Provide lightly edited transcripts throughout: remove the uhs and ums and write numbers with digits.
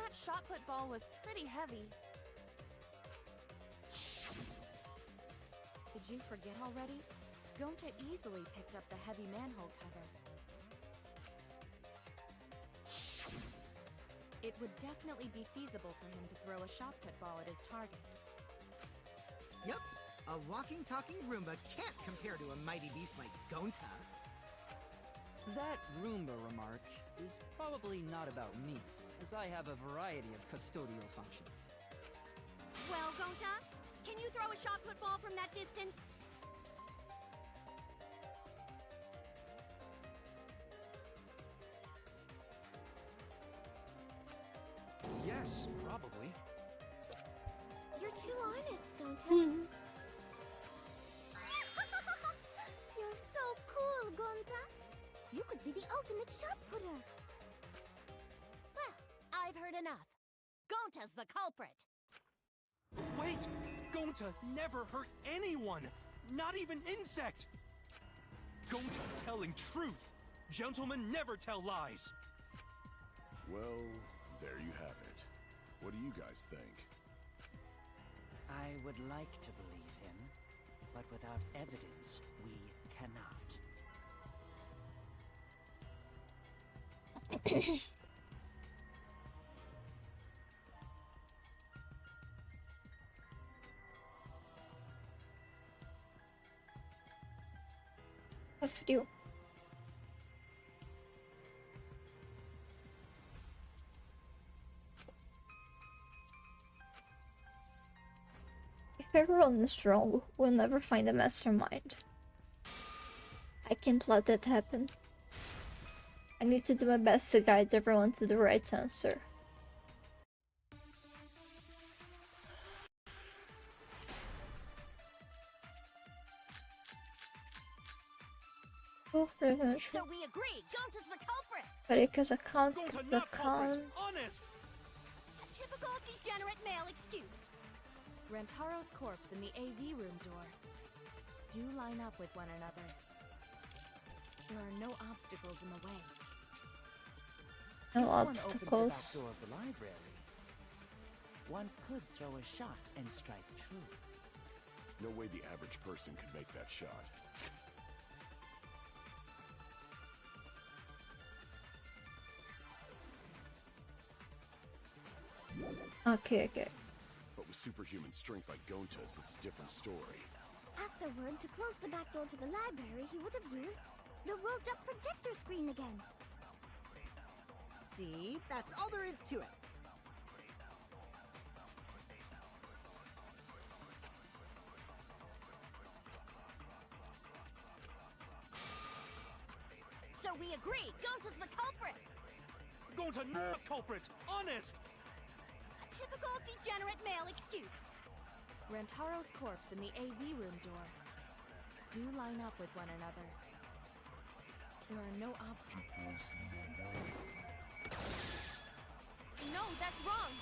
That shot put ball was pretty heavy. Did you forget already? Gonta easily picked up the heavy manhole cover. It would definitely be feasible for him to throw a shot put ball at his target. Yep, a walking, talking Roomba can't compare to a mighty beast like Gonta. That Roomba remark is probably not about me, as I have a variety of custodial functions. Well, Gonta, can you throw a shot put ball from that distance? Yes, probably. You're too honest, Gonta. You're so cool, Gonta. You could be the ultimate shot putter. Well, I've heard enough. Gonta's the culprit. Wait! Gonta never hurt anyone! Not even insect! Gonta telling truth! Gentlemen never tell lies! Well, there you have it. What do you guys think? I would like to believe him, but without evidence, we cannot. Frio. If everyone is wrong, we'll never find a mastermind. I can't let that happen. I need to do my best to guide everyone to the right answer. Oh, So we agree, Gonta's the culprit. because I can't Gonta the not culprit! count. Honest! A typical degenerate male excuse. Rantaro's corpse in the AV room door. Do line up with one another. There are no obstacles in the way. No If one opened obstacles. the back door of the library, one could throw a shot and strike true. No way the average person could make that shot. Okay. But with superhuman strength like Gonta's, it's a different story. Afterward, to close the back door to the library, he would have used the rolled up projector screen again. See, that's all there is to it. So we agree, Gonta's the culprit. Gonta not culprit! Honest! A typical degenerate male excuse. Rantaro's corpse in the AV room door. Do line up with one another. There are no obstacles in the way. No, that's wrong.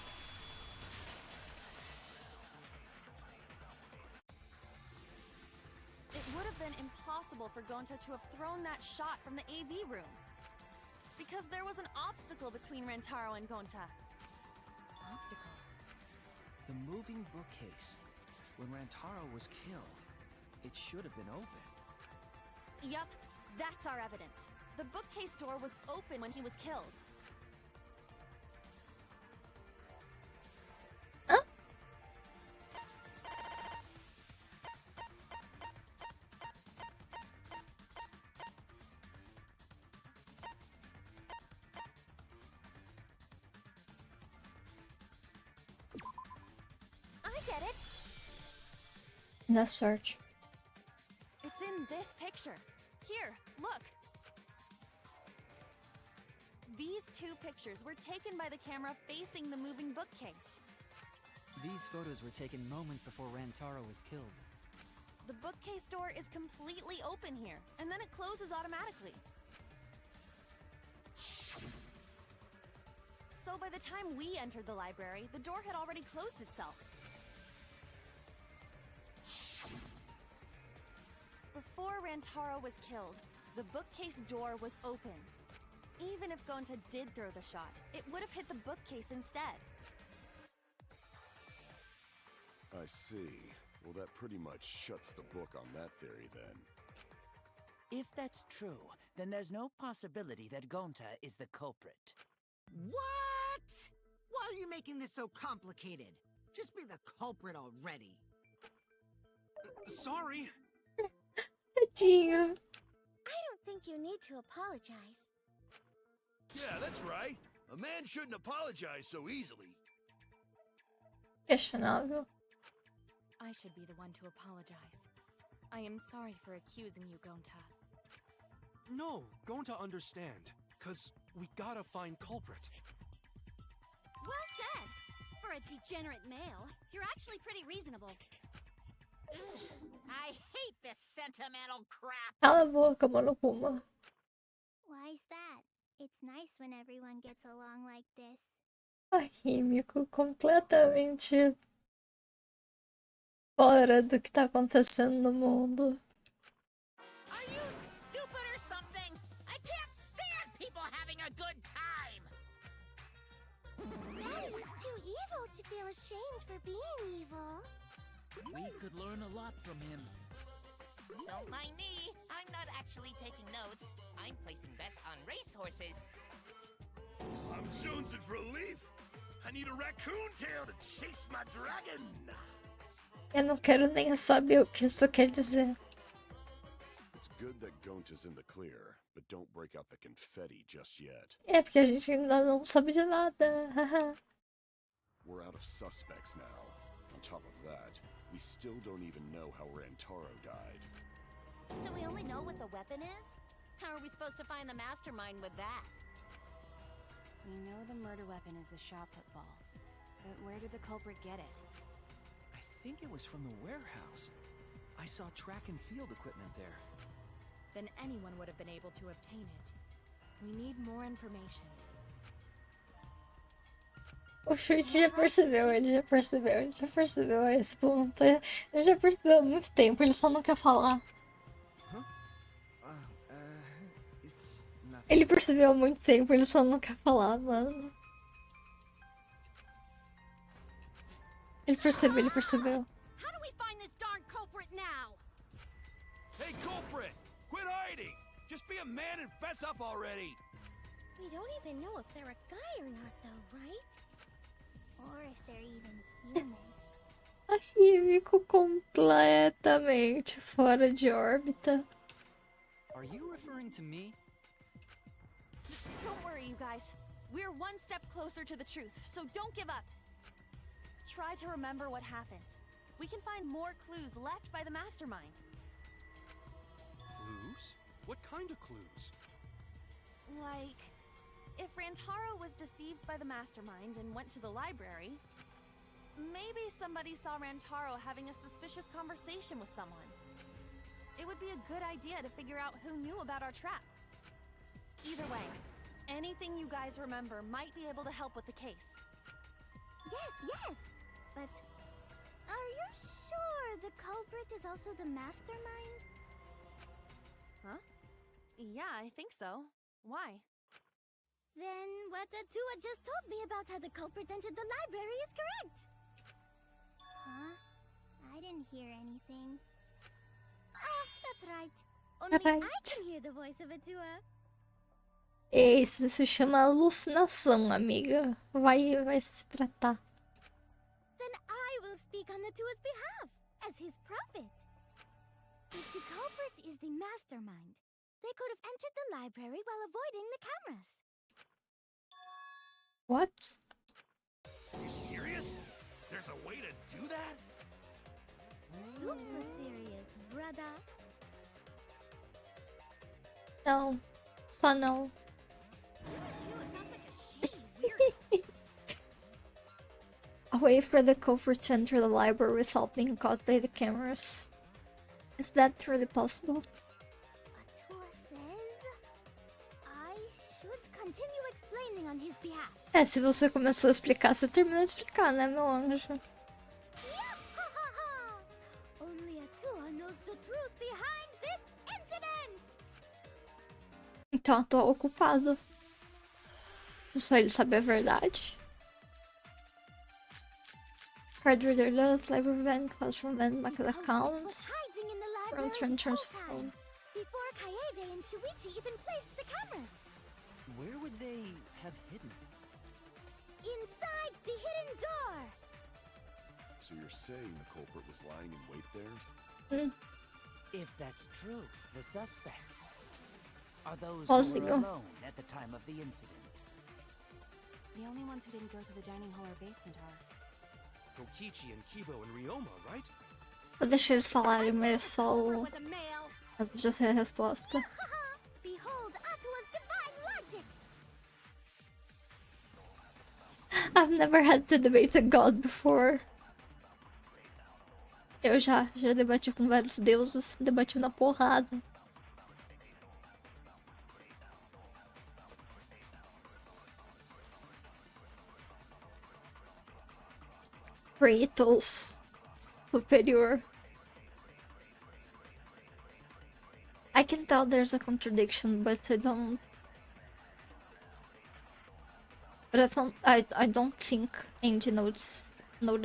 It would have been impossible for Gonta to have thrown that shot from the AV room. Because there was an obstacle between Rantaro and Gonta. Obstacle? The moving bookcase. When Rantaro was killed, it should have been open. Yup, that's our evidence. The bookcase door was open when he was killed. Huh? I get it. Let's search. It's in this picture. Here, look. These two pictures were taken by the camera facing the moving bookcase. These photos were taken moments before Rantaro was killed. The bookcase door is completely open here, and then it closes automatically. So by the time we entered the library, the door had already closed itself. Before Rantaro was killed, the bookcase door was open. Even if Gonta did throw the shot, it would have hit the bookcase instead. I see. Well, that pretty much shuts the book on that theory, then. If that's true, then there's no possibility that Gonta is the culprit. What? Why are you making this so complicated? Just be the culprit already. Sorry. Tadinho. I don't think you need to apologize. Yeah, that's right. A man shouldn't apologize so easily. Questionável. I should be the one to apologize. I am sorry for accusing you, Gonta. No, Gonta understand. 'Cause we gotta find culprit. Well said! For a degenerate male, you're actually pretty reasonable. I hate this sentimental crap. Cala a boca, Monokuma. Why's that? It's nice when everyone gets along like this. Rímico, completamente fora do que tá acontecendo no mundo. Are you stupid or something? I can't stand people having a good time. Daddy's too evil to feel ashamed for being evil. We could learn a lot from him. Don't mind me. I'm not actually taking notes. I'm placing bets on racehorses. I'm jonesing for a leaf. I need a raccoon tail to chase my dragon. Eu não quero nem saber o que isso quer dizer. It's good that Gonta's in the clear, but don't break out the confetti just yet. É porque a gente ainda não sabe de nada. We're out of suspects now. On top of that, we still don't even know how Rantaro died. So we only know what the weapon is? How are we supposed to find the mastermind with that? We know the murder weapon is the shot put ball. But where did the culprit get it? I think it was from the warehouse. I saw track and field equipment there. Then anyone would have been able to obtain it. We need more information. O Chute já percebeu, ele já percebeu esse ponto. Ele já percebeu há muito tempo, ele só não quer falar. Ele percebeu há muito tempo, ele só não quer falar, mano. Ele percebeu. How do we find this darn culprit now? Hey, culprit! Quit hiding! Just be a man and fess up already! We don't even know if they're a guy or not, though, right? Or if they're even human. Rímico completamente fora de órbita. Are you referring to me? Don't worry, you guys. We're one step closer to the truth, so don't give up. Try to remember what happened. We can find more clues left by the mastermind. Clues? What kind of clues? Like, if Rantaro was deceived by the mastermind and went to the library, maybe somebody saw Rantaro having a suspicious conversation with someone. It would be a good idea to figure out who knew about our trap. Either way, anything you guys remember might be able to help with the case. Yes. But are you sure the culprit is also the mastermind? Huh? Yeah, I think so. Why? Then what Atua just told me about how the culprit entered the library is correct. Huh? I didn't hear anything. Oh, that's right. Only I can hear the voice of Atua. Isso se chama alucinação, amiga. Vai se tratar. Then I will speak on Atua's behalf, as his prophet. If the culprit is the mastermind, they could have entered the library while avoiding the cameras. What? Are you serious? There's a way to do that? Super serious, brother. Não. Só não. Atua sounds like a shady weirdo. A way for the culprit to enter the library without being caught by the cameras. Is that really possible? Atua says I should continue explaining on his behalf. É, se você começou a explicar, você terminou de explicar, né, meu anjo? Only Atua knows the truth behind this incident. Então eu tô ocupado. Só ele sabe a verdade. Card reader does, library van, classroom van, market accounts. Hiding in the From library turn the turns whole phone. time. Before Kaede and Shuichi even placed the cameras. Where would they have hidden? Inside the hidden door. So you're saying the culprit was lying in wait there? If that's true, the suspects are those Positive. who were alone at the time of the incident. The only ones who didn't go to the dining hall or basement are... Kokichi and Kibo and Ryoma, right? Vou deixar eles falarem, mas é só o... Was a male. Mas já sei a resposta. Behold Atua's divine logic. I've never had to debate a god before. Eu já debati com vários deuses, debati na porrada. Kratos superior. I can tell there's a contradiction, but I don't. But I don't think Angie noticed yet.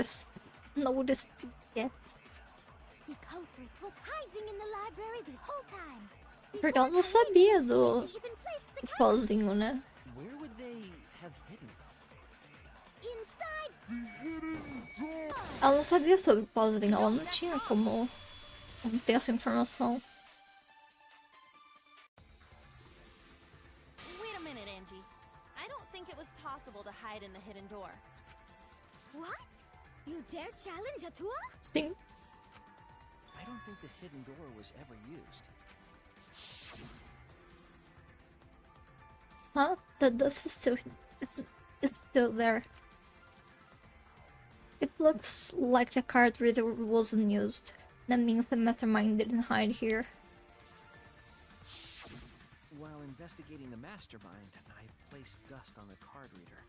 The culprit was hiding in the library the whole time. Porque ela não sabia do pozinho, né? Where would they have hidden? Ela não sabia sobre o pozinho, ela não tinha como ter essa informação. Wait a minute, Angie. I don't think it was possible to hide in the hidden door. What? You dare challenge Atua? Sim. I don't think the hidden door was ever used. Huh? The dust is still it's still there. It looks like the card reader wasn't used. That means the mastermind didn't hide here. While investigating the mastermind, I placed dust on the card reader.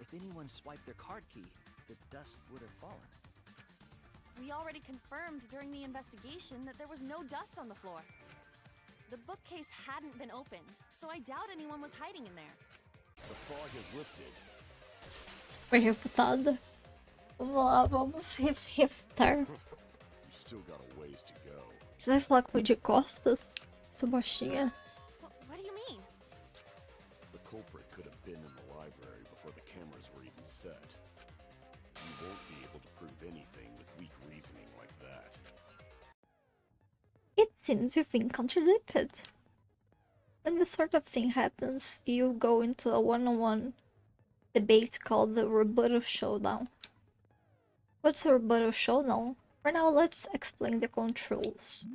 If anyone swiped their card key, the dust would have fallen. We already confirmed during the investigation that there was no dust on the floor. The bookcase hadn't been opened, so I doubt anyone was hiding in there. The fog has lifted. Foi refutada. Vamos lá, vamos refutar. You still got a ways to go. Você vai falar comigo de costas, sua bochinha? What do you mean? The culprit could have been in the library before the cameras were even set. You won't be able to prove anything with weak reasoning like that. It seems you've been contradicted. When this sort of thing happens, you go into a one-on-one debate called the rebuttal showdown. What's a rebuttal showdown? For now, let's explain the controls.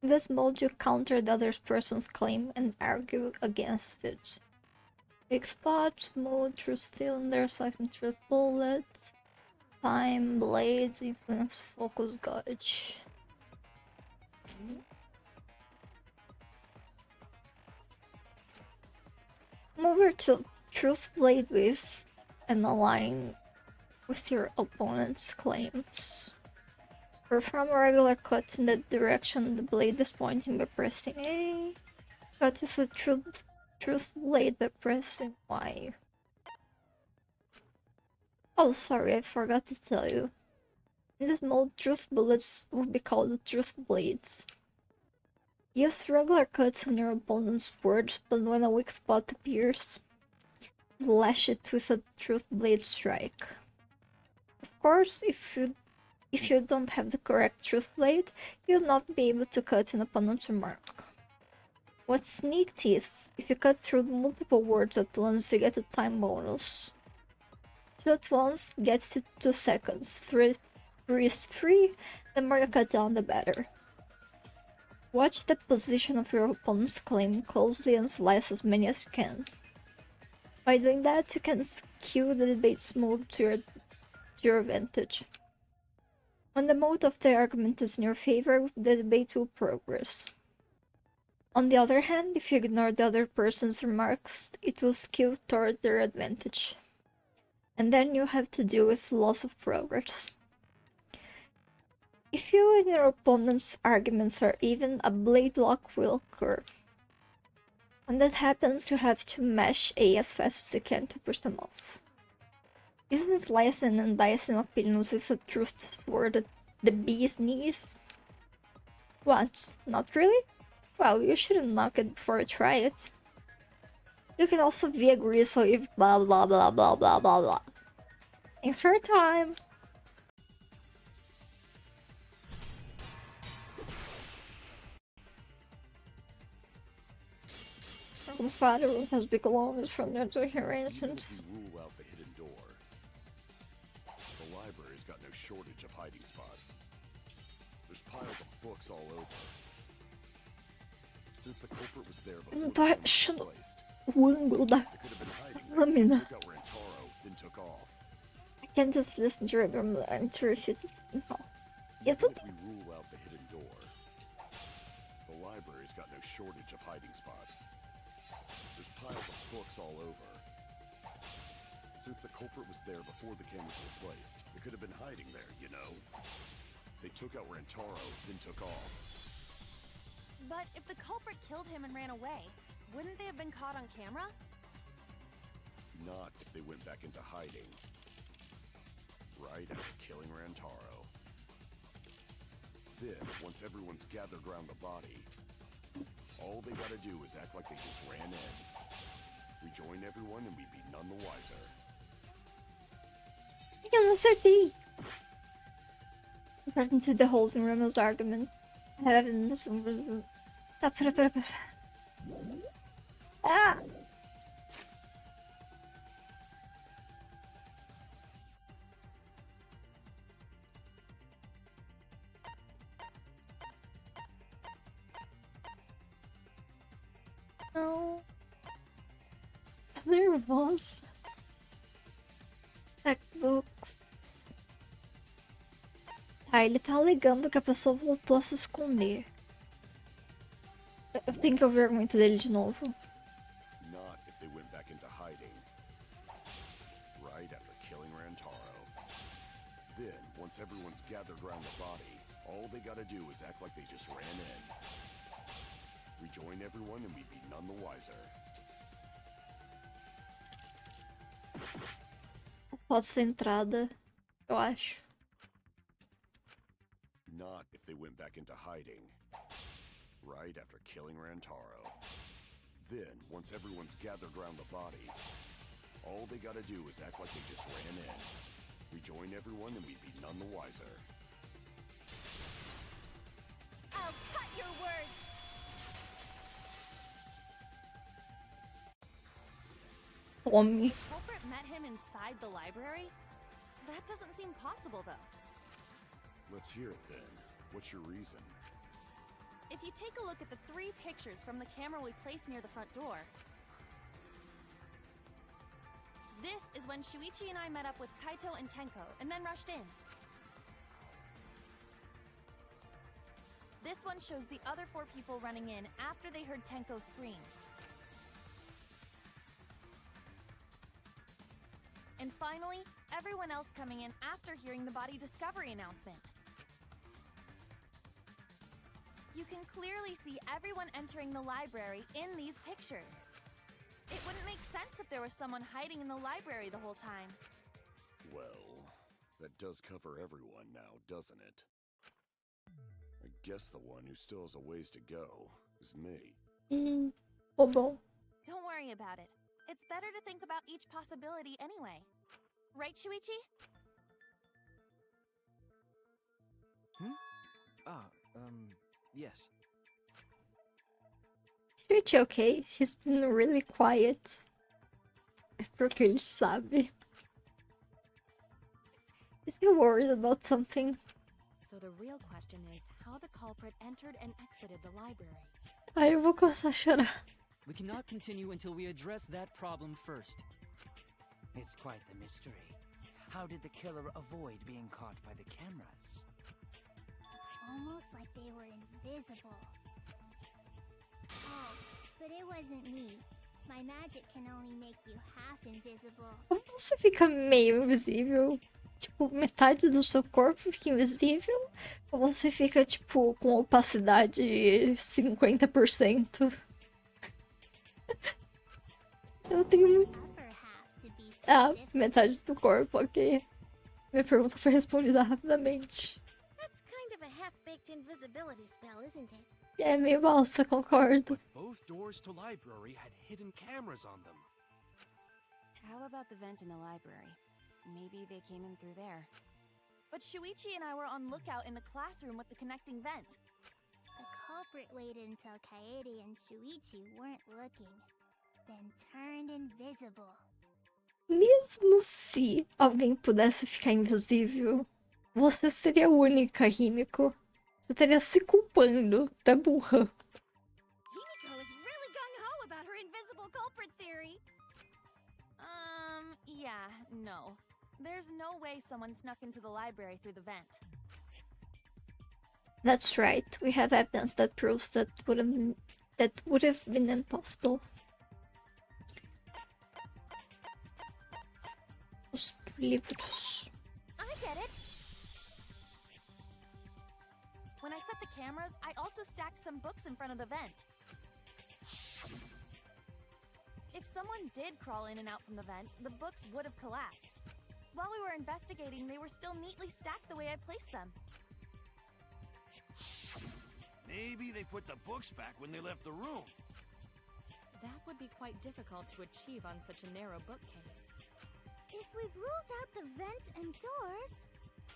In this mode, you counter the other person's claim and argue against it. Big spot, mode, truth cylinder, selecting truth bullet, time, blade, influence, focus, gauge. Move your truth blade with and align with your opponent's claims. Perform a regular cut in the direction the blade is pointing by pressing A. Cut with the truth blade by pressing Y. Oh, sorry, I forgot to tell you. In this mode, truth bullets will be called truth blades. Use regular cuts on your opponent's words, but when a weak spot appears, lash it with a truth blade strike. Of course, if you don't have the correct truth blade, you'll not be able to cut an opponent's remark. What's neat is, if you cut through multiple words at once, you get a time bonus. 2 at once gets you 2 seconds, 3 is 3, the more you cut down the better. Watch the position of your opponent's claim closely and slice as many as you can. By doing that, you can skew the debate's mode to your advantage. When the mode of the argument is in your favor, the debate will progress. On the other hand, if you ignore the other person's remarks, it will skew toward their advantage. And then you have to deal with loss of progress. If you and your opponent's arguments are even, a blade lock will occur. When that happens, you have to mash A as fast as you can to push them off. Isn't slicing and dicing of pillows with a truth for the bee's knees? What? Not really? Well, you shouldn't knock it before you try it. You can also be aggressive if blah blah blah blah blah blah blah. Thanks for your time! The father has big loans from the other arrangements. Rule out the hidden door. The library's got no shortage of hiding spots. There's piles of books all over. Since the culprit was there before Não the tô camera was achando placed, o ângulo da they could have been hiding there, lâmina. took out Rantaro, then took off. I can't just listen to him and to refute it. No. Eu tô... Even if we rule out the hidden door, the library's got no shortage of hiding spots. There's piles of books all over. Since the culprit was there before the cameras were placed, they could have been hiding there, you know? They took out Rantaro, then took off. But if the culprit killed him and ran away, wouldn't they have been caught on camera? Not if they went back into hiding. Right after killing Rantaro. Then, once everyone's gathered around the body, all they gotta do is act like they just ran in. Rejoin everyone and we'd be none the wiser. Eu não acertei! I'm starting to see the holes in Romeo's argument. Tá, pera. Ah! Não. Tá nervosa. Textbooks. Tá, ele tá alegando que a pessoa voltou a se esconder. Eu tenho que ouvir o argumento dele de novo. Not if they went back into hiding. Right after killing Rantaro. Then, once everyone's gathered around the body, all they gotta do is act like they just ran in. Rejoin everyone and we'd be none the wiser. As fotos da entrada, eu acho. Not if they went back into hiding. Right after killing Rantaro. Then, once everyone's gathered around the body, all they gotta do is act like they just ran in. Rejoin everyone and we'd be none the wiser. I'll cut your words! Homem. Culprit met him inside the library? That doesn't seem possible, though. Let's hear it then. What's your reason? If you take a look at the 3 pictures from the camera we placed near the front door, this is when Shuichi and I met up with Kaito and Tenko, and then rushed in. This one shows the other 4 people running in after they heard Tenko scream. And finally, everyone else coming in after hearing the body discovery announcement. You can clearly see everyone entering the library in these pictures. It wouldn't make sense if there was someone hiding in the library the whole time. Well, that does cover everyone now, doesn't it? I guess the one who still has a ways to go is me. Oh, bom. Don't worry about it. It's better to think about each possibility anyway. Right, Shuichi? Yes. Shuichi, okay? He's been really quiet. É porque ele sabe. Is he worried about something? So the real question is how the culprit entered and exited the library. Ai, eu vou começar a chorar. We cannot continue until we address that problem first. It's quite the mystery. How did the killer avoid being caught by the cameras? Almost like they were invisible. Oh, but it wasn't me. My magic can only make you half invisible. Como você fica meio invisível? Tipo, metade do seu corpo fica invisível? Ou você fica, tipo, com opacidade 50%? Eu tenho muito. Upper half to be Ah, specific. metade do corpo, ok. Minha pergunta foi respondida rapidamente. That's kind of a half-baked invisibility spell, isn't it? É meio bosta, concordo. Both doors to library had hidden cameras on them. How about the vent in the library? Maybe they came in through there. But Shuichi and I were on lookout in the classroom with the connecting vent. The culprit waited until Kaede and Shuichi weren't looking, then turned invisible. Mesmo se alguém pudesse ficar invisível, você seria a única, Himiko. Você estaria se culpando da burra. Himiko is really gung-ho about her invisible culprit theory. Yeah, no. There's no way someone snuck into the library through the vent. That's right. We have evidence that proves that would have been impossible. Os livros. I get it. When I set the cameras, I also stacked some books in front of the vent. If someone did crawl in and out from the vent, the books would have collapsed. While we were investigating, they were still neatly stacked the way I placed them. Maybe they put the books back when they left the room. That would be quite difficult to achieve on such a narrow bookcase. If we've ruled out the vent and doors,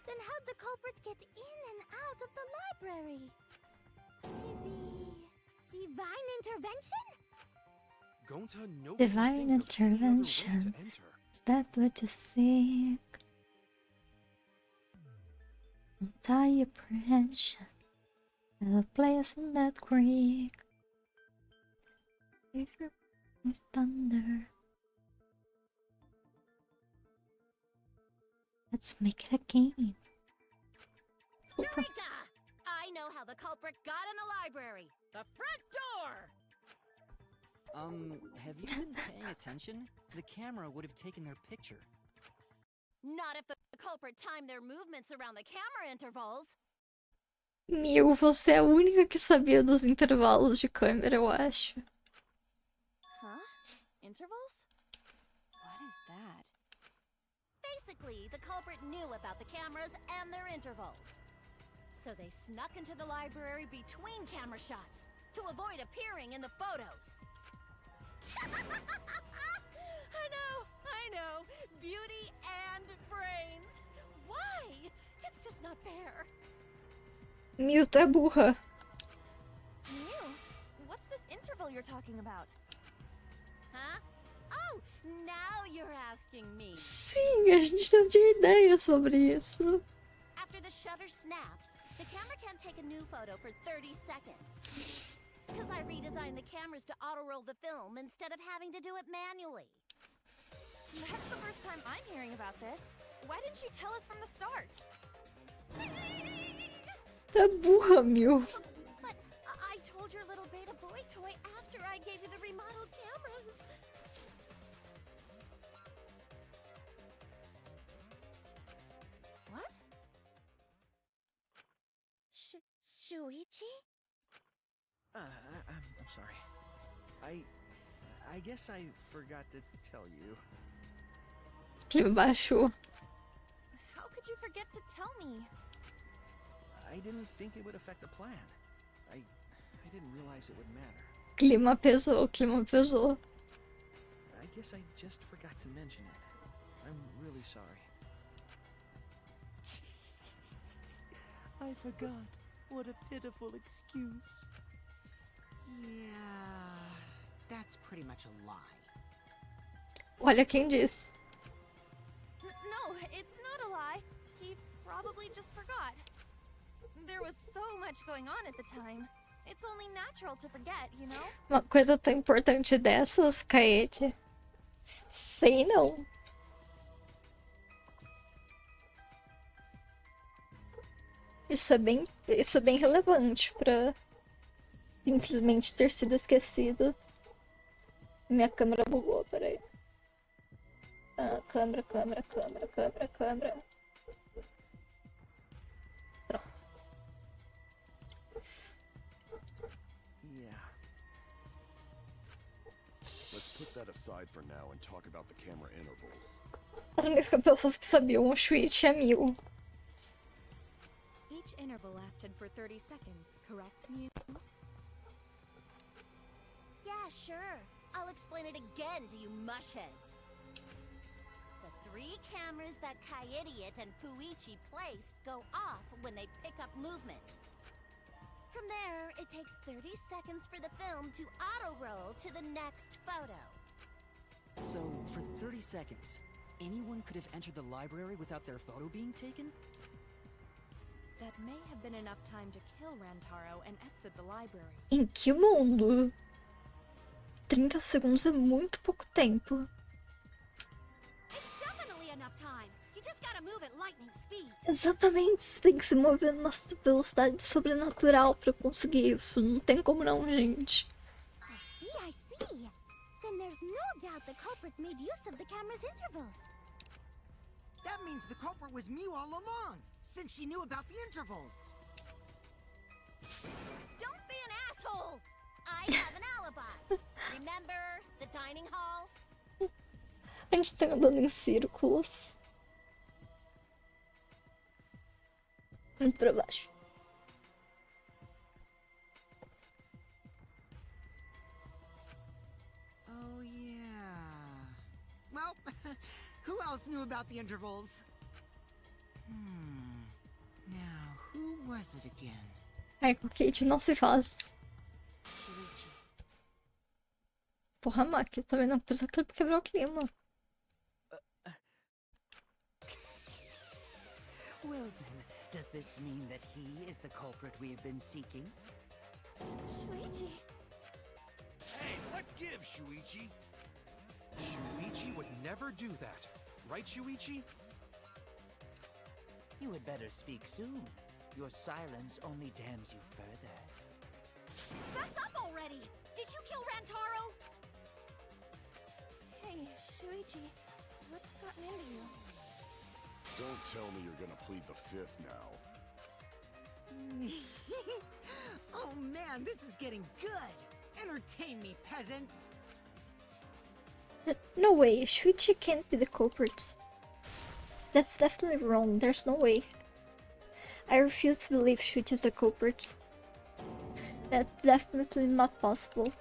then how'd the culprits get in and out of the library? Maybe divine intervention? Gonta no Divine intervention. Is that what you seek? Untie apprehensions. There's a place in that creek. River with thunder. Let's make it a game. Eureka! I know how the culprit got in the library. The front door! Have you been paying attention? The camera would have taken their picture. Not if the culprit timed their movements around the camera intervals. Mil, você é a única que sabia dos intervalos de câmera, eu acho. Huh? Intervals? What is that? Basically, the culprit knew about the cameras and their intervals. So they snuck into the library between camera shots to avoid appearing in the photos. I know. Beauty and brains. Why? It's just not fair. Mil, tu é burra. Mew, what's this interval you're talking about? Huh? Oh, now you're asking me. Sim, a gente não tinha ideia sobre isso. After the shutter snaps, the camera can't take a new photo for 30 seconds. Because I redesigned the cameras to auto-roll the film instead of having to do it manually. That's the first time I'm hearing about this. Why didn't you tell us from the start? Tá burra, Mil. But I told your little beta boy toy after I gave you the remodeled cameras. What? Shuichi? I'm sorry. I guess I forgot to tell you. Clima baixou. How could you forget to tell me? I didn't think it would affect the plan. I didn't realize it would matter. Clima pesou, clima pesou. I guess I just forgot to mention it. I'm really sorry. I forgot. What a pitiful excuse. Yeah, that's pretty much a lie. Olha quem disse. No, it's not a lie. He probably just forgot. There was so much going on at the time. It's only natural to forget, you know? Uma coisa tão importante dessas, Kaede. Sei não. Isso é bem relevante pra simplesmente ter sido esquecido. Minha câmera bugou, peraí. Ah, câmera. Pronto. Let's put that aside for now and talk about the camera intervals. As únicas pessoas que sabiam o Shuichi é Miu. Each interval lasted for 30 seconds, correct, Mew? Yeah, sure. I'll explain it again to you mushheads. The 3 cameras that Kaidiot and Puichi placed go off when they pick up movement. From there, it takes 30 seconds for the film to auto-roll to the next photo. So, for 30 seconds, anyone could have entered the library without their photo being taken? That may have been enough time to kill Rantaro and exit the library. Em que mundo? 30 segundos é muito pouco tempo. It's definitely enough time. You just gotta move at lightning speed. Exatamente, você tem que se mover numa velocidade sobrenatural pra conseguir isso. Não tem como não, gente. I see. Then there's no doubt the culprit made use of the camera's intervals. That means the culprit was Mew all along, since she knew about the intervals. Don't be an asshole! I have an alibi. Remember the dining hall? A gente tá andando em círculos. Muito pra baixo. Oh, yeah. Well, who else knew about the intervals? Now, who was it again? Ai, com Kate não se faz. Porra, Maki, também não precisa quebrar o clima. Well then, does this mean that he is the culprit we have been seeking? Shuichi. Hey, what gives, Shuichi? Shuichi would never do that. Right, Shuichi? You had better speak soon. Your silence only damns you further. Fess up already! Did you kill Rantaro? Hey, Shuichi, what's gotten into you? Don't tell me you're gonna plead the 5th now. Oh man, this is getting good! Entertain me, peasants! No way, Shuichi can't be the culprit. That's definitely wrong, there's no way. I refuse to believe Shuichi is the culprit. That's definitely not possible.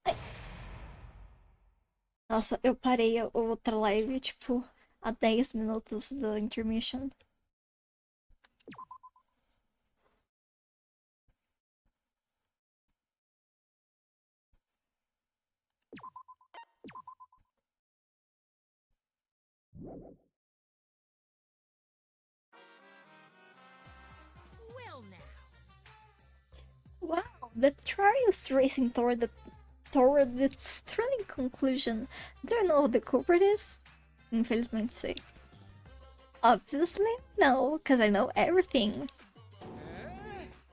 Ai. Nossa, eu parei a outra live, tipo, a 10 minutos do intermission. Well now. Wow, the trial is racing toward its thrilling conclusion. Do you know who the culprit is? Infelizmente sei. Obviously, no, because I know everything.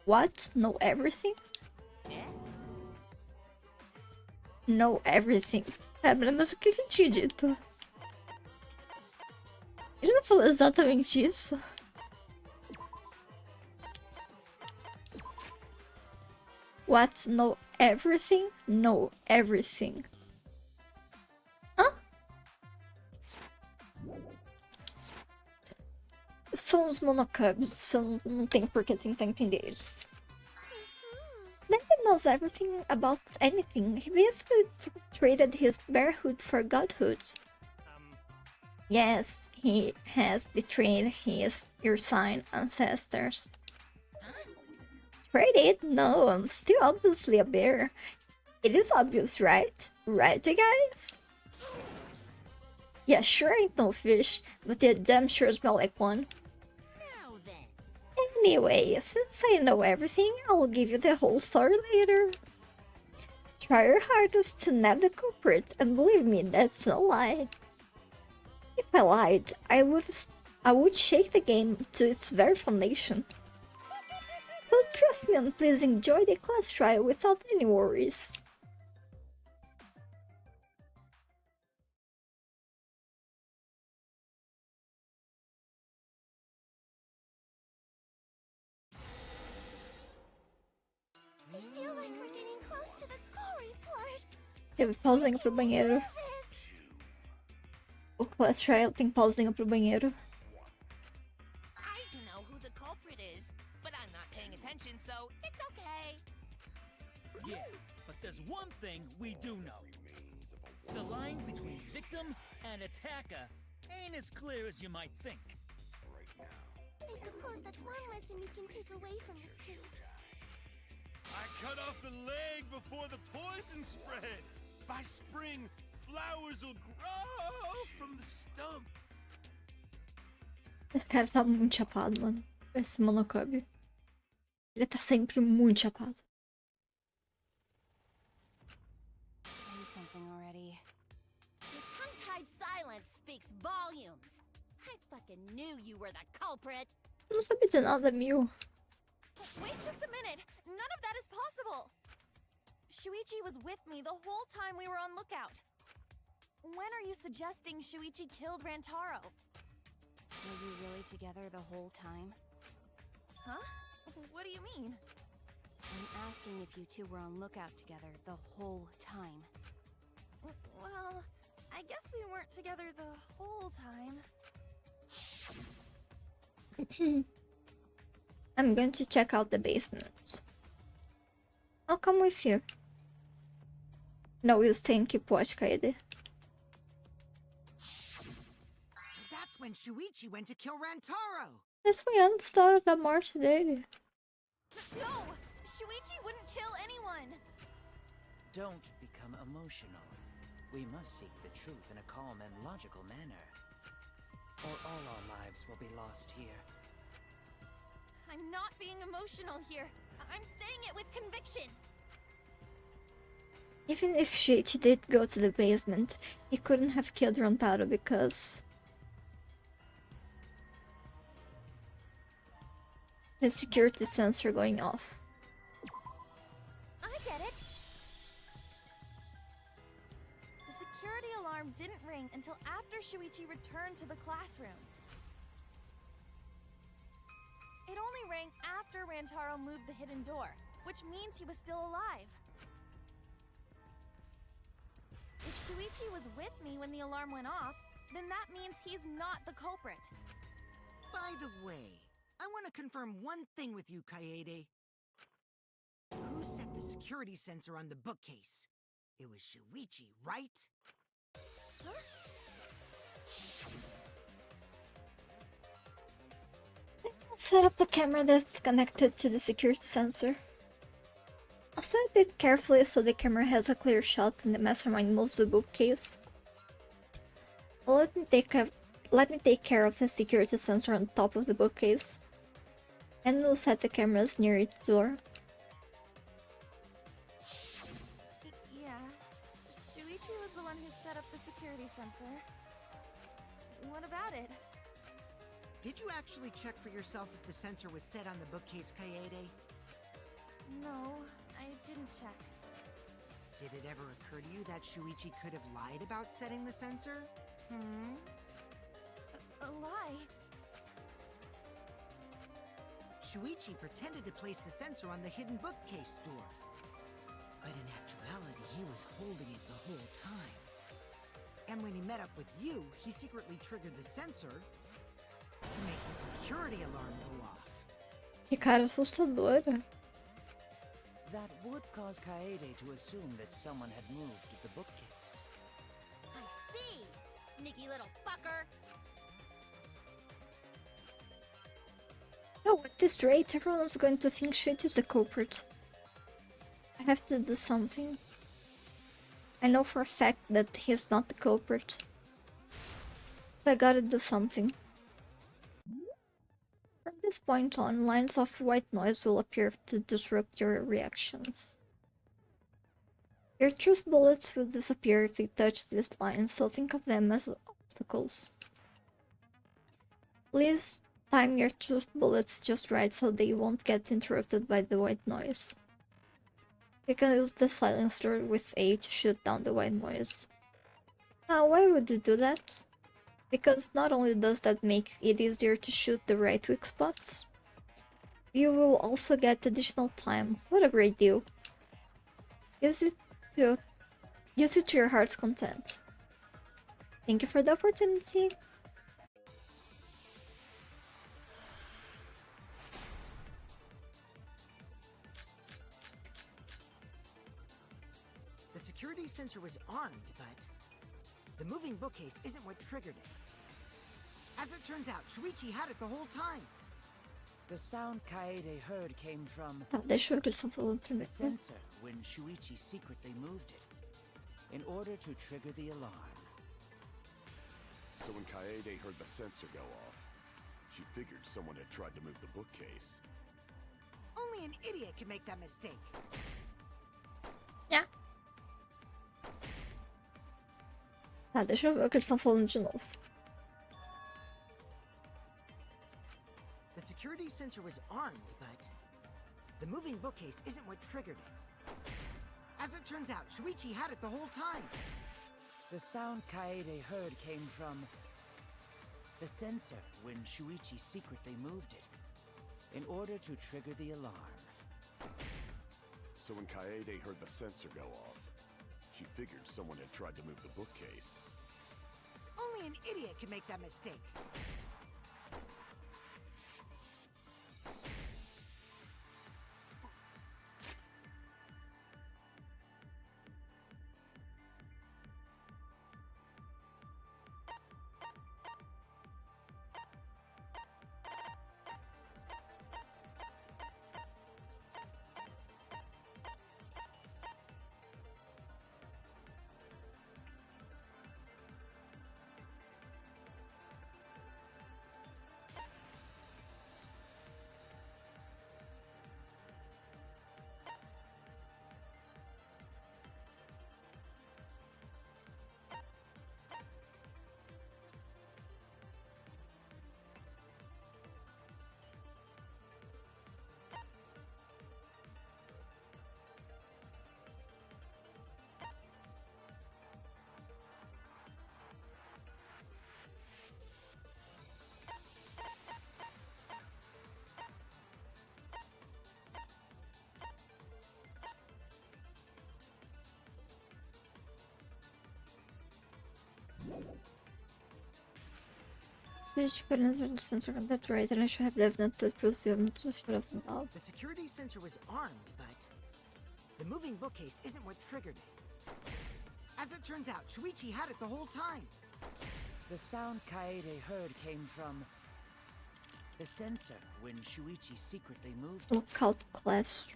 What? Know everything? Know everything. É, mas o que ele tinha dito? Ele não falou exatamente isso? What? Know everything? Know everything. Hã? São os monocubs, não tem por que tentar entender eles. David knows everything about anything. He basically traded his bearhood for godhood. Yes, he has betrayed his ursine ancestors. Traded? No, I'm still obviously a bear. It is obvious, right? Right, you guys? Yeah, sure ain't no fish, but they damn sure smell like one. Now then. Anyway, since I know everything, I'll give you the whole story later. Try your hardest to nab the culprit, and believe me, that's no lie. If I lied, I would shake the game to its very foundation. So trust me and please enjoy the class trial without any worries. I feel like we're getting close to the goal Teve pausinha pro banheiro. O Class Trial tem pausinha pro banheiro. I don't know who the culprit is, but I'm not paying attention, so it's okay. Yeah, but there's one thing we do know. The line between victim and attacker ain't as clear as you might think. I suppose that's one lesson we can take away from this case. I cut off the leg before the poison spread. By spring, flowers will grow from the stump. Esse cara tá muito chapado, mano. Esse monocópio. Ele tá sempre muito chapado. Say something already. Your tongue-tied silence speaks volumes. I fucking knew you were the culprit. Eu não sabia de nada, Mil. Wait just a minute! None of that is possible! Shuichi was with me the whole time we were on lookout. When are you suggesting Shuichi killed Rantaro? Were you really together the whole time? Huh? What do you mean? I'm asking if you two were on lookout together the whole time. Well, I guess we weren't together the whole time. I'm going to check out the basement. I'll come with you. No, we'll stay and keep watch, Kaede. So that's when Shuichi went to kill Rantaro. Mas foi antes da hora da morte dele. No! Shuichi wouldn't kill anyone! Don't become emotional. We must seek the truth in a calm and logical manner. Or all our lives will be lost here. I'm not being emotional here. I'm saying it with conviction. Even if Shuichi did go to the basement, he couldn't have killed Rantaro because the security sensor going off. I get it. The security alarm didn't ring until after Shuichi returned to the classroom. It only rang after Rantaro moved the hidden door, which means he was still alive. If Shuichi was with me when the alarm went off, then that means he's not the culprit. By the way, I want to confirm one thing with you, Kaede. Who set the security sensor on the bookcase? It was Shuichi, right? Huh? Set up the camera that's connected to the security sensor. I'll set it carefully so the camera has a clear shot when the mastermind moves the bookcase. Let me take care of the security sensor on top of the bookcase. And we'll set the cameras near each door. Yeah, Shuichi was the one who set up the security sensor. What about it? Did you actually check for yourself if the sensor was set on the bookcase, Kaede? No, I didn't check. Did it ever occur to you that Shuichi could have lied about setting the sensor? A lie? Shuichi pretended to place the sensor on the hidden bookcase door. But in actuality, he was holding it the whole time. And when he met up with you, he secretly triggered the sensor to make the security alarm go off. Que cara assustadora. That would cause Kaede to assume that someone had moved the bookcase. I see! Sneaky little fucker! No, at this rate, everyone's going to think Shuichi is the culprit. I have to do something. I know for a fact that he's not the culprit. So I gotta do something. From this point on, lines of white noise will appear to disrupt your reactions. Your truth bullets will disappear if they touch these lines, so think of them as obstacles. Please time your truth bullets just right so they won't get interrupted by the white noise. You can use the silencer with A to shoot down the white noise. Now, why would you do that? Because not only does that make it easier to shoot the right weak spots, you will also get additional time. What a great deal. Use it to Use it to your heart's content. Thank you for the opportunity. The security sensor was armed, but the moving bookcase isn't what triggered it. As it turns out, Shuichi had it the whole time. The sound Kaede heard came from Tá, deixa eu ver o que eles estão falando the primeiro. sensor when Shuichi secretly moved it, in order to trigger the alarm. So when Kaede heard the sensor go off, she figured someone had tried to move the bookcase. Only an idiot can make that mistake. Yeah. Tá, deixa eu ver o que eles estão falando de novo. The security sensor was armed, but the moving bookcase isn't what triggered it. As it turns out, Shuichi had it the whole time. The sound Kaede heard came from the sensor when Shuichi secretly moved it, in order to trigger the alarm. So when Kaede heard the sensor go off, she figured someone had tried to move the bookcase. Only an idiot can make that mistake. That's right, and I should have evidence that proves you haven't just shut off the valve. The security sensor was armed, but the moving bookcase isn't what triggered it. As it turns out, Shuichi had it the whole time. The sound Kaede heard came from the sensor when Shuichi secretly moved it. Occult class.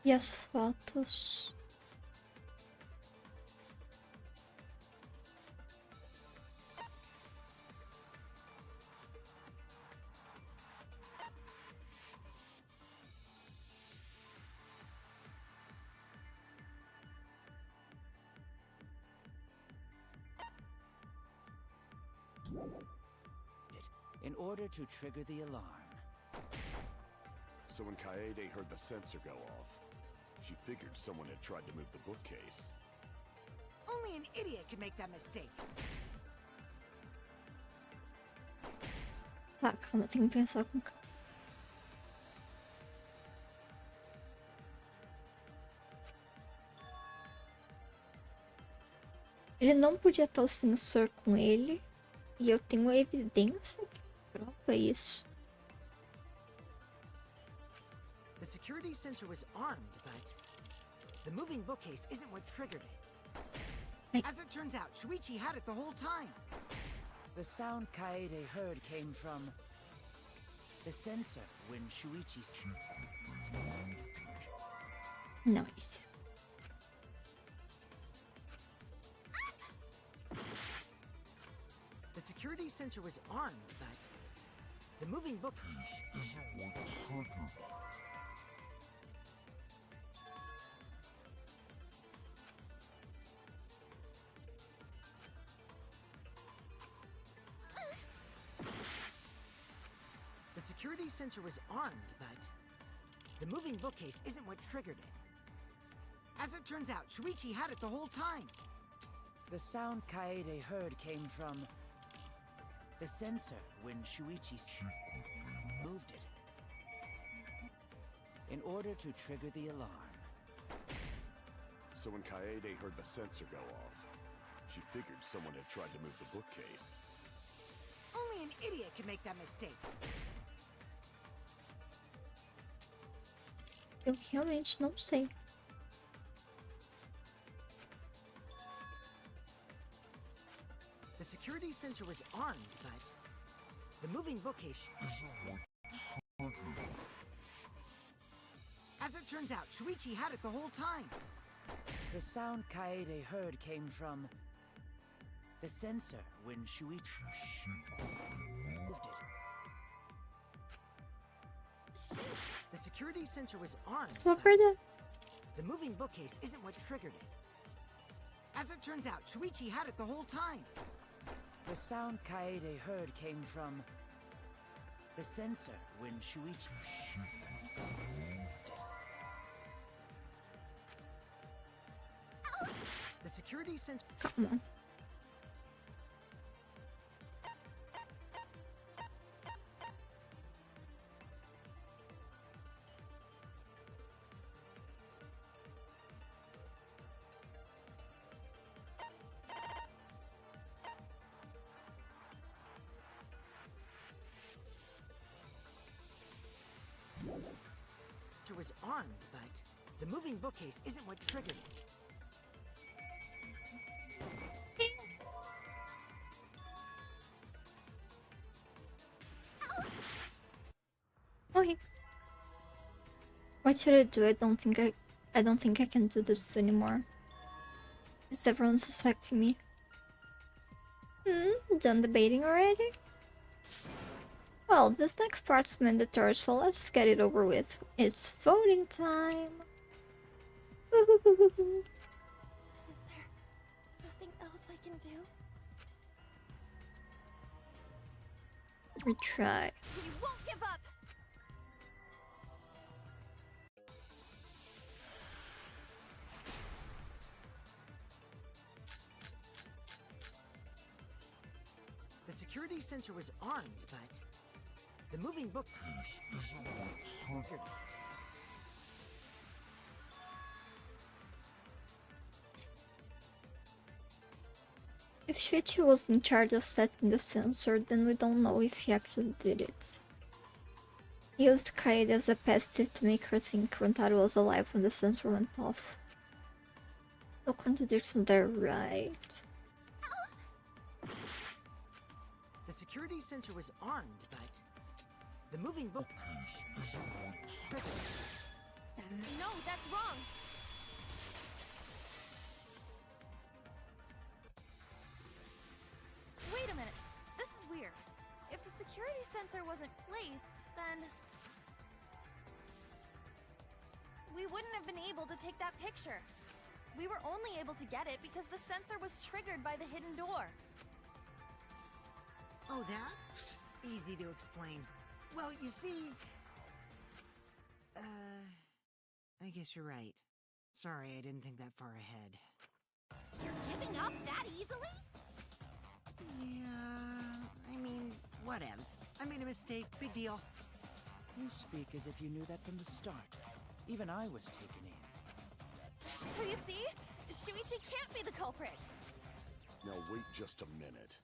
E as fotos? In order to trigger the alarm. So when Kaede heard the sensor go off, she figured someone had tried to move the bookcase. Only an idiot can make that mistake. Tá, calma, tenho que pensar com calma. Ele não podia estar o sensor com ele. E eu tenho evidência que prova isso. The security sensor was armed, but the moving bookcase isn't what triggered it. As it turns out, Shuichi had it the whole time. The sound Kaede heard came from the sensor when Shuichi Nice. The security sensor was armed, but the moving bookcase isn't what triggered it. security sensor was armed, but the moving bookcase isn't what triggered it. As it turns out, Shuichi had it the whole time. The sound Kaede heard came from the sensor when Shuichi moved it. In order to trigger the alarm. So when Kaede heard the sensor go off, she figured someone had tried to move the bookcase. Only an idiot can make that mistake. Eu realmente não sei. The security sensor was armed, but the moving bookcase... As it turns out, Shuichi had it the whole time. The sound Kaede heard came from the sensor when Shuichi moved it. The security sensor was armed, What but for the... the moving bookcase isn't what triggered it. As it turns out, Shuichi had it the whole time. The sound Kaede heard came from the sensor when Shuichi moved it. The security sensor... Come on. was armed, but the moving bookcase isn't what triggered it. Okay. What should I do? I don't think I can do this anymore. Is everyone suspecting me? Done debating already? Well, this next part's mandatory, so let's get it over with. It's voting time! Is there nothing else I can do? Retry. We won't give up! The security sensor was armed, but the moving book... If Shuichi was in charge of setting the sensor, then we don't know if he actually did it. He used Kaede as a pesty to make her think Rentaro was alive when the sensor went off. No contradiction there, right? The security sensor was armed, but the moving book... No, that's wrong! Wait a minute. This is weird. If the security sensor wasn't placed, then... we wouldn't have been able to take that picture. We were only able to get it because the sensor was triggered by the hidden door. Oh, that? Easy to explain. Well, you see... I guess you're right. Sorry, I didn't think that far ahead. You're giving up that easily? Yeah, I mean, whatevs. I made a mistake, big deal. You speak as if you knew that from the start. Even I was taken in. So you see? Shuichi can't be the culprit! Now wait just a minute.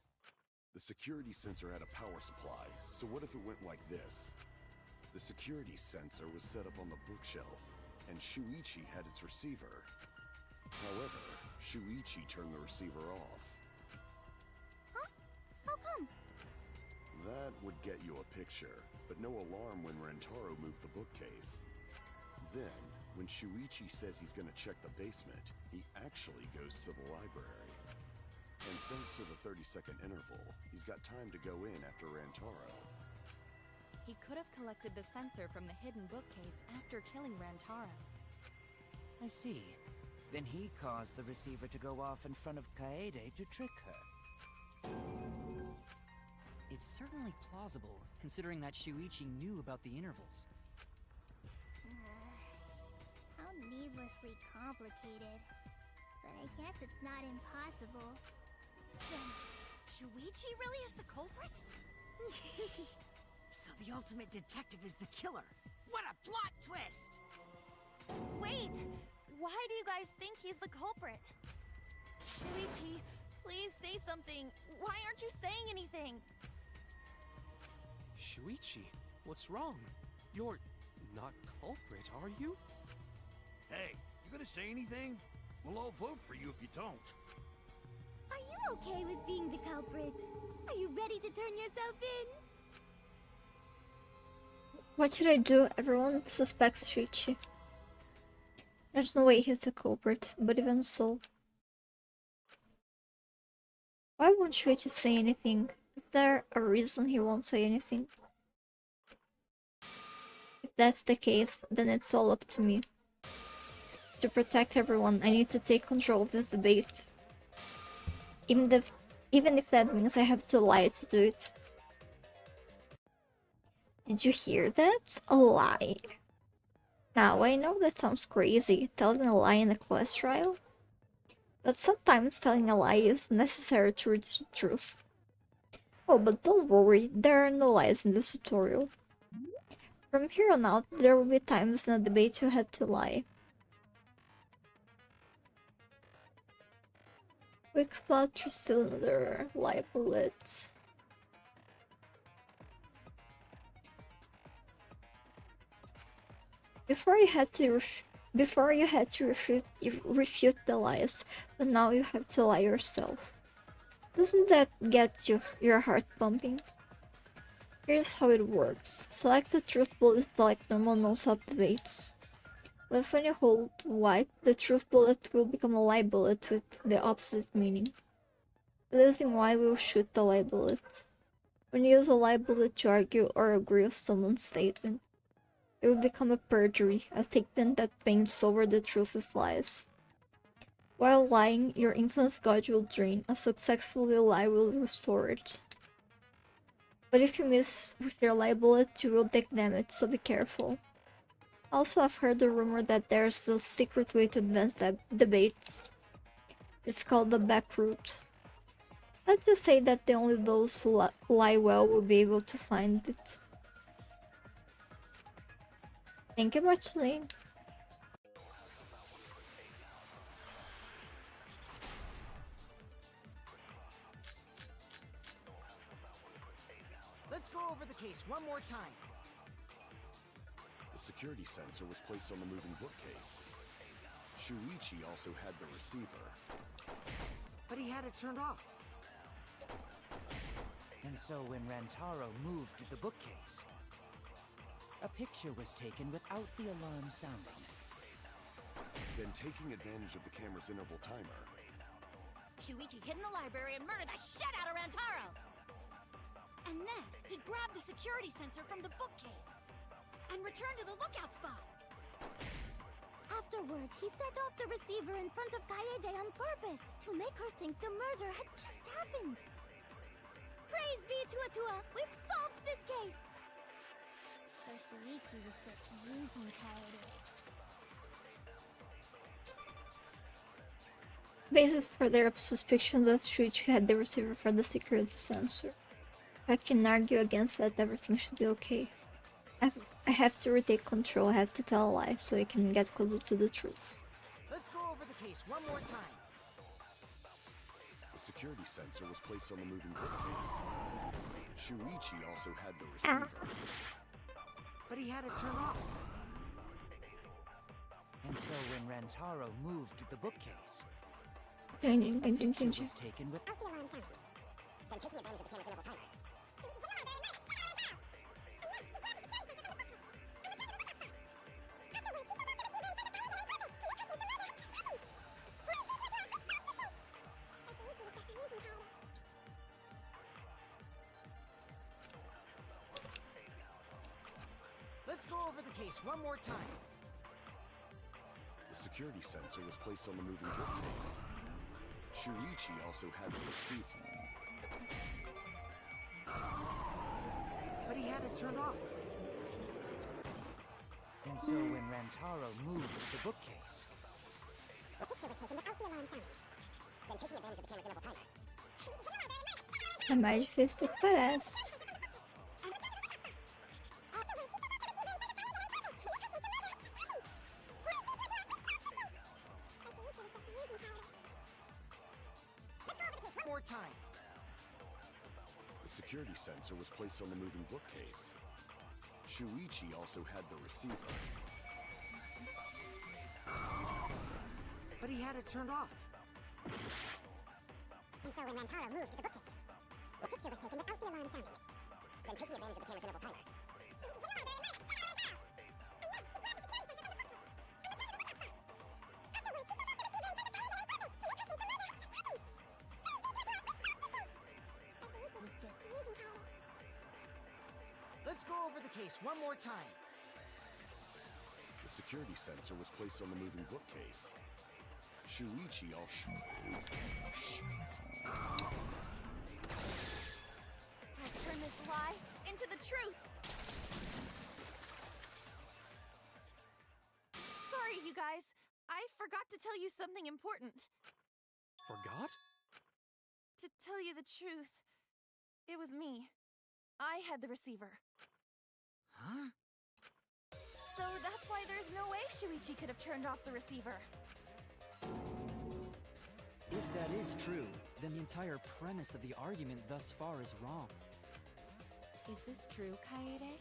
The security sensor had a power supply, so what if it went like this? The security sensor was set up on the bookshelf, and Shuichi had its receiver. However, Shuichi turned the receiver off. Huh? How come? That would get you a picture, but no alarm when Rentaro moved the bookcase. Then, when Shuichi says he's gonna check the basement, he actually goes to the library. And thanks to the 30-second interval, he's got time to go in after Rantaro. He could have collected the sensor from the hidden bookcase after killing Rantaro. I see. Then he caused the receiver to go off in front of Kaede to trick her. It's certainly plausible, considering that Shuichi knew about the intervals. How needlessly complicated. But I guess it's not impossible. Then, Shuichi really is the culprit? So the ultimate detective is the killer. What a plot twist! Wait! Why do you guys think he's the culprit? Shuichi, please say something. Why aren't you saying anything? Shuichi, what's wrong? You're not culprit, are you? Hey, you gonna say anything? We'll all vote for you if you don't. Are you okay with being the culprit? Are you ready to turn yourself in? What should I do? Everyone suspects Shuichi. There's no way he's the culprit, but even so. Why won't Shuichi say anything? Is there a reason he won't say anything? If that's the case, then it's all up to me. To protect everyone, I need to take control of this debate. Even if that means I have to lie to do it. Did you hear that? A lie. Now, I know that sounds crazy, telling a lie in a class trial. But sometimes telling a lie is necessary to reach the truth. Oh, but don't worry, there are no lies in this tutorial. From here on out, there will be times in a debate you had to lie. Quick spot through cylinder, lie bullet. Before you had to refute the lies, but now you have to lie yourself. Doesn't that get your heart pumping? Here's how it works. Select the truth bullet like normal no-stop debates. But when you hold white, the truth bullet will become a lie bullet with the opposite meaning. Releasing Y will shoot the lie bullet. When you use a lie bullet to argue or agree with someone's statement, it will become a perjury, a statement that paints over the truth with lies. While lying, your influence gauge will drain, a successful lie will restore it. But if you miss with your lie bullet, you will take damage, so be careful. Also, I've heard the rumor that there's a secret way to advance debates. It's called the back route. Let's just say that only those who lie well will be able to find it. Thank you much, Lane. Let's go over the case one more time. The security sensor was placed on the moving bookcase. Shuichi also had the receiver. But he had it turned off. And so when Rantaro moved the bookcase, a picture was taken without the alarm sounding. Then taking advantage of the camera's interval timer, Shuichi hid in the library and murdered the shit out of Rantaro! And then, he grabbed the security sensor from the bookcase and returned to the lookout spot. Afterwards, he set off the receiver in front of Kaede on purpose to make her think the murder had just happened. Praise be to Atua! We've solved this case! So Shuichi was just using Kaede. Basis for their suspicion that Shuichi had the receiver for the security sensor. If I can argue against that, everything should be okay. I have to retake control, I have to tell a lie so I can get closer to the truth. Let's go over the case one more time. the security sensor was placed on the moving bookcase. Shuichi also had the receiver. But he had it turned off. And so when Rantaro moved the bookcase, Thank the you. picture was taken without the alarm sounding. Then taking advantage of the camera's interval timer, Let's go over the case one more time. the security sensor was placed on the moving bookcase. Shuichi also had the receiver. But he had it turned off. And so when Rantaro moved the bookcase... The picture was taken without the alarm sounding. Then taking advantage of the camera's interval timer. É mais difícil do que parece. More time. The security sensor was placed on the moving bookcase. Shuichi also had the receiver. But he had it turned off. And so when Rantaro moved the bookcase, the picture was taken without the alarm sounding. Then taking advantage of the camera's interval timer. Let's go over the case one more time. The security sensor was placed on the moving bookcase. Shuichi also... I'll turn this lie into the truth. Sorry, you guys. I forgot to tell you something important. Forgot? To tell you the truth, it was me. I had the receiver. Huh? So that's why there's no way Shuichi could have turned off the receiver. If that is true, then the entire premise of the argument thus far is wrong. Is this true, Kaede?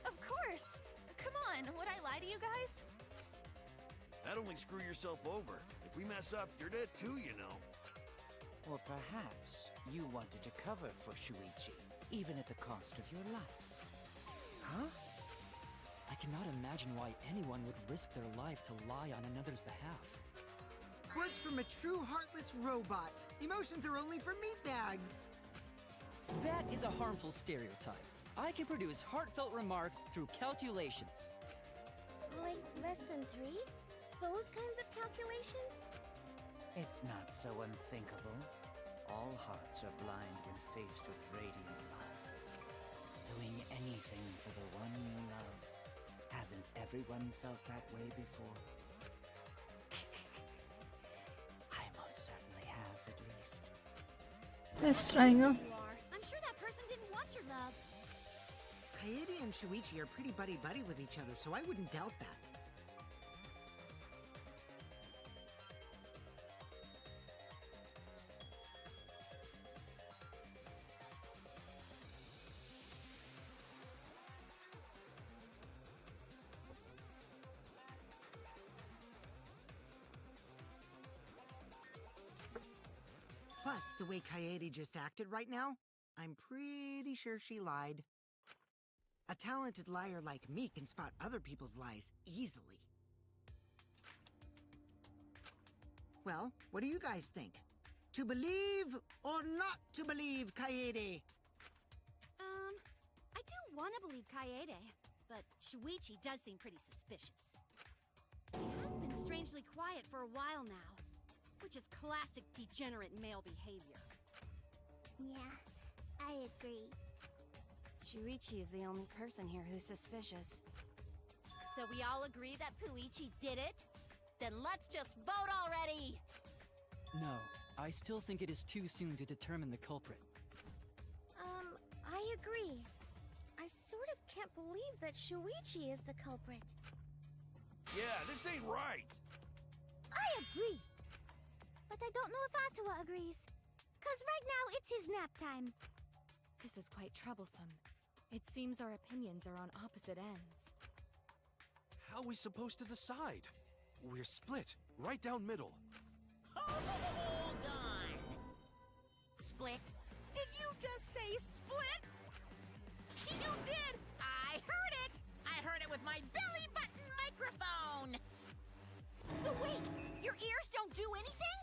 Of course! Come on, would I lie to you guys? That'd only screw yourself over. If we mess up, you're dead too, you know. Or perhaps you wanted to cover for Shuichi, even at the cost of your life. Huh? I cannot imagine why anyone would risk their life to lie on another's behalf. Words from a true heartless robot. Emotions are only for meatbags. That is a harmful stereotype. I can produce heartfelt remarks through calculations. Like less than 3? Those kinds of calculations? It's not so unthinkable. All hearts are blind when faced with radiant love. Doing anything for the one you love. Hasn't everyone felt that way before? I most certainly have, at least. É estranho. You are. I'm sure that person didn't want your love. Kaede and Shuichi are pretty buddy-buddy with each other, so I wouldn't doubt that. Plus, the way Kaede just acted right now, I'm pretty sure she lied. A talented liar like me can spot other people's lies easily. Well, what do you guys think? To believe or not to believe, Kaede? I do want to believe Kaede, but Shuichi does seem pretty suspicious. He has been strangely quiet for a while now, which is classic degenerate male behavior. Yeah, I agree. Shuichi is the only person here who's suspicious. So we all agree that Puichi did it? Then let's just vote already! No, I still think it is too soon to determine the culprit. I agree. I sort of can't believe that Shuichi is the culprit. Yeah, this ain't right. I agree. But I don't know if Atua agrees. 'Cause right now it's his nap time. This is quite troublesome. It seems our opinions are on opposite ends. How are we supposed to decide? We're split, right down middle. Hold on! Split? Did you just say split? You did! I heard it! I heard it with my belly button microphone! So wait, your ears don't do anything?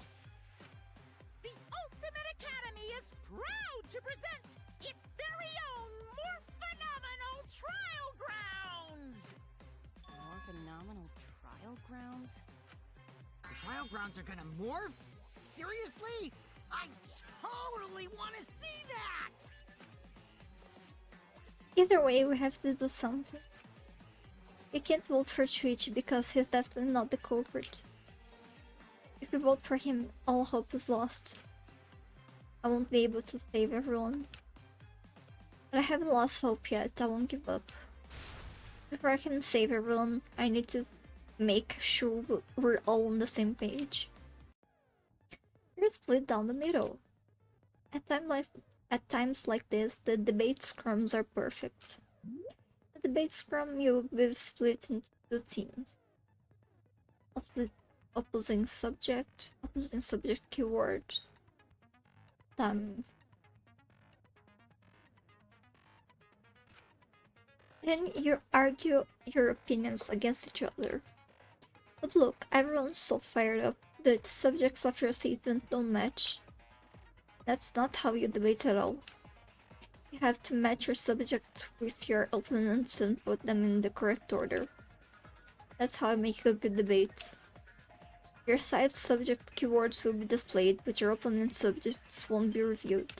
The Ultimate Academy is proud to present its very own more phenomenal trial grounds! More phenomenal trial grounds? The trial grounds are gonna morph? Seriously? I totally want to see that! Either way, we have to do something. We can't vote for Shuichi because he's definitely not the culprit. If we vote for him, all hope is lost. I won't be able to save everyone. But I haven't lost hope yet, I won't give up. Before I can save everyone, I need to make sure we're all on the same page. We're split down the middle. At times like this, the debate scrums are perfect. The debate scrum, you'll be split into two teams. Opposing subject keyword. Then you argue your opinions against each other. But look, everyone's so fired up that the subjects of your statement don't match. That's not how you debate at all. You have to match your subject with your opponents and put them in the correct order. That's how I make a good debate. Your side's subject keywords will be displayed, but your opponent's subjects won't be reviewed.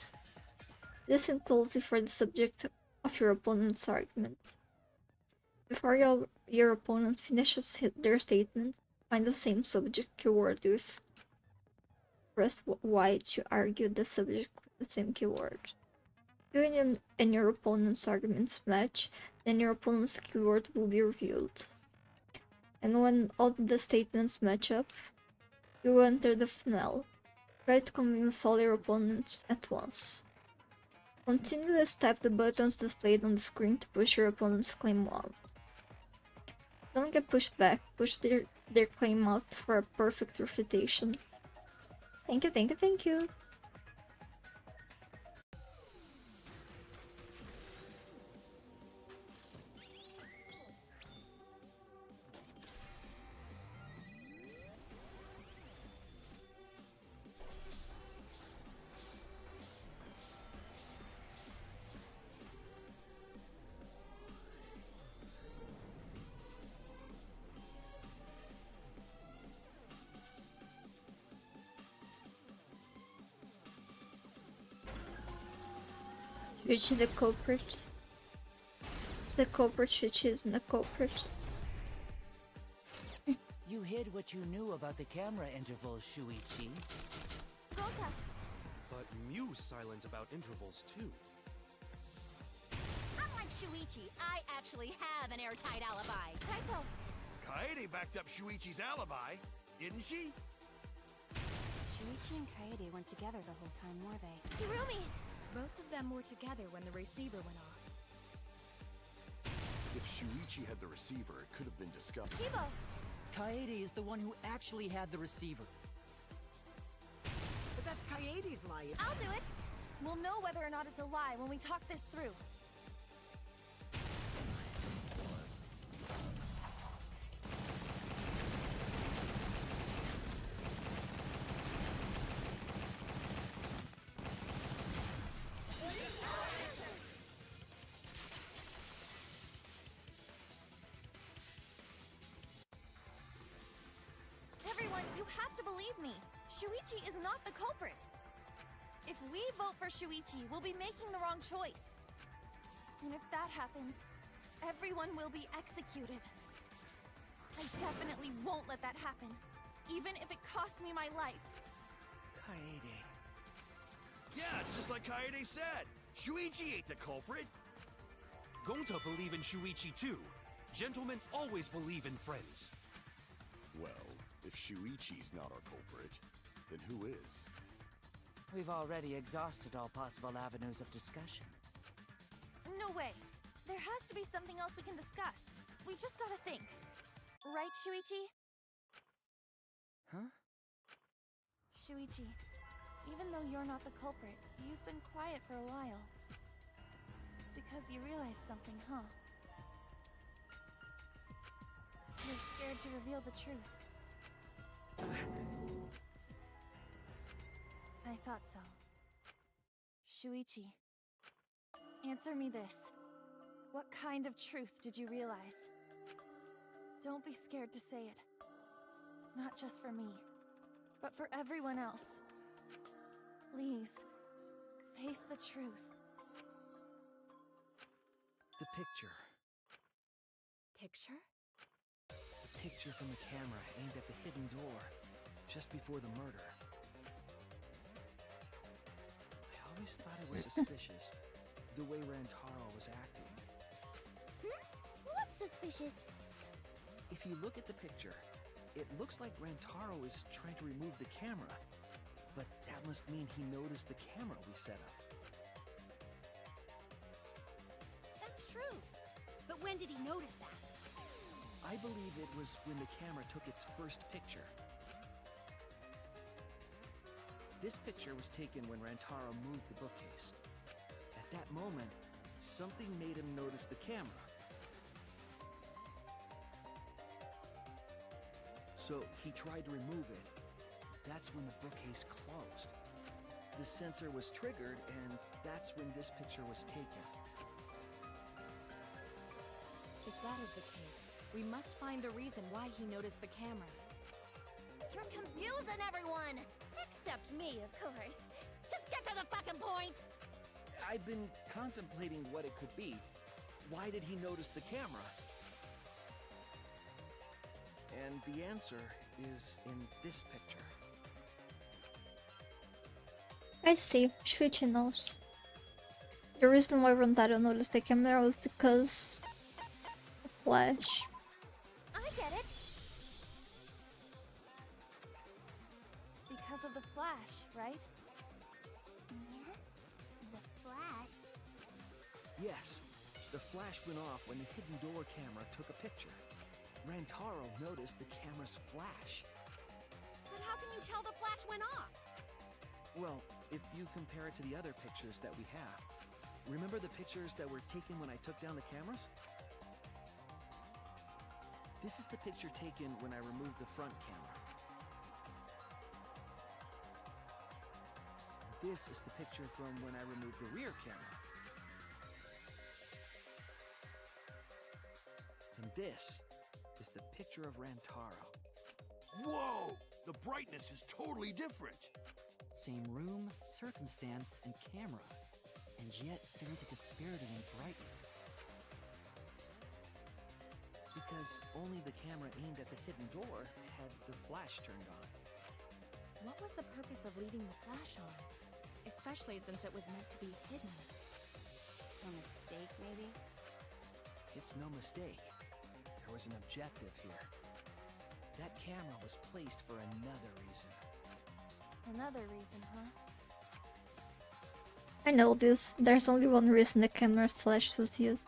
Listen closely for the subject of your opponent's argument. Before your opponent finishes their statement, find the same subject keyword with press Y to argue the subject with the same keyword. If you and your opponent's arguments match, then your opponent's keyword will be reviewed. And when all the statements match up, you will enter the finale. Try to convince all your opponents at once. Continually tap the buttons displayed on the screen to push your opponent's claim out. Don't get pushed back, push their claim out for a perfect refutation. Thank you, thank you, thank you! Shuichi the culprit. The culprit, Shuichi isn't the culprit. You hid what you knew about the camera intervals, Shuichi. Gota! But Mew's silent about intervals too. Unlike Shuichi, I actually have an airtight alibi. Kaito! Kaede backed up Shuichi's alibi, didn't she? Shuichi and Kaede weren't together the whole time, were they? Hirumi! Both of them were together when the receiver went off. If Shuichi had the receiver, it could have been discovered. Kibo! Kaede is the one who actually had the receiver. But that's Kaede's lie. I'll do it! We'll know whether or not it's a lie when we talk this through. Everyone, you have to believe me. Shuichi is not the culprit. If we vote for Shuichi, we'll be making the wrong choice. And if that happens, everyone will be executed. I definitely won't let that happen, even if it costs me my life. Kaede. Yeah, it's just like Kaede said. Shuichi ain't the culprit. Gonta believe in Shuichi too. Gentlemen always believe in friends. Well, if Shuichi's not our culprit, then who is? We've already exhausted all possible avenues of discussion. No way. There has to be something else we can discuss. We just gotta think. Right, Shuichi? Huh? Shuichi, even though you're not the culprit, you've been quiet for a while. It's because you realized something, huh? You're scared to reveal the truth. I thought so. Shuichi, answer me this. What kind of truth did you realize? Don't be scared to say it. Not just for me, but for everyone else. Please, face the truth. The picture. Picture? The picture from the camera aimed at the hidden door, just before the murder. I always thought it was suspicious, the way Rantaro was acting. What's suspicious? If you look at the picture, it looks like Rantaro is trying to remove the camera. But that must mean he noticed the camera we set up. That's true. But when did he notice that? I believe it was when the camera took its first picture. This picture was taken when Rantaro moved the bookcase. At that moment, something made him notice the camera. So he tried to remove it. That's when the bookcase closed. The sensor was triggered, and that's when this picture was taken. If that is the case, we must find the reason why he noticed the camera. You're confusing everyone! Except me, of course. Just get to the fucking point! I've been contemplating what it could be. Why did he notice the camera? And the answer is in this picture. I see. Shuichi knows. The reason why Rantaro noticed the camera was because of Flash. I get it. Because of the Flash, right? Yeah? The Flash? Yes, the flash went off when the hidden door camera took a picture. Rantaro noticed the camera's flash. But how can you tell the flash went off? Well, if you compare it to the other pictures that we have, remember the pictures that were taken when I took down the cameras? This is the picture taken when I removed the front camera. This is the picture from when I removed the rear camera. And this is the picture of Rantaro. Whoa! The brightness is totally different. Same room, circumstance, and camera. And yet, there is a disparity in brightness. Because only the camera aimed at the hidden door had the flash turned on. What was the purpose of leaving the flash on? Especially since it was meant to be hidden. A mistake, maybe? It's no mistake. There was an objective here. That camera was placed for another reason. Another reason, huh? I know this. There's only one reason the camera's flash was used.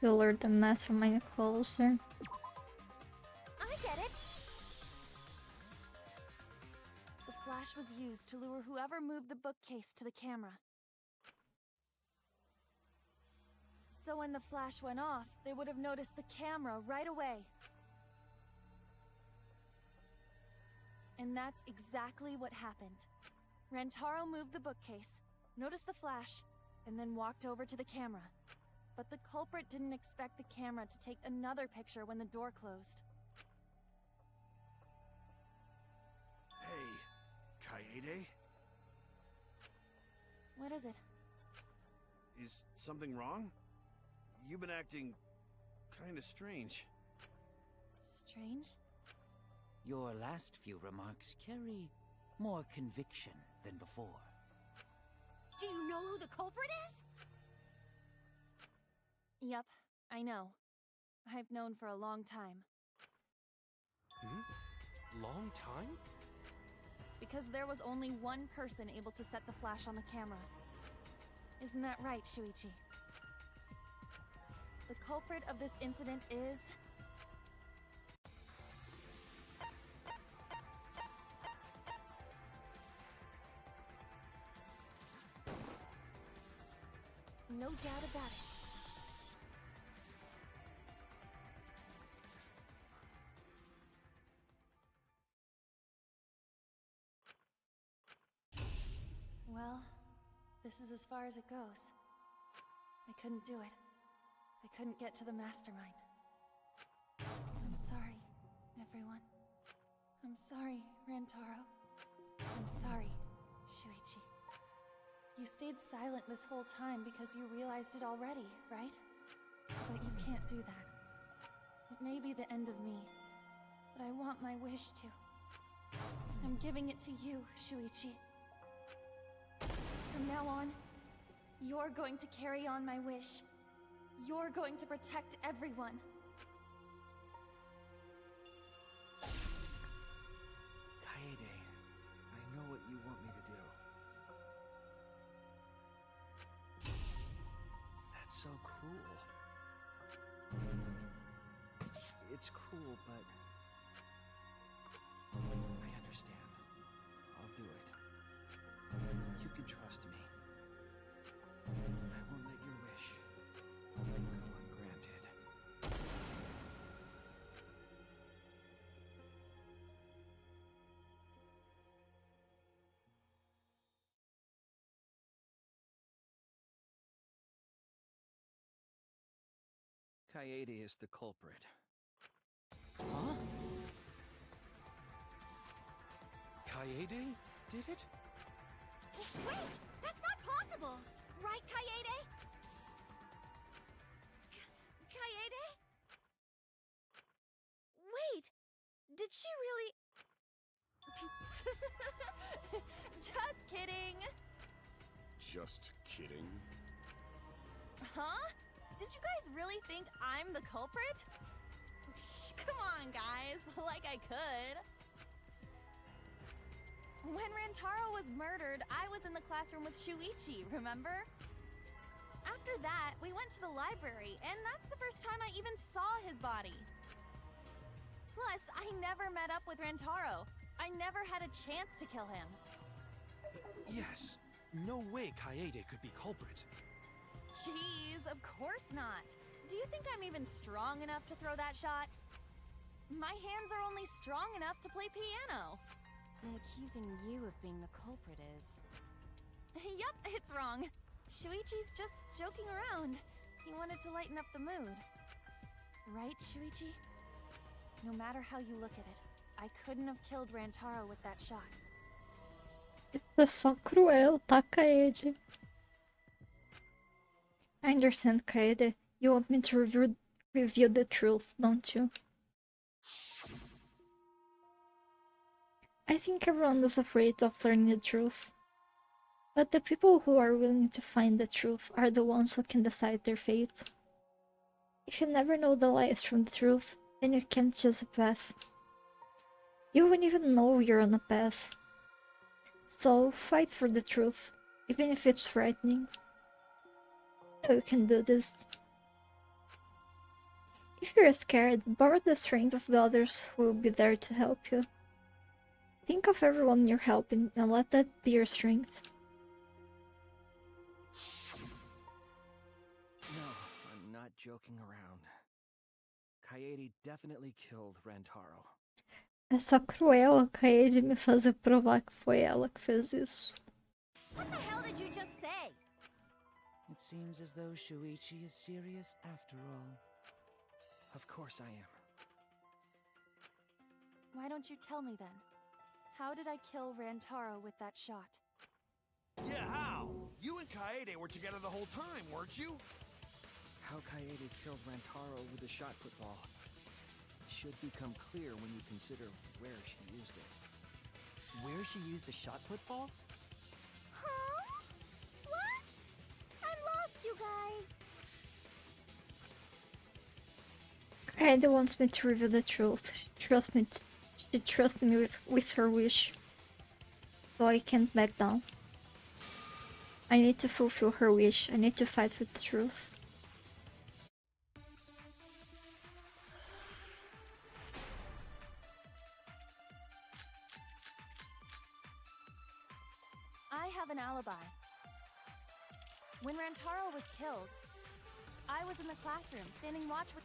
To lure the mastermind closer. I get it! The flash was used to lure whoever moved the bookcase to the camera. So when the flash went off, they would have noticed the camera right away. And that's exactly what happened. Rantaro moved the bookcase, noticed the flash, and then walked over to the camera. But the culprit didn't expect the camera to take another picture when the door closed. Hey, Kaede? What is it? Is something wrong? You've been acting kinda strange. Strange? Your last few remarks carry more conviction than before. Do you know who the culprit is? Yep, I know. I've known for a long time. Long time? Because there was only one person able to set the flash on the camera. Isn't that right, Shuichi? The culprit of this incident is... no doubt about it. Well, this is as far as it goes. I couldn't do it. I couldn't get to the mastermind. I'm sorry, everyone. I'm sorry, Rantaro. I'm sorry, Shuichi. You stayed silent this whole time because you realized it already, right? But you can't do that. It may be the end of me, but I want my wish to. I'm giving it to you, Shuichi. From now on, you're going to carry on my wish. You're going to protect everyone. Kaede, I know what you want me to do. That's so cool. It's cool, but I understand. I'll do it. You can trust me. I won't let your wish go ungranted. Kaede is the culprit. Huh? Kaede did it? Wait! That's not possible! Right, Kaede? Kaede? Wait! Did she really... Just kidding! Just kidding. Huh? Did you guys really think I'm the culprit? Psh, come on, guys. Like I could. When Rantaro was murdered, I was in the classroom with Shuichi, remember? After that, we went to the library, and that's the first time I even saw his body. Plus, I never met up with Rantaro. I never had a chance to kill him. Yes. No way Kaede could be culprit. Jeez, of course not. Do you think I'm even strong enough to throw that shot? My hands are only strong enough to play piano. And accusing you of being the culprit is... Yup, it's wrong. Shuichi's just joking around. He wanted to lighten up the mood. Right, Shuichi? No matter how you look at it, I couldn't have killed Rantaro with that shot. Isso é só cruel, tá, Kaede? I understand, Kaede. You want me to reveal the truth, don't you? I think everyone is afraid of learning the truth. But the people who are willing to find the truth are the ones who can decide their fate. If you never know the lies from the truth, then you can't choose a path. You won't even know you're on a path. So, fight for the truth, even if it's frightening. You know you can do this. If you're scared, borrow the strength of the others who will be there to help you. Think of everyone you're helping and let that be your strength. No, I'm not joking around. Kaede definitely killed Rantaro. É só cruel a Kaede me fazer provar que foi ela que fez isso. What the hell did you just say? It seems as though Shuichi is serious after all. Of course I am. Why don't you tell me then? How did I kill Rantaro with that shot? Yeah, how? You and Kaede were together the whole time, weren't you? How Kaede killed Rantaro with a shot put ball should become clear when you consider where she used it. Where she used the shot put ball? Huh? What? I'm lost, you guys. Kaede wants me to reveal the truth. She trusts me with her wish. So I can't back down. I need to fulfill her wish. I need to fight for the truth. I have an alibi. When Rantaro was killed, I was in the classroom standing watch with...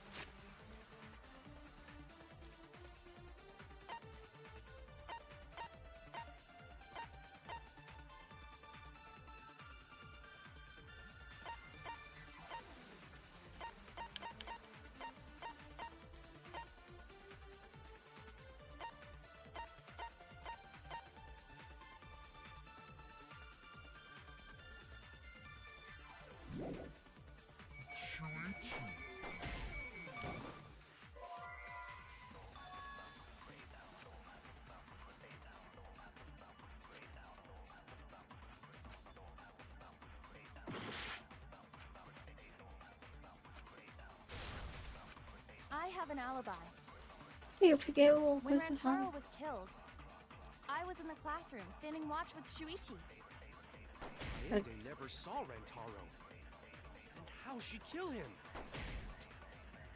have an alibi. Eu peguei uma When coisa Rantaro errada. was killed, I was in the classroom standing watch with Shuichi. Kaede never saw Rantaro. And how'd she kill him?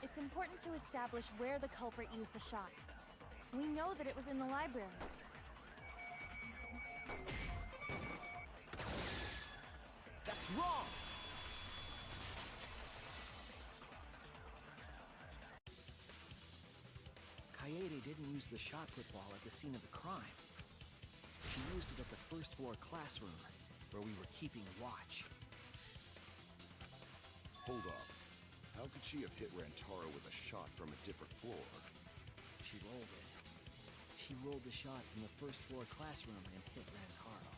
It's important to establish where the culprit used the shot. We know that it was in the library. That's wrong! Kaede didn't use the shot put ball at the scene of the crime. She used it at the first floor classroom, where we were keeping watch. Hold up. How could she have hit Rantaro with a shot from a different floor? She rolled it. She rolled the shot from the first floor classroom and hit Rantaro.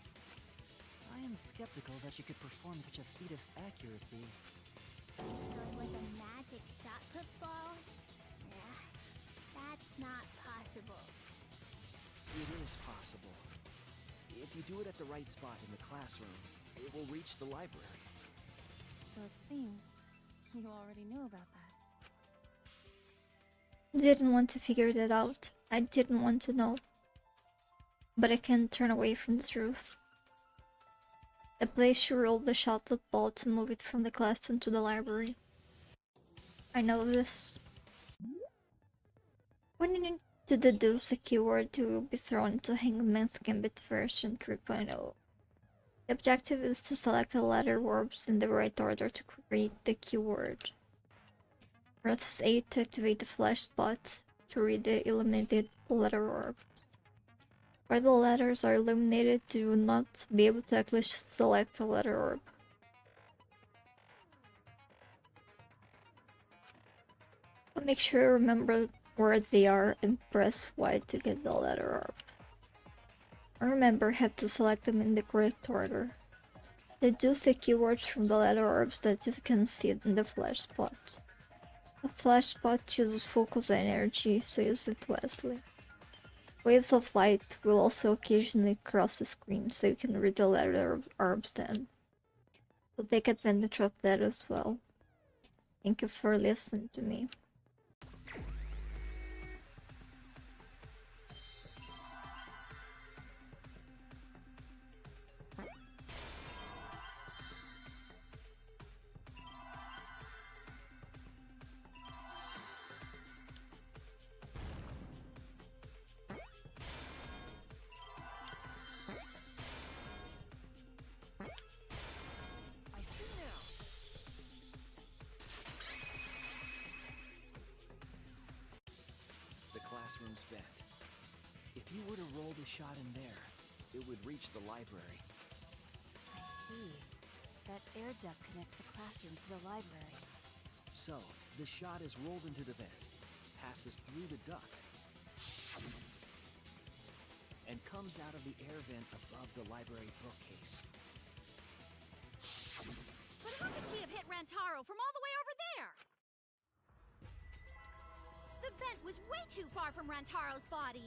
I am skeptical that she could perform such a feat of accuracy. So it was a magic shot put ball? Yeah, that's not possible. It is possible. If you do it at the right spot in the classroom, it will reach the library. So it seems you already knew about that. Didn't want to figure that out. I didn't want to know. But I can't turn away from the truth. The place she rolled the shot football to move it from the classroom to the library. I know this. When you need to deduce a keyword, you will be thrown into Hangman's Gambit version 3.0. The objective is to select the letter words in the right order to create the keyword. Press A to activate the flash spot to read the illuminated letter orb. Where the letters are illuminated, you will not be able to actually select a letter orb. But make sure you remember where they are and press Y to get the letter orb. Remember, have to select them in the correct order. Deduce the keywords from the letter orbs that you can see in the flash spot. The flash spot uses focus energy, so use it wisely. Waves of light will also occasionally cross the screen, so you can read the letter orbs then. So take advantage of that as well. Thank you for listening to me. I see now! The classroom's bent. If you were to roll the shot in there, it would reach the library. I see. That air duct connects the classroom to the library. So, the shot is rolled into the vent, passes through the duct, and comes out of the air vent above the library bookcase. But how could she have hit Rantaro from all the way over there? The vent was way too far from Rantaro's body.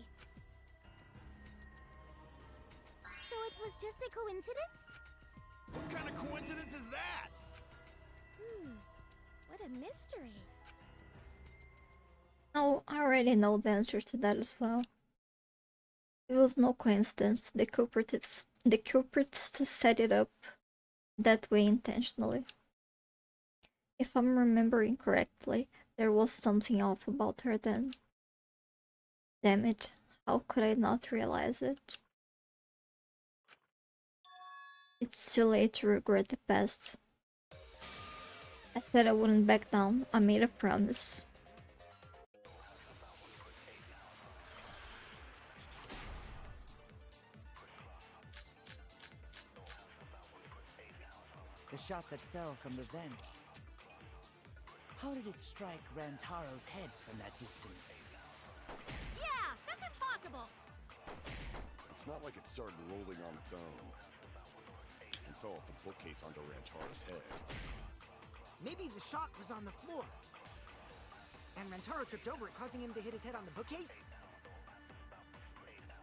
So it was just a coincidence? What kind of coincidence is that? What a mystery. Oh, I already know the answer to that as well. It was no coincidence. The culprits set it up that way intentionally. If I'm remembering correctly, there was something off about her then. Damn it, how could I not realize it? It's too late to regret the past. I said I wouldn't back down. I made a promise. The shot that fell from the vent. How did it strike Rantaro's head from that distance? Yeah, that's impossible! It's not like it started rolling on its own and fell off the bookcase onto Rantaro's head. Maybe the shot was on the floor. And Rantaro tripped over it, causing him to hit his head on the bookcase?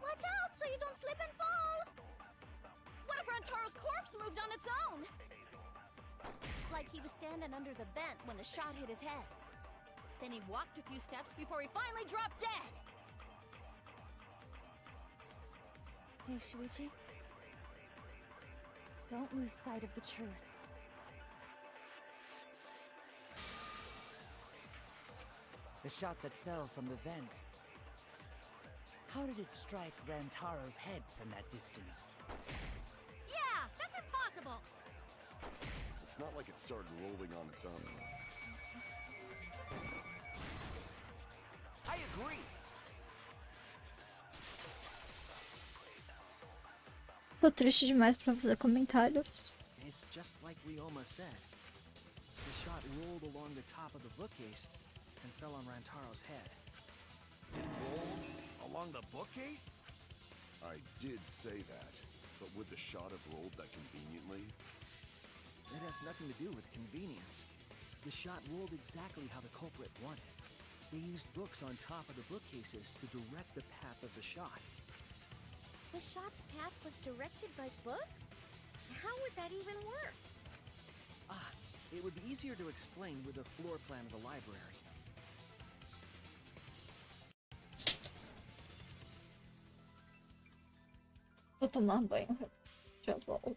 Watch out so you don't slip and fall! What if Rantaro's corpse moved on its own? Like he was standing under the vent when the shot hit his head. Then he walked a few steps before he finally dropped dead. Hey, Shuichi. Don't lose sight of the truth. The shot that fell from the vent. How did it strike Rantaro's head from that distance? Yeah, that's impossible! It's not like it started rolling on its own. I agree. Tô triste demais pra fazer comentários. It's just like Ryoma said. The shot rolled along the top of the bookcase and fell on Rantaro's head. It rolled along the bookcase? I did say that, but would the shot have rolled that conveniently? It has nothing to do with convenience. The shot rolled exactly how the culprit wanted. They used books on top of the bookcases to direct the path of the shot. The shot's path was directed by books? How would that even work? Ah, it would be easier to explain with a floor plan of the library. Vou tomar banho. Já volto.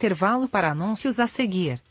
intervalo para anúncios a seguir.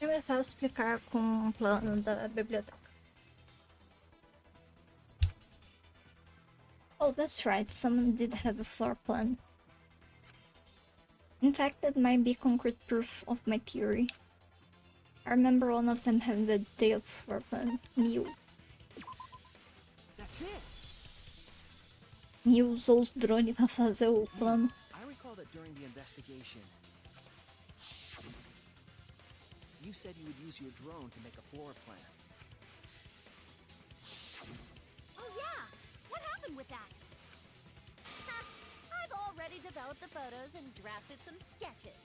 É mais fácil explicar com um plano da biblioteca. Oh, that's right. Someone did have a floor plan. In fact, that might be concrete proof of my theory. I remember one of them having the detailed floor plan. Neil. That's it. Neil usou os drones pra fazer o plano. I recall that during the investigation, you said you would use your drone to make a floor plan. Oh yeah! What happened with that? I've already developed the photos and drafted some sketches.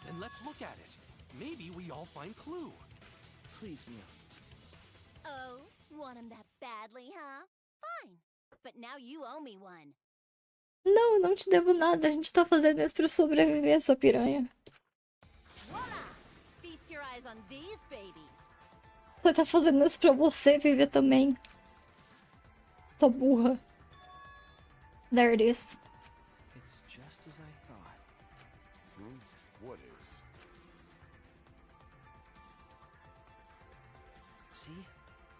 Then let's look at it. Maybe we all find clue. Please, Mia. Oh, want him that badly, huh? Fine. But now you owe me one. Não, não te devo nada. A gente tá fazendo isso pra sobreviver, sua piranha. Voila! Feast your eyes on these babies. Você tá fazendo isso pra você viver também. Tô burra. There it is. It's just as I thought. What is? See?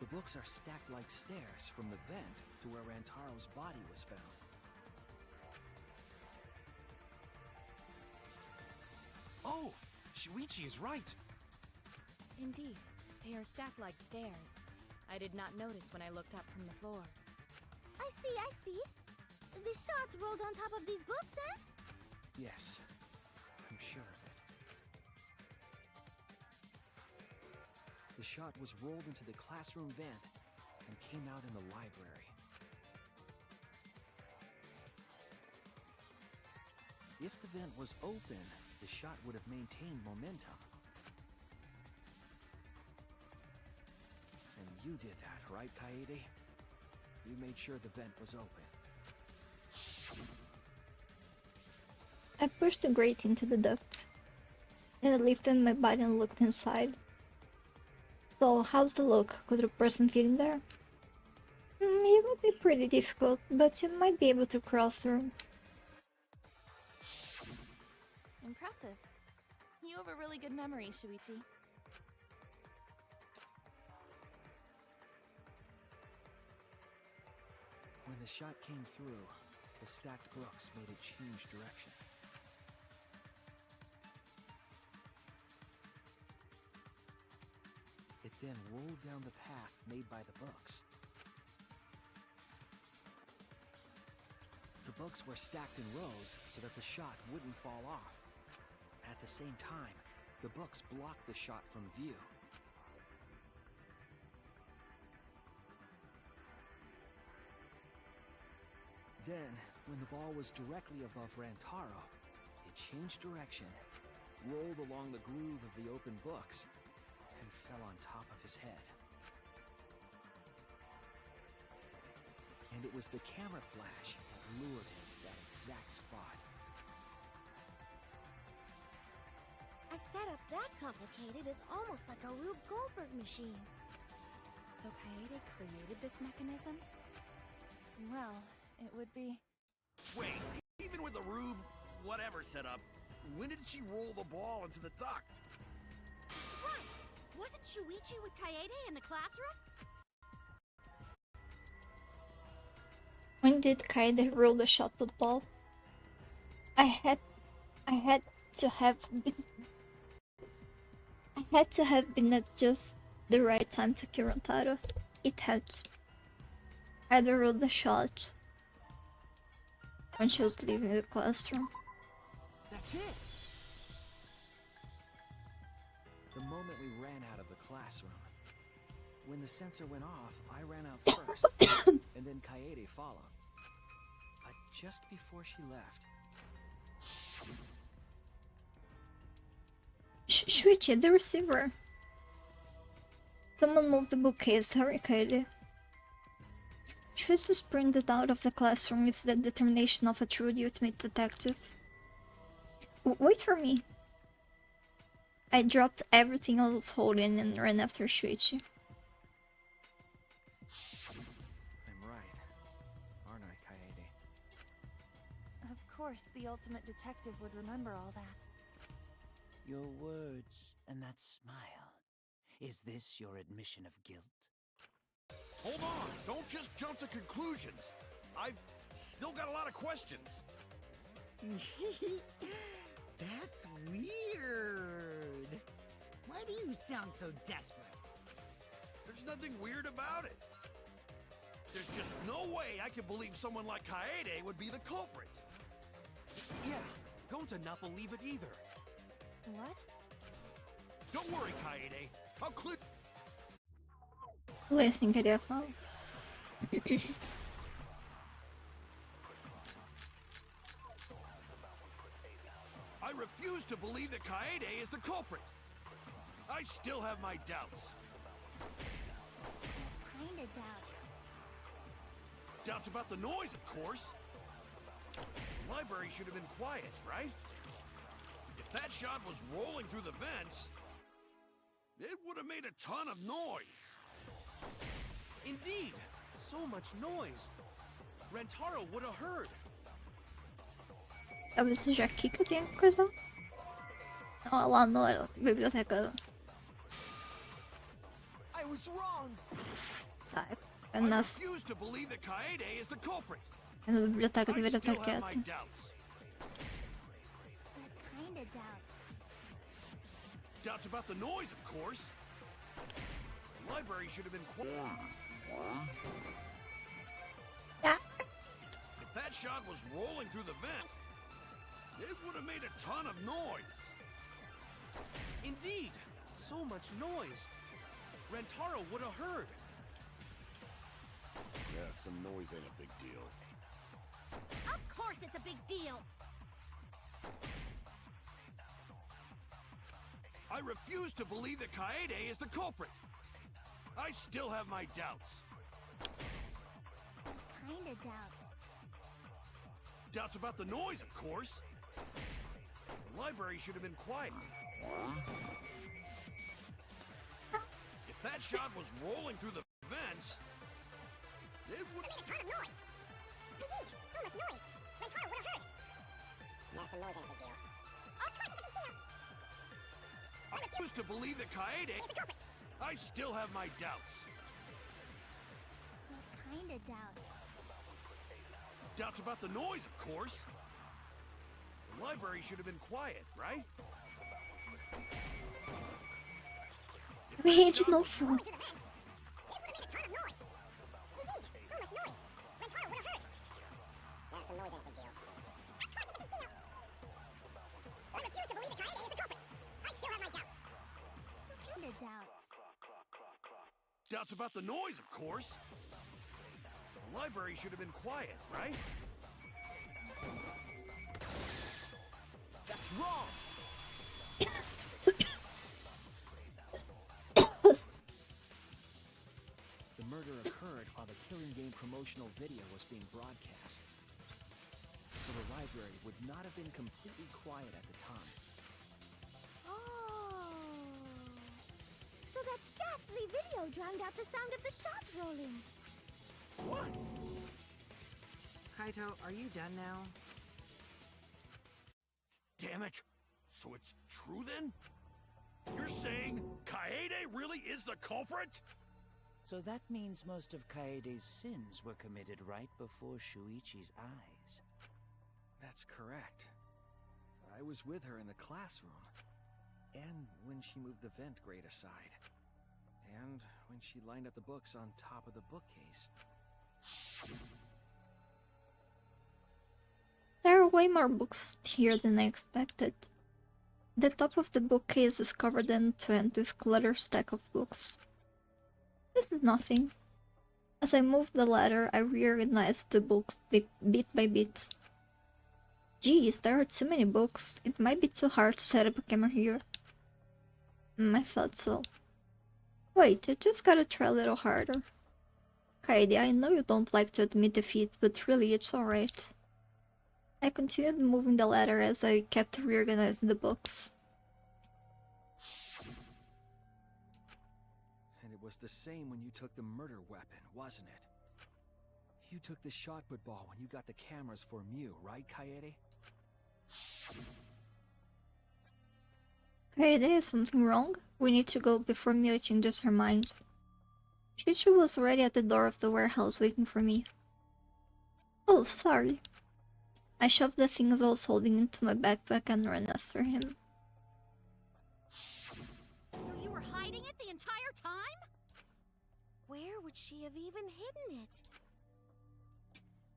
The books are stacked like stairs from the vent to where Rantaro's body was found. Oh! Shuichi is right! Indeed, they are stacked like stairs. I did not notice when I looked up from the floor. I see. The shot rolled on top of these books, eh? Yes, I'm sure of it. The shot was rolled into the classroom vent and came out in the library. If the vent was open, the shot would have maintained momentum. And you did that, right, Kaede? You made sure the vent was open. I pushed the grate into the duct. And I lifted my body and looked inside. So, how's the look? Could a person fit in there? It would be pretty difficult, but you might be able to crawl through. Impressive. You have a really good memory, Shuichi. When the shot came through, the stacked books made it change direction. It then rolled down the path made by the books. The books were stacked in rows so that the shot wouldn't fall off. At the same time, the books blocked the shot from view. Then, when the ball was directly above Rantaro, it changed direction, rolled along the groove of the open books, and fell on top of his head. And it was the camera flash that lured him to that exact spot. A setup that complicated is almost like a Rube Goldberg machine. So Kaede created this mechanism? Well, it would be... Wait, even with the Rube whatever setup, when did she roll the ball into the duct? That's right! Wasn't Shuichi with Kaede in the classroom? When did Kaede roll the shot put ball? I had to have been at just the right time to kill Rantaro. It had to. I either rolled the shot when she was leaving the classroom. That's it! The moment we ran out of the classroom. When the sensor went off, I ran out first, and then Kaede followed. But just before she left... Shuichi, the receiver. Someone moved the bookcase. Hurry, Kaede. Shuichi sprinted out of the classroom with the determination of a true ultimate detective. Wait for me. I dropped everything I was holding and ran after Shuichi. I'm right, aren't I, Kaede? Of course, the ultimate detective would remember all that. Your words and that smile. Is this your admission of guilt? Hold on! Don't just jump to conclusions! I've still got a lot of questions. That's weird. Why do you sound so desperate? There's nothing weird about it. There's just no way I can believe someone like Kaede would be the culprit. Yeah, going to not believe it either. What? Don't worry, Kaede. I'll clear... Eu sem querer falar. I refuse to believe that Kaede is the culprit. I still have my doubts. Kinda doubts. Doubts about the noise, of course. The library should have been quiet, right? If that shot was rolling through the vents, it would have made a ton of noise. Indeed, so much noise. Rentaro would have heard. Talvez seja aqui que eu tenho que coisar. Não, lá na biblioteca. I was wrong. Tá, é I na refuse to believe that Kaede is the culprit. biblioteca I deveria still estar have my quieta. doubts. Kinda doubts. Doubts about the noise, of course. The library should have been quiet. If that shot was rolling through the vents, it would have made a ton of noise. Indeed, so much noise. Rentaro would have heard. Yeah, some noise ain't a big deal. Of course it's a big deal! I refuse to believe that Kaede is the culprit. I still have my doubts. Kinda doubts. Doubts about the noise, of course. The library should have been quiet. If that shot was rolling through the vents, it would It made a ton of noise. Indeed, so much noise. Rentaro would have heard. Yeah, some noise ain't a big deal. Of course it's a big deal. I refuse to believe that Kaede He's the culprit. I still have my doubts. Kinda doubts. Doubts about the noise, of course. The library should have been quiet, right? Eu errei de novo. Rolling through the vents, it would have made a ton of noise. Indeed, so much noise. Rentaro would have heard. Yeah, some noise ain't a big deal. Of course it's a big deal. I refuse to believe that Kaede is the culprit. I still have my doubts. Kinda doubts. Doubts about the noise, of course. The library should have been quiet, right? That's wrong. The murder occurred while the Killing Game promotional video was being broadcast. So the library would not have been completely quiet at the time. Oh. So that ghastly video drowned out the sound of the shot rolling. What? Kaito, are you done now? Damn it! So it's true then? You're saying Kaede really is the culprit? So that means most of Kaede's sins were committed right before Shuichi's eyes. That's correct. I was with her in the classroom. And when she moved the vent grate aside. And when she lined up the books on top of the bookcase. There are way more books here than I expected. The top of the bookcase is covered end to end with cluttered stack of books. This is nothing. As I moved the ladder, I reorganized the books bit by bit. Geez, there are too many books. It might be too hard to set up a camera here. I thought so. Wait, I just gotta try a little harder. Kaede, I know you don't like to admit defeat, but really it's alright. I continued moving the ladder as I kept reorganizing the books. And it was the same when you took the murder weapon, wasn't it? You took the shot put ball when you got the cameras for Mew, right, Kaede? Okay, there is something wrong. We need to go before Mia changes her mind. Shuichi was already at the door of the warehouse waiting for me. Oh, sorry. I shoved the things I was holding into my backpack and ran after him. So you were hiding it the entire time? Where would she have even hidden it?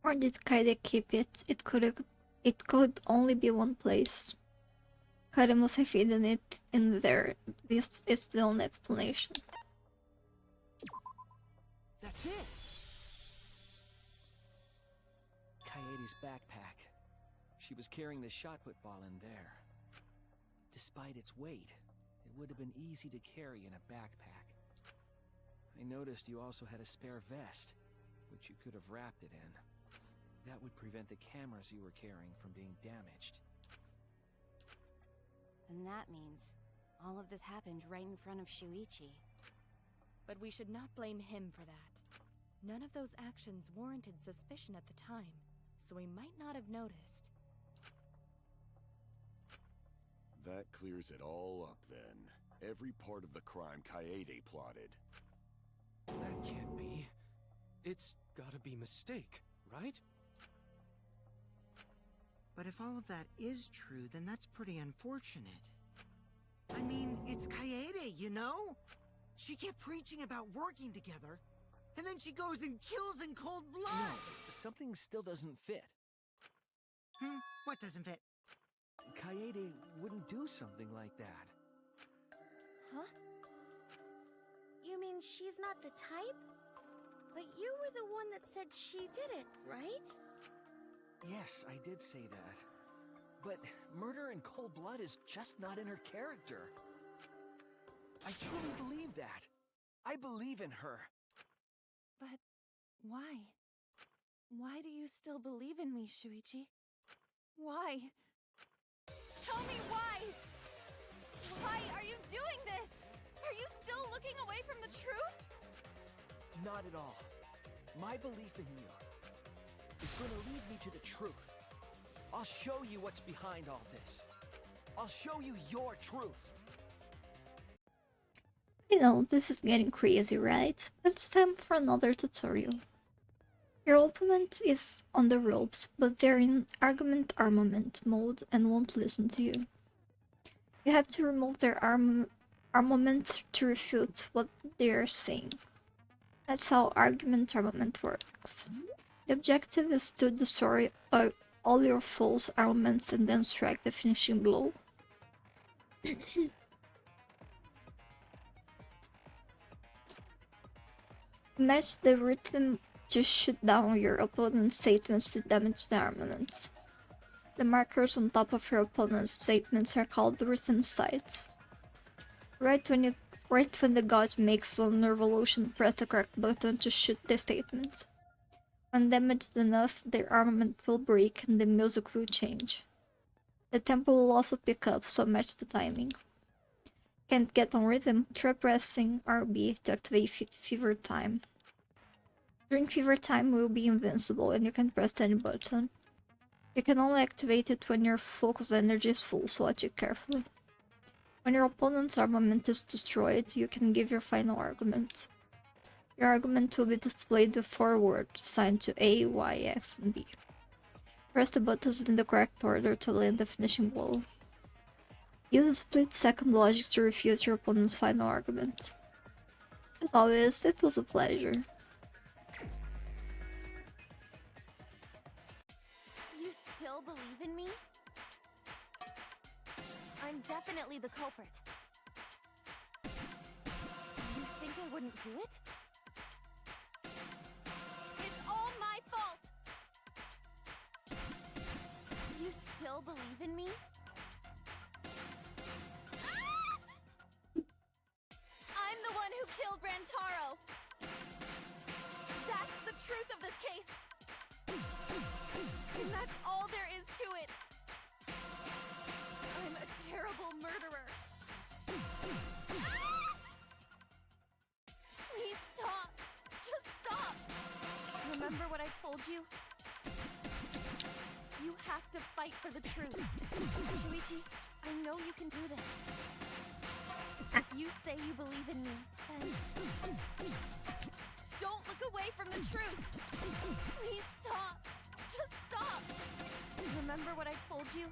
Or did Kaede keep it? It could only be one place. Kaede must have hidden it in there. This is the only explanation. That's it! Kaede's backpack. She was carrying the shot put ball in there. Despite its weight, it would have been easy to carry in a backpack. I noticed you also had a spare vest, which you could have wrapped it in. That would prevent the cameras you were carrying from being damaged. Then that means all of this happened right in front of Shuichi. But we should not blame him for that. None of those actions warranted suspicion at the time, so we might not have noticed. That clears it all up then. Every part of the crime Kaede plotted. That can't be. It's gotta be mistake, right? But if all of that is true, then that's pretty unfortunate. I mean, it's Kaede, you know? She kept preaching about working together, and then she goes and kills in cold blood! No, something still doesn't fit. What doesn't fit? Kaede wouldn't do something like that. Huh? You mean she's not the type? But you were the one that said she did it, right? Yes, I did say that. But murder in cold blood is just not in her character. I truly believe that. I believe in her. But why? Why do you still believe in me, Shuichi? Why? Tell me why! Why are you doing this? Are you still looking away from the truth? Not at all. My belief in you is going to lead me to the truth. I'll show you what's behind all this. I'll show you your truth. I know, this is getting crazy, right? But it's time for another tutorial. Your opponent is on the ropes, but they're in argument armament mode and won't listen to you. You have to remove their armament to refute what they're saying. That's how argument armament works. The objective is to destroy all your foes' armaments and then strike the finishing blow. Match the rhythm to shoot down your opponent's statements to damage the armaments. The markers on top of your opponent's statements are called rhythm sites. Right when the god makes one revolution, press the correct button to shoot the statement. When damaged enough, their armament will break and the music will change. The tempo will also pick up, so match the timing. Can't get on rhythm? Try pressing RB to activate Fever Time. During Fever Time, you will be invincible and you can press any button. You can only activate it when your focus energy is full, so watch it carefully. When your opponent's armament is destroyed, you can give your final argument. Your argument will be displayed with 4 words assigned to A, Y, X, and B. Press the buttons in the correct order to land the finishing blow. Use split-second logic to refute your opponent's final argument. As always, it was a pleasure. You still believe in me? I'm definitely the culprit. You think I wouldn't do it? It's all my fault! You still believe in me? I'm the one who killed Rantaro! That's the truth of this case! And that's all there is to it! I'm a terrible murderer! Please stop! Just stop! Remember what I told you? You have to fight for the truth. Shuichi, I know you can do this. If you say you believe in me, then don't look away from the truth. Please stop. Just stop. Remember what I told you?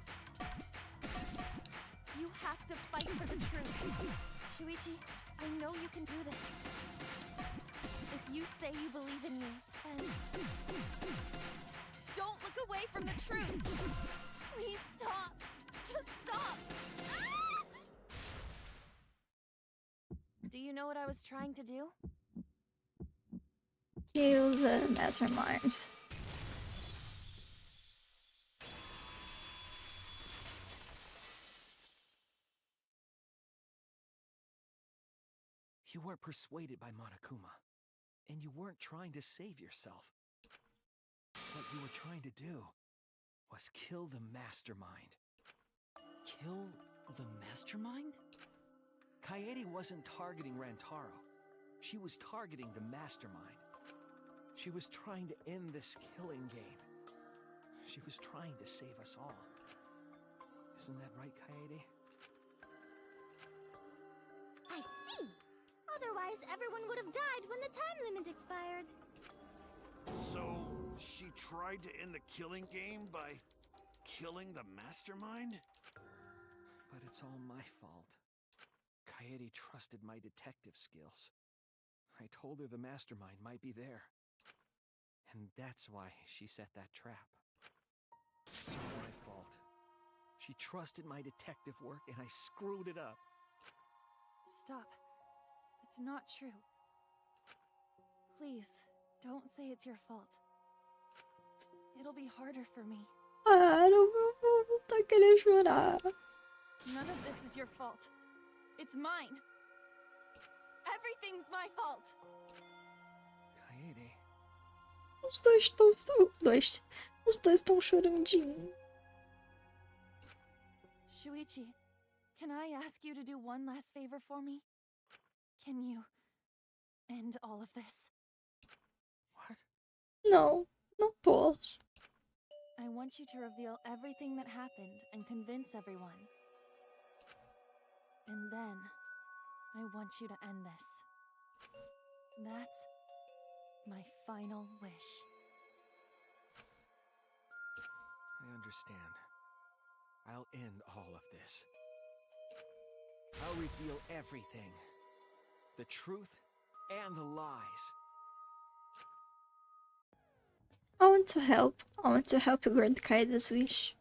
You have to fight for the truth. Shuichi, I know you can do this. If you say you believe in me, then don't look away from the truth. Please stop. Just stop. Ah! Do you know what I was trying to do? Kill the mastermind. You weren't persuaded by Monokuma, and you weren't trying to save yourself. What you were trying to do was kill the mastermind. Kill the mastermind? Kaede wasn't targeting Rantaro. She was targeting the mastermind. She was trying to end this killing game. She was trying to save us all. Isn't that right, Kaede? I see! Otherwise, everyone would have died when the time limit expired. So, she tried to end the killing game by killing the mastermind? But it's all my fault. Kaede trusted my detective skills. I told her the mastermind might be there. And that's why she set that trap. It's all my fault. She trusted my detective work and I screwed it up. Stop. It's not true. Please, don't say it's your fault. It'll be harder for me. Ah, não tá querendo chorar. None of this is your fault. It's mine. Everything's my fault. Kaede. Os dois estão chorandinho. Shuichi, can I ask you to do one last favor for me? Can you end all of this? What? Não, não posso. I want you to reveal everything that happened and convince everyone. And then, I want you to end this. That's my final wish. I understand. I'll end all of this. I'll reveal everything. The truth and the lies. I want to help. I want to help you grant Kaede's wish.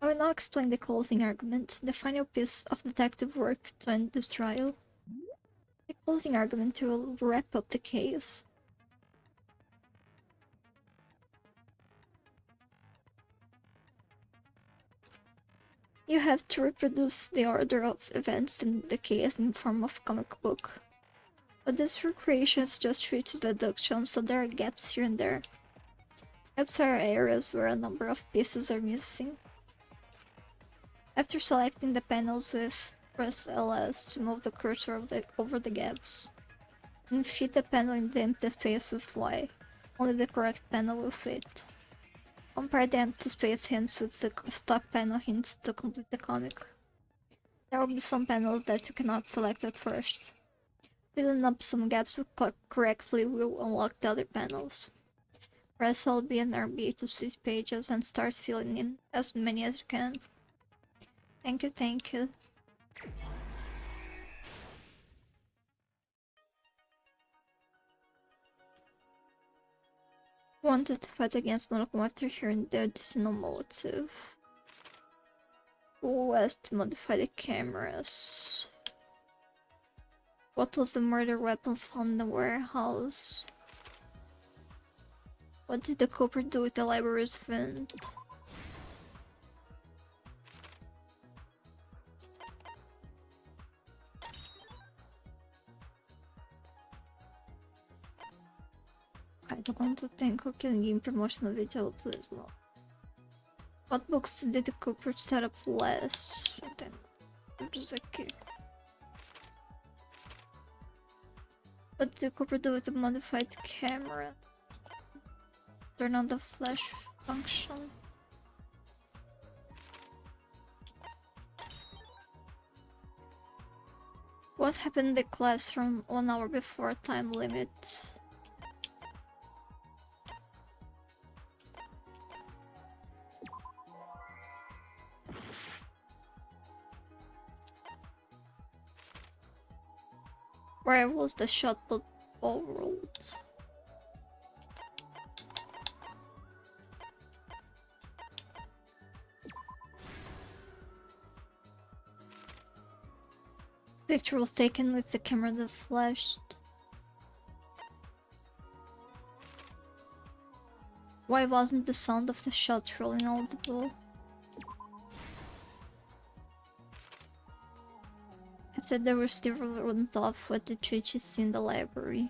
I will now explain the closing argument, the final piece of detective work to end this trial. The closing argument will wrap up the case. You have to reproduce the order of events in the case in the form of comic book. But this recreation is just treated deduction, so there are gaps here and there. Gaps are areas where a number of pieces are missing. After selecting the panels with press LS to move the cursor over the gaps, and fit the panel in the empty space with Y. Only the correct panel will fit. Compare the empty space hints with the stock panel hints to complete the comic. There will be some panels that you cannot select at first. Filling up some gaps correctly will unlock the other panels. Press LB and RB to switch pages and start filling in as many as you can. Thank you, thank you. Wanted to fight against Monokuma after hearing the additional motive. Who has to modify the cameras? What was the murder weapon found in the warehouse? What did the culprit do with the library's vent? Do quanto tempo que ninguém promociona o vídeo outros não. What books did the culprit set up last? Tem outros aqui. What did the culprit do with the modified camera? Turn on the flash function. What happened in the classroom 1 hour before time limit? Where was the shot put overruled? Picture was taken with the camera that flashed. Why wasn't the sound of the shot rolling audible? I said they were still wouldn't off what the twitches in the library.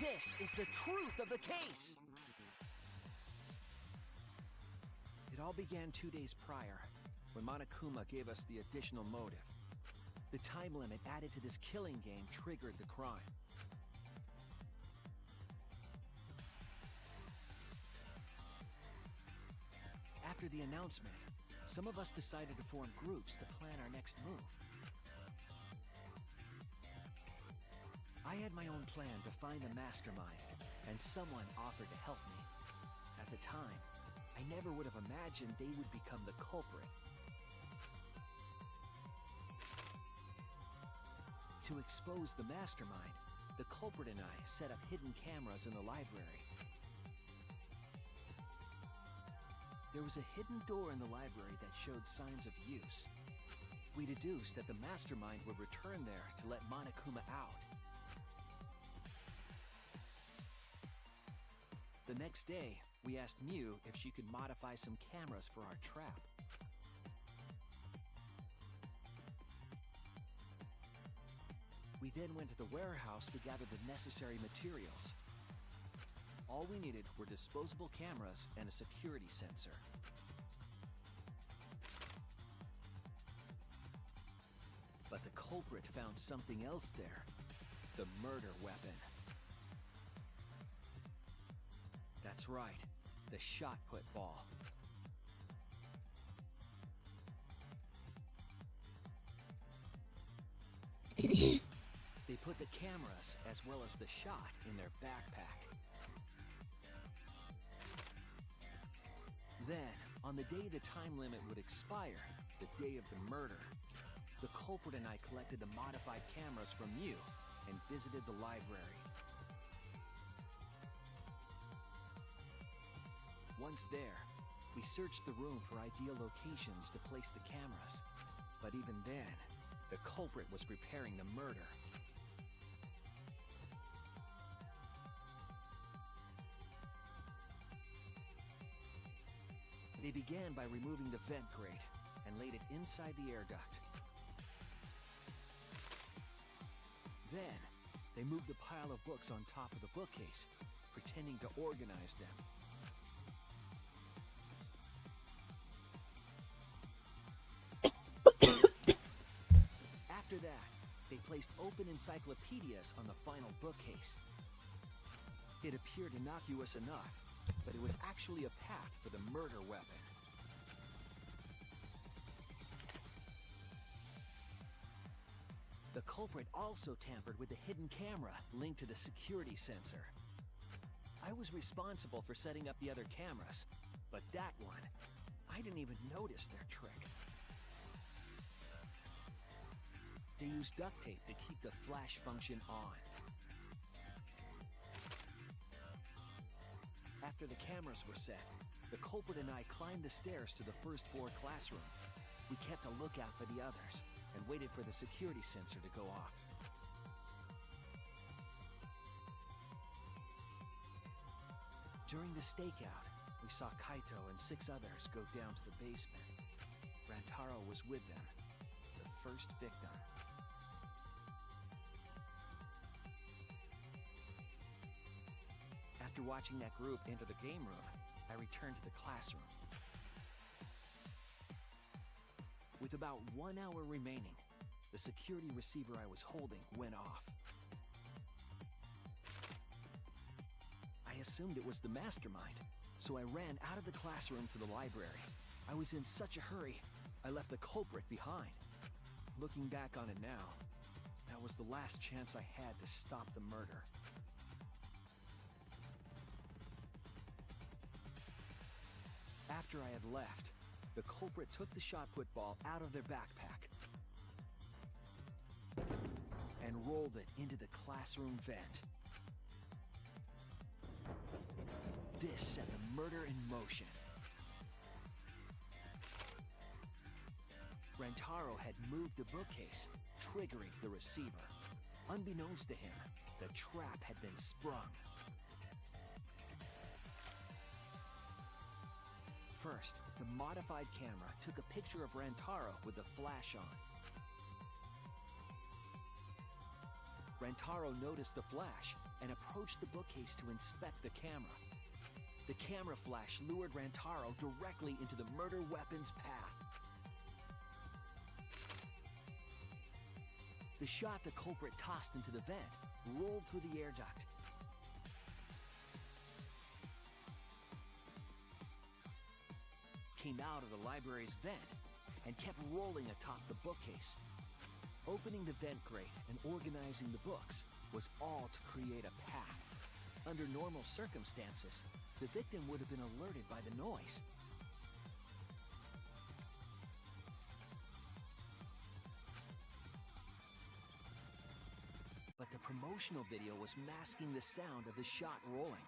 This is the truth of the case! It all began 2 days prior, when Monokuma gave us the additional motive. The time limit added to this killing game triggered the crime. After the announcement, some of us decided to form groups to plan our next move. I had my own plan to find the mastermind, and someone offered to help me. At the time, I never would have imagined they would become the culprit. To expose the mastermind, the culprit and I set up hidden cameras in the library. There was a hidden door in the library that showed signs of use. We deduced that the mastermind would return there to let Monokuma out. The next day, we asked Mew if she could modify some cameras for our trap. We then went to the warehouse to gather the necessary materials. All we needed were disposable cameras and a security sensor. But the culprit found something else there. The murder weapon. That's right, the shot put ball. They put the cameras as well as the shot in their backpack. Then, on the day the time limit would expire, the day of the murder, the culprit and I collected the modified cameras from you and visited the library. Once there, we searched the room for ideal locations to place the cameras. But even then, the culprit was preparing the murder. They began by removing the vent grate and laid it inside the air duct. Then, they moved the pile of books on top of the bookcase, pretending to organize them. encyclopedias on the final bookcase. It appeared innocuous enough, but it was actually a path for the murder weapon. The culprit also tampered with the hidden camera linked to the security sensor. I was responsible for setting up the other cameras, but that one, I didn't even notice their trick. They used duct tape to keep the flash function on. After the cameras were set, the culprit and I climbed the stairs to the first floor classroom. We kept a lookout for the others and waited for the security sensor to go off. During the stakeout, we saw Kaito and 6 others go down to the basement. Rantaro was with them, the first victim. After watching that group enter the game room, I returned to the classroom. With about 1 hour remaining, the security receiver I was holding went off. I assumed it was the mastermind, so I ran out of the classroom to the library. I was in such a hurry, I left the culprit behind. Looking back on it now, that was the last chance I had to stop the murder. After I had left, the culprit took the shot put ball out of their backpack and rolled it into the classroom vent. This set the murder in motion. Rantaro had moved the bookcase, triggering the receiver. Unbeknownst to him, the trap had been sprung. First, the modified camera took a picture of Rantaro with the flash on. Rantaro noticed the flash and approached the bookcase to inspect the camera. The camera flash lured Rantaro directly into the murder weapon's path. The shot the culprit tossed into the vent rolled through the air duct. Came out of the library's vent and kept rolling atop the bookcase. Opening the vent grate and organizing the books was all to create a path. Under normal circumstances, the victim would have been alerted by the noise. But the promotional video was masking the sound of the shot rolling.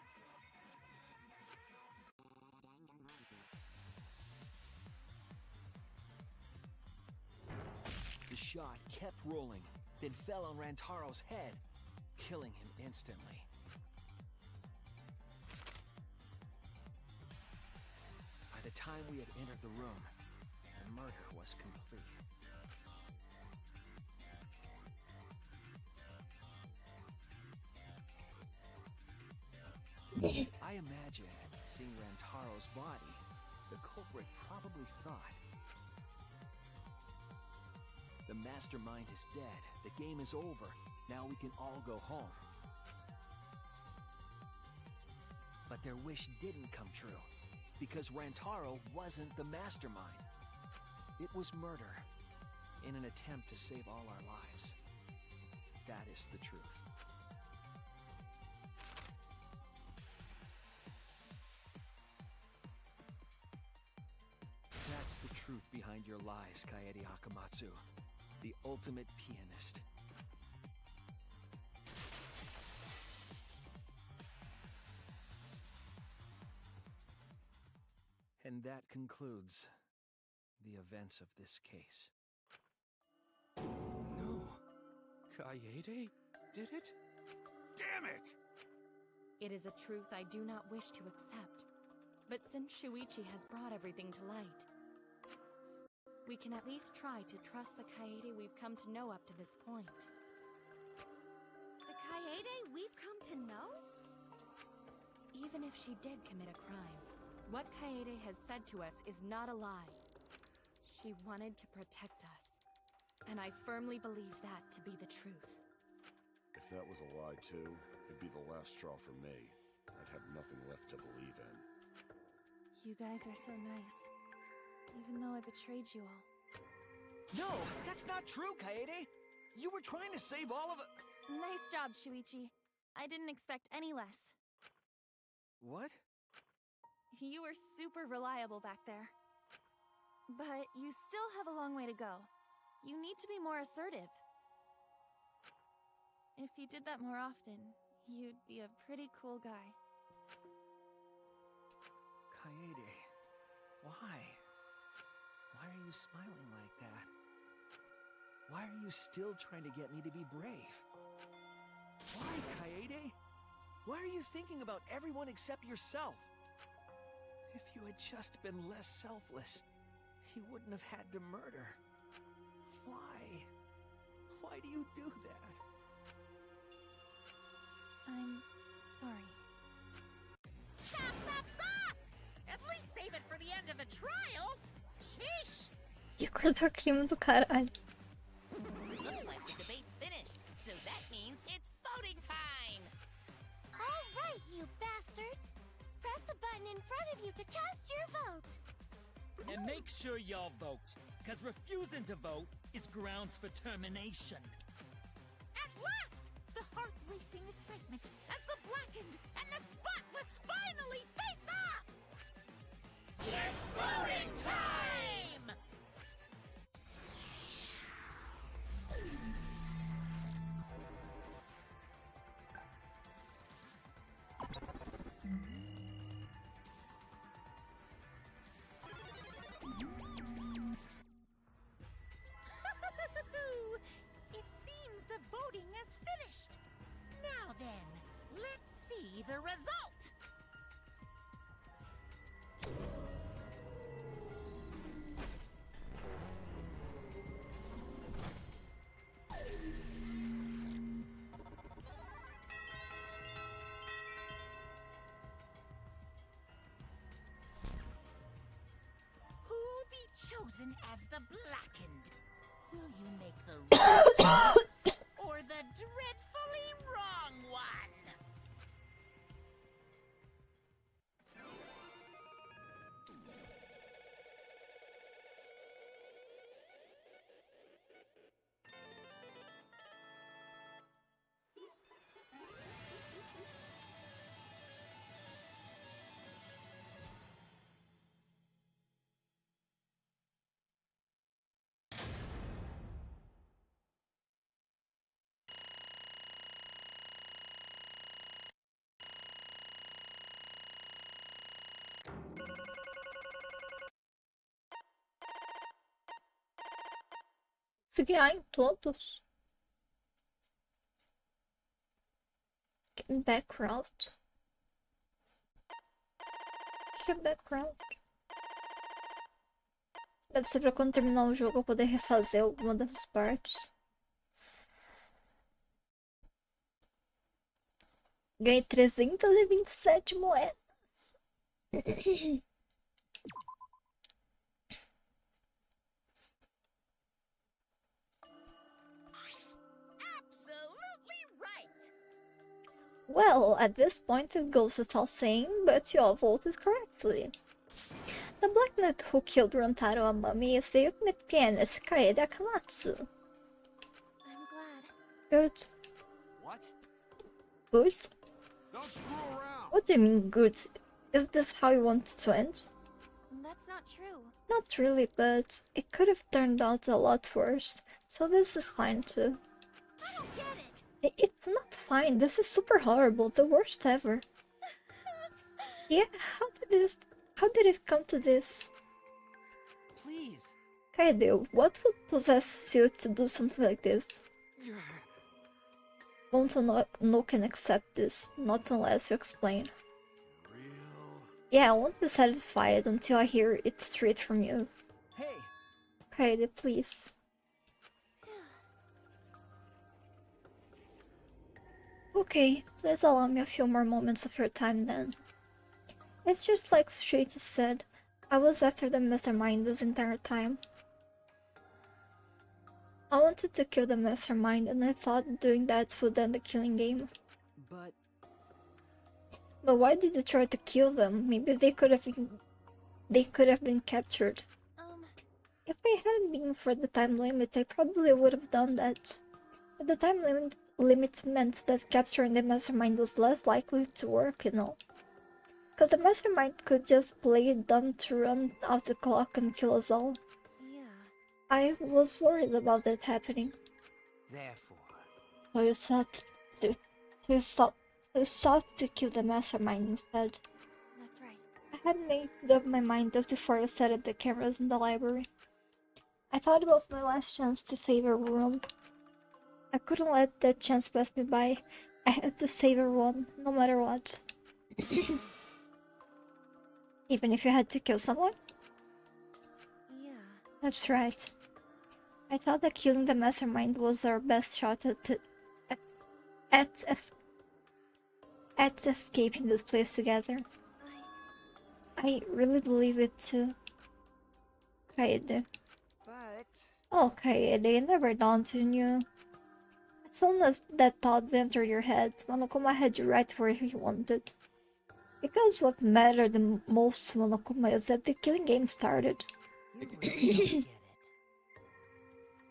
The shot kept rolling, then fell on Rantaro's head, killing him instantly. By the time we had entered the room, the murder was complete. I imagine, seeing Rantaro's body, the culprit probably thought, the mastermind is dead, the game is over, now we can all go home. But their wish didn't come true, because Rantaro wasn't the mastermind. It was murder, in an attempt to save all our lives. That is the truth. That's the truth behind your lies, Kaede Akamatsu. The ultimate pianist. And that concludes the events of this case. No. Kaede did it? Damn it! It is a truth I do not wish to accept. But since Shuichi has brought everything to light, we can at least try to trust the Kaede we've come to know up to this point. The Kaede we've come to know? Even if she did commit a crime, what Kaede has said to us is not a lie. She wanted to protect us, and I firmly believe that to be the truth. If that was a lie too, it'd be the last straw for me. I'd have nothing left to believe in. You guys are so nice. Even though I betrayed you all. No, that's not true, Kaede! You were trying to save all of it. Nice job, Shuichi. I didn't expect any less. What? You were super reliable back there. But you still have a long way to go. You need to be more assertive. If you did that more often, you'd be a pretty cool guy. Kaede, why? Why are you smiling like that? Why are you still trying to get me to be brave? Why, Kaede? Why are you thinking about everyone except yourself? If you had just been less selfless, you wouldn't have had to murder. Why? Why do you do that? I'm sorry. Stop, stop, stop! At least save it for the end of the trial! Sheesh! Que cortou o clima do caralho. Looks like the debate's finished, so that means it's voting time! Alright, you bastards! Press the button in front of you to cast your vote! And make sure y'all vote, because refusing to vote is grounds for termination. At last! The heart-racing excitement as the blackened and the spotless finally face off! It's voting time! It seems the voting has finished. Now then, let's see the result. Who'll be chosen as the blackened? Will you make the right choice or the dreadfully wrong one? Se ganhar em todos. Background. O que é background? Deve ser pra quando terminar o jogo eu poder refazer alguma dessas partes. Ganhei 327 moedas. Absolutely right. Well, at this point it goes without saying, but you all voted correctly. The Black Knight who killed Rantaro Amami is the ultimate pianist Kaede Akamatsu. I'm glad. Good. What? Good? Don't screw around! What do you mean good? Is this how you want it to end? That's not true. Not really, but it could have turned out a lot worse, so this is fine too. I don't get it. It's not fine, this is super horrible, the worst ever. Yeah, how did it come to this? Please. Kaede, what would possess you to do something like this? Won't no can accept this, not unless you explain. Real? Yeah, I won't be satisfied until I hear it straight from you. Hey. Kaede, please. Okay, please allow me a few more moments of your time then. It's just like Shuichi said, I was after the mastermind this entire time. I wanted to kill the mastermind, and I thought doing that would end the killing game. But why did you try to kill them? Maybe they could have been captured. If I hadn't been for the time limit, I probably would have done that. But the time limit meant that capturing the mastermind was less likely to work, you know. Because the mastermind could just play it dumb to run out the clock and kill us all. Yeah. I was worried about that happening. Therefore, So you sought to kill the mastermind instead. That's right. I had made up my mind just before I set up the cameras in the library. I thought it was my last chance to save everyone. I couldn't let that chance pass me by. I had to save everyone, no matter what. Even if you had to kill someone? Yeah. That's right. I thought that killing the mastermind was our best shot at escaping this place together. I really believe it too. Kaede. Oh, Kaede, it never dawned on you. As soon as that thought entered your head, Monokuma had you right where he wanted. Because what mattered the most to Monokuma is that the killing game started.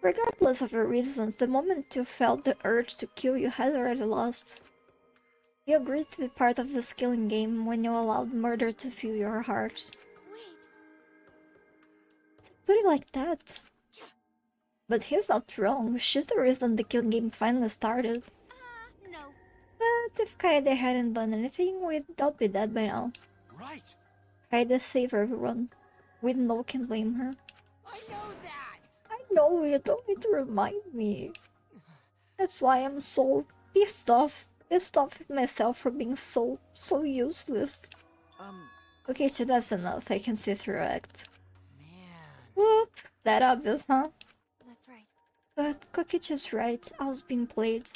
Regardless of your reasons, the moment you felt the urge to kill, you had already lost. You agreed to be part of this killing game when you allowed murder to fill your heart. Wait. To put it like that. But he's not wrong, she's the reason the killing game finally started. No. But if Kaede hadn't done anything, we'd all be dead by now. Right. Kaede saved everyone. We no can blame her. I know that! I know, you don't need to remind me. That's why I'm so pissed off with myself for being so useless. Okay, so that's enough. I can see through act. Whoop! That obvious, huh? That's right. But Kokichi's right. I was being played.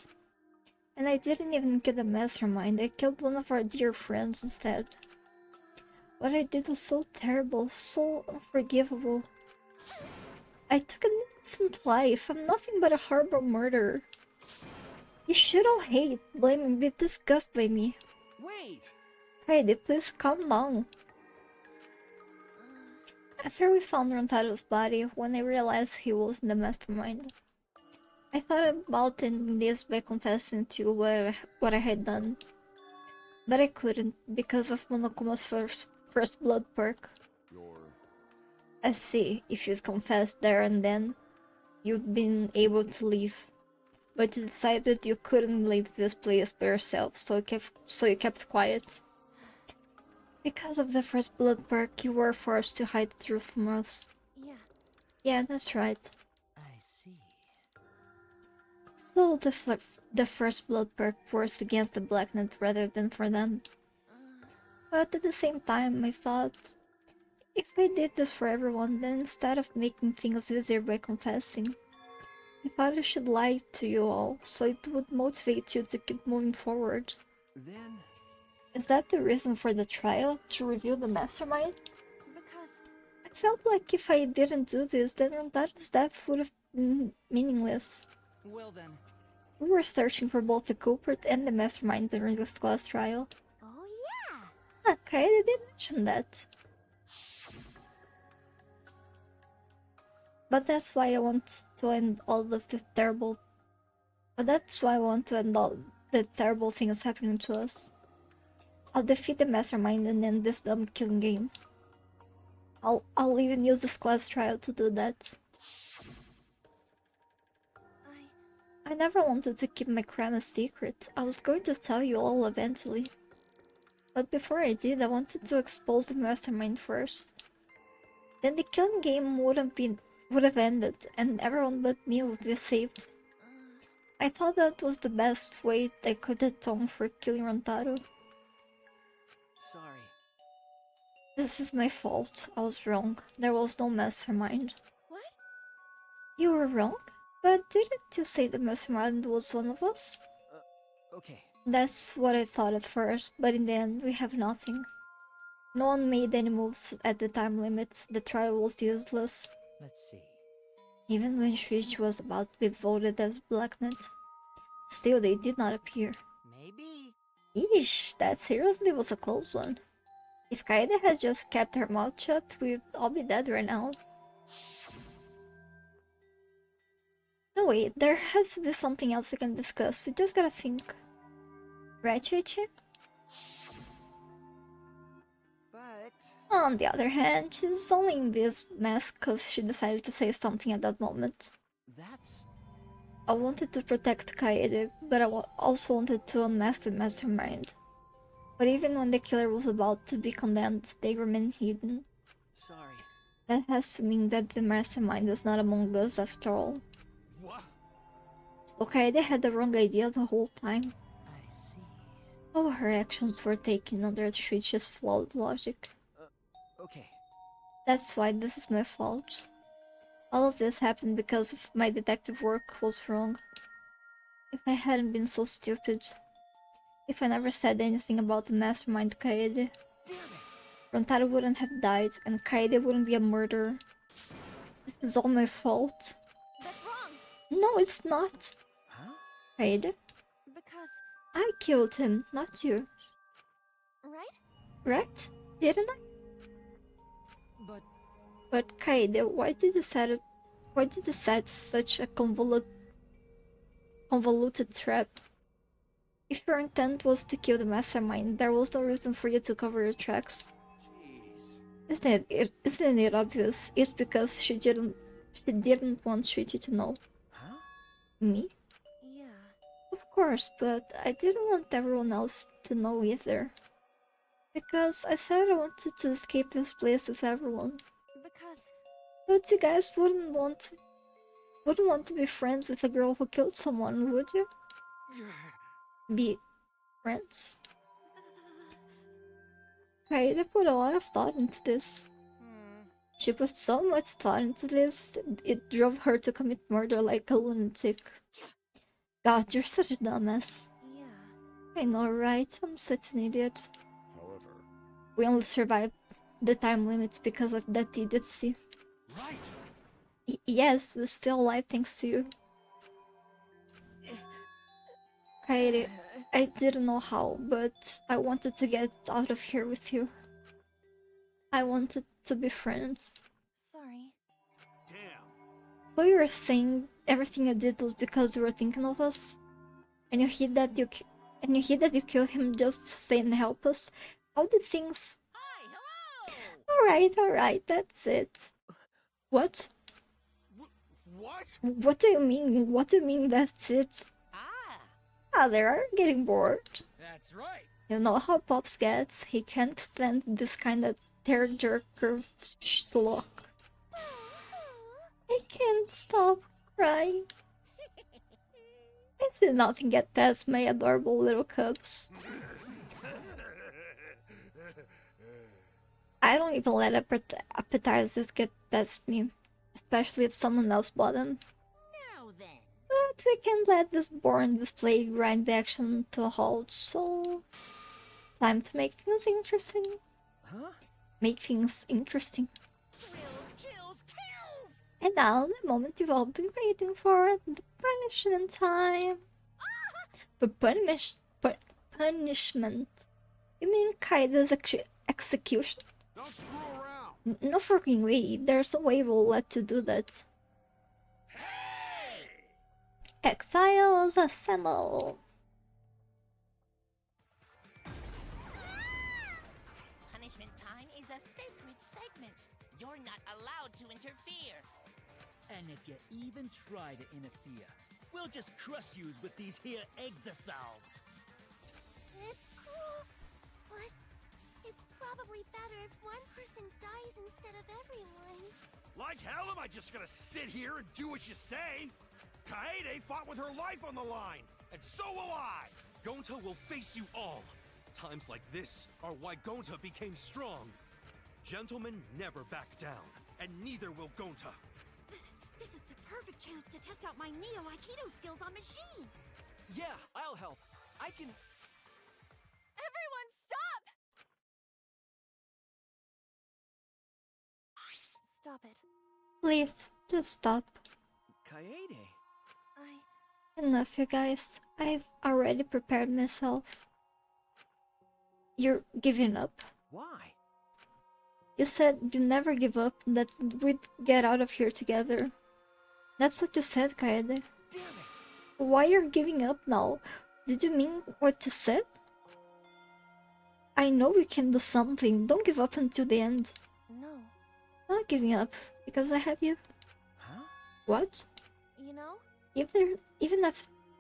And I didn't even kill the mastermind. I killed one of our dear friends instead. What I did was so terrible, so unforgivable. I took an innocent life. I'm nothing but a horrible murderer. You shouldn't hate, blame, and be disgusted by me. Wait! Kaede, please calm down. After we found Rontaro's body, when I realized he wasn't the mastermind, I thought about ending this by confessing to you what I had done. But I couldn't, because of Monokuma's first blood perk. I see, if you'd confessed there and then, you'd been able to leave. But you decided you couldn't leave this place by yourself, so you kept quiet. Because of the first blood perk, you were forced to hide the truth from us. Yeah. Yeah, that's right. I see. So the first blood perk works against the Black Knight rather than for them. But at the same time, I thought, if I did this for everyone, then instead of making things easier by confessing, I thought I should lie to you all, so it would motivate you to keep moving forward. Then... Is that the reason for the trial? To reveal the mastermind? Because... I felt like if I didn't do this, then Rontaro's death would have been meaningless. Well then. We were searching for both the culprit and the mastermind during this class trial. Oh yeah! Okay, I didn't mention that. But that's why I want to end all of the terrible... But that's why I want to end all the terrible things happening to us. I'll defeat the mastermind and end this dumb killing game. I'll even use this class trial to do that. I never wanted to keep my crime a secret. I was going to tell you all eventually. But before I did, I wanted to expose the mastermind first. Then the killing game would have ended, and everyone but me would be saved. I thought that was the best way I could atone for killing Rontaro. Sorry. This is my fault. I was wrong. There was no mastermind. What? You were wrong? But didn't you say the mastermind was one of us? Okay. That's what I thought at first, but in the end we have nothing. No one made any moves at the time limit. The trial was useless. Let's see. Even when Shuichi was about to be voted as Black Knight, still they did not appear. Maybe. Eesh, that seriously was a close one. If Kaede had just kept her mouth shut, we'd all be dead right now. No wait, there has to be something else we can discuss, we just gotta think. Right, Shuichi? But... On the other hand, she's only in this mess because she decided to say something at that moment. That's... I wanted to protect Kaede, but I also wanted to unmask the mastermind. But even when the killer was about to be condemned, they remained hidden. Sorry. That has to mean that the mastermind is not among us after all. What? So Kaede had the wrong idea the whole time. I see. All her actions were taken under Shuichi's flawed logic. Okay. That's why this is my fault. All of this happened because of my detective work was wrong. If I hadn't been so stupid. If I never said anything about the mastermind to Kaede, Rantaro wouldn't have died and Kaede wouldn't be a murderer. This is all my fault. That's wrong. No, it's not. Huh? Kaede? Because, I killed him, not you. right? Right? Didn't I? But Kaede, why did you set such a convoluted trap? If your intent was to kill the mastermind, there was no reason for you to cover your tracks. Jeez. Isn't it obvious? It's because she didn't want Shuichi to know. Huh? Me? Yeah. Of course, but I didn't want everyone else to know either. Because I said I wanted to escape this place with everyone. Because... But you guys wouldn't want to be friends with a girl who killed someone, would you? Be friends? Kaede put a lot of thought into this. She put so much thought into this, it drove her to commit murder like a lunatic. God, you're such a dumbass. Yeah. I know, right? I'm such an idiot. However, We only survived the time limits because of that idiocy. Right. Yes, we're still alive thanks to you. Kaede, I didn't know how, but I wanted to get out of here with you. I wanted to be friends. Sorry. Damn. So you were saying everything you did was because you were thinking of us? And you hid that you killed him just to stay and help us? How did things... Hi, hello! Alright, that's it. What? What? What do you mean? What do you mean that's it? Ah, they are getting bored. That's right. You know how Pops gets. He can't stand this kind of tearjerker schlock. I can't stop crying. I still nothing get past my adorable little cubs. I don't even let appetizers get past me, especially if someone else bought them. Now then. But we can't let this boring display grind the action to a halt, so... Time to make things interesting. Huh? Make things interesting. Thrills, chills, kills! And now, the moment you've all been waiting for, the punishment time. But punishment? You mean Kaida's execution? Don't screw around. No freaking way, there's no way we'll let you do that. Hey! Exiles assemble! Punishment time is a sacred segment. You're not allowed to interfere. And if you even try to interfere, we'll just crush you with these here exosols. It's cruel, but it's probably better if one person dies instead of everyone. Like hell am I just gonna sit here and do what you say? Kaede fought with her life on the line, and so will I! Gonta will face you all. Times like this are why Gonta became strong. Gentlemen never back down, and neither will Gonta. This is the perfect chance to test out my Neo Aikido skills on machines. Yeah, I'll help. I can... Everyone, stop! Stop it. Please, just stop. Kaede. Enough, you guys. I've already prepared myself. You're giving up? Why? You said you never give up, that we'd get out of here together. That's what you said, Kaede. Damn it! Why you're giving up now? Did you mean what you said? I know we can do something. Don't give up until the end. No. I'm not giving up, because I have you. Huh? What? You know?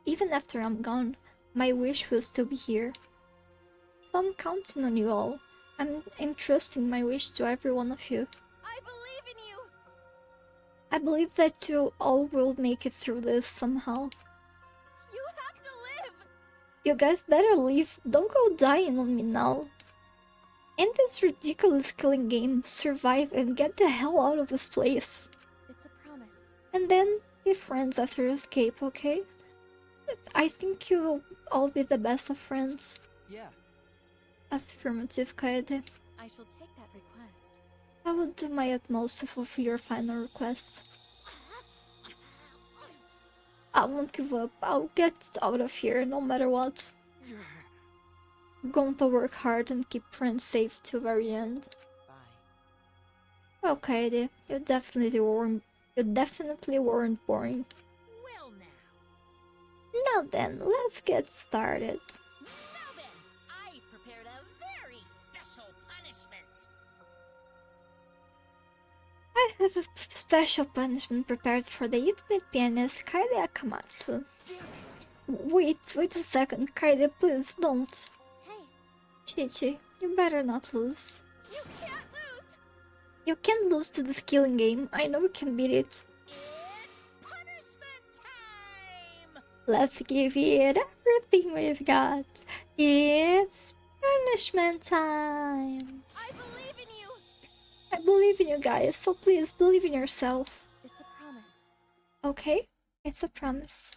Even after I'm gone, my wish will still be here. So I'm counting on you all. I'm entrusting my wish to every one of you. I believe in you! I believe that you all will make it through this somehow. You have to live! You guys better leave. Don't go dying on me now. End this ridiculous killing game, survive, and get the hell out of this place. It's a promise. And then be friends after you escape, okay? I think you will all be the best of friends. Yeah. Affirmative, Kaede. I shall take that request. I will do my utmost to fulfill your final request. I won't give up. I'll get out of here no matter what. I'm going to work hard and keep friends safe till very end. Bye. Okay, you definitely weren't boring. Well now. Now then, let's get started. Now then, I've prepared a very special punishment. I have a special punishment prepared for the ultimate pianist Kaede Akamatsu. Wait a second, Kaede, please don't. Hey, Chichi, you better not lose. you can't lose! You can't lose to this killing game. I know you can beat it. It's punishment time! Let's give it everything we've got. It's punishment time. I believe in you! I believe in you guys, so please believe in yourself. It's a promise. Okay? It's a promise.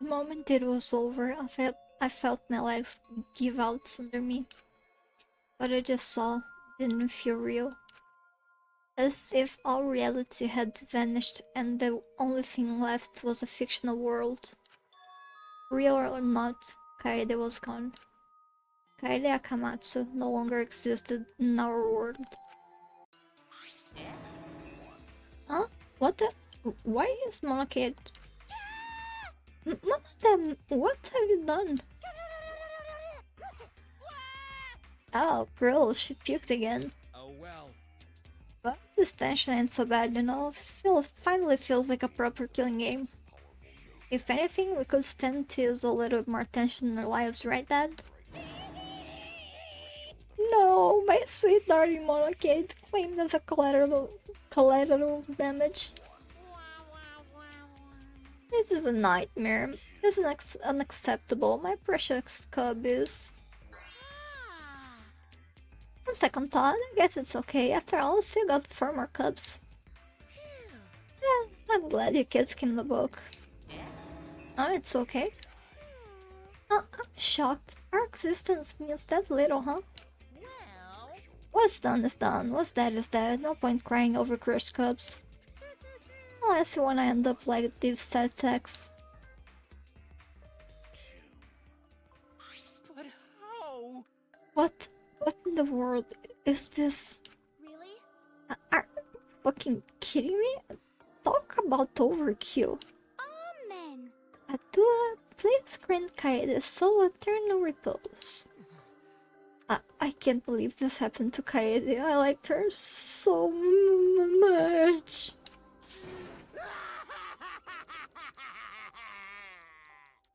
The moment it was over, I felt my legs give out under me. What I just saw didn't feel real. As if all reality had vanished and the only thing left was a fictional world. Real or not, Kaede was gone. Kaede Akamatsu no longer existed in our world. Huh? What the? Why is Monokid? What have you done? Oh, girl, she puked again. Oh well. But this tension ain't so bad, you know? Finally feels like a proper killing game. If anything, we could stand to use a little more tension in our lives, right, Dad? No, my sweet darling Monocade claimed as a collateral damage. This is a nightmare. This is unacceptable. My precious cub is... On second thought, I guess it's okay. After all, I still got 4 more cubs. Yeah, I'm glad you kids came in the book. Oh, it's okay. I'm shocked. Our existence means that little, huh? What's done is done. What's dead is dead. No point crying over crushed cubs. Unless you wanna end up like these sad sacks. But how? What in the world is this? Really? Are you fucking kidding me? Talk about overkill. Amen. Adua, please grant Kaede so eternal repose. I can't believe this happened to Kaede. I liked her so much.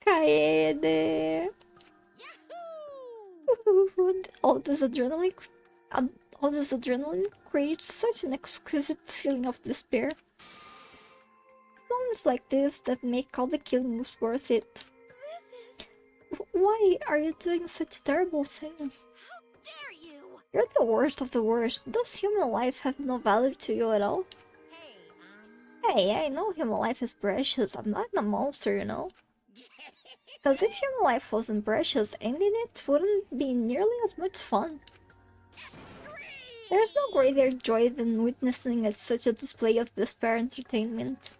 Kaede. All this adrenaline creates such an exquisite feeling of despair. It's moments like this that make all the killings worth it. Why are you doing such a terrible thing? How dare you! You're the worst of the worst. Does human life have no value to you at all? Hey, I know human life is precious. I'm not a monster, you know. Because if human life wasn't precious, ending it wouldn't be nearly as much fun. There's no greater joy than witnessing such a display of despair entertainment.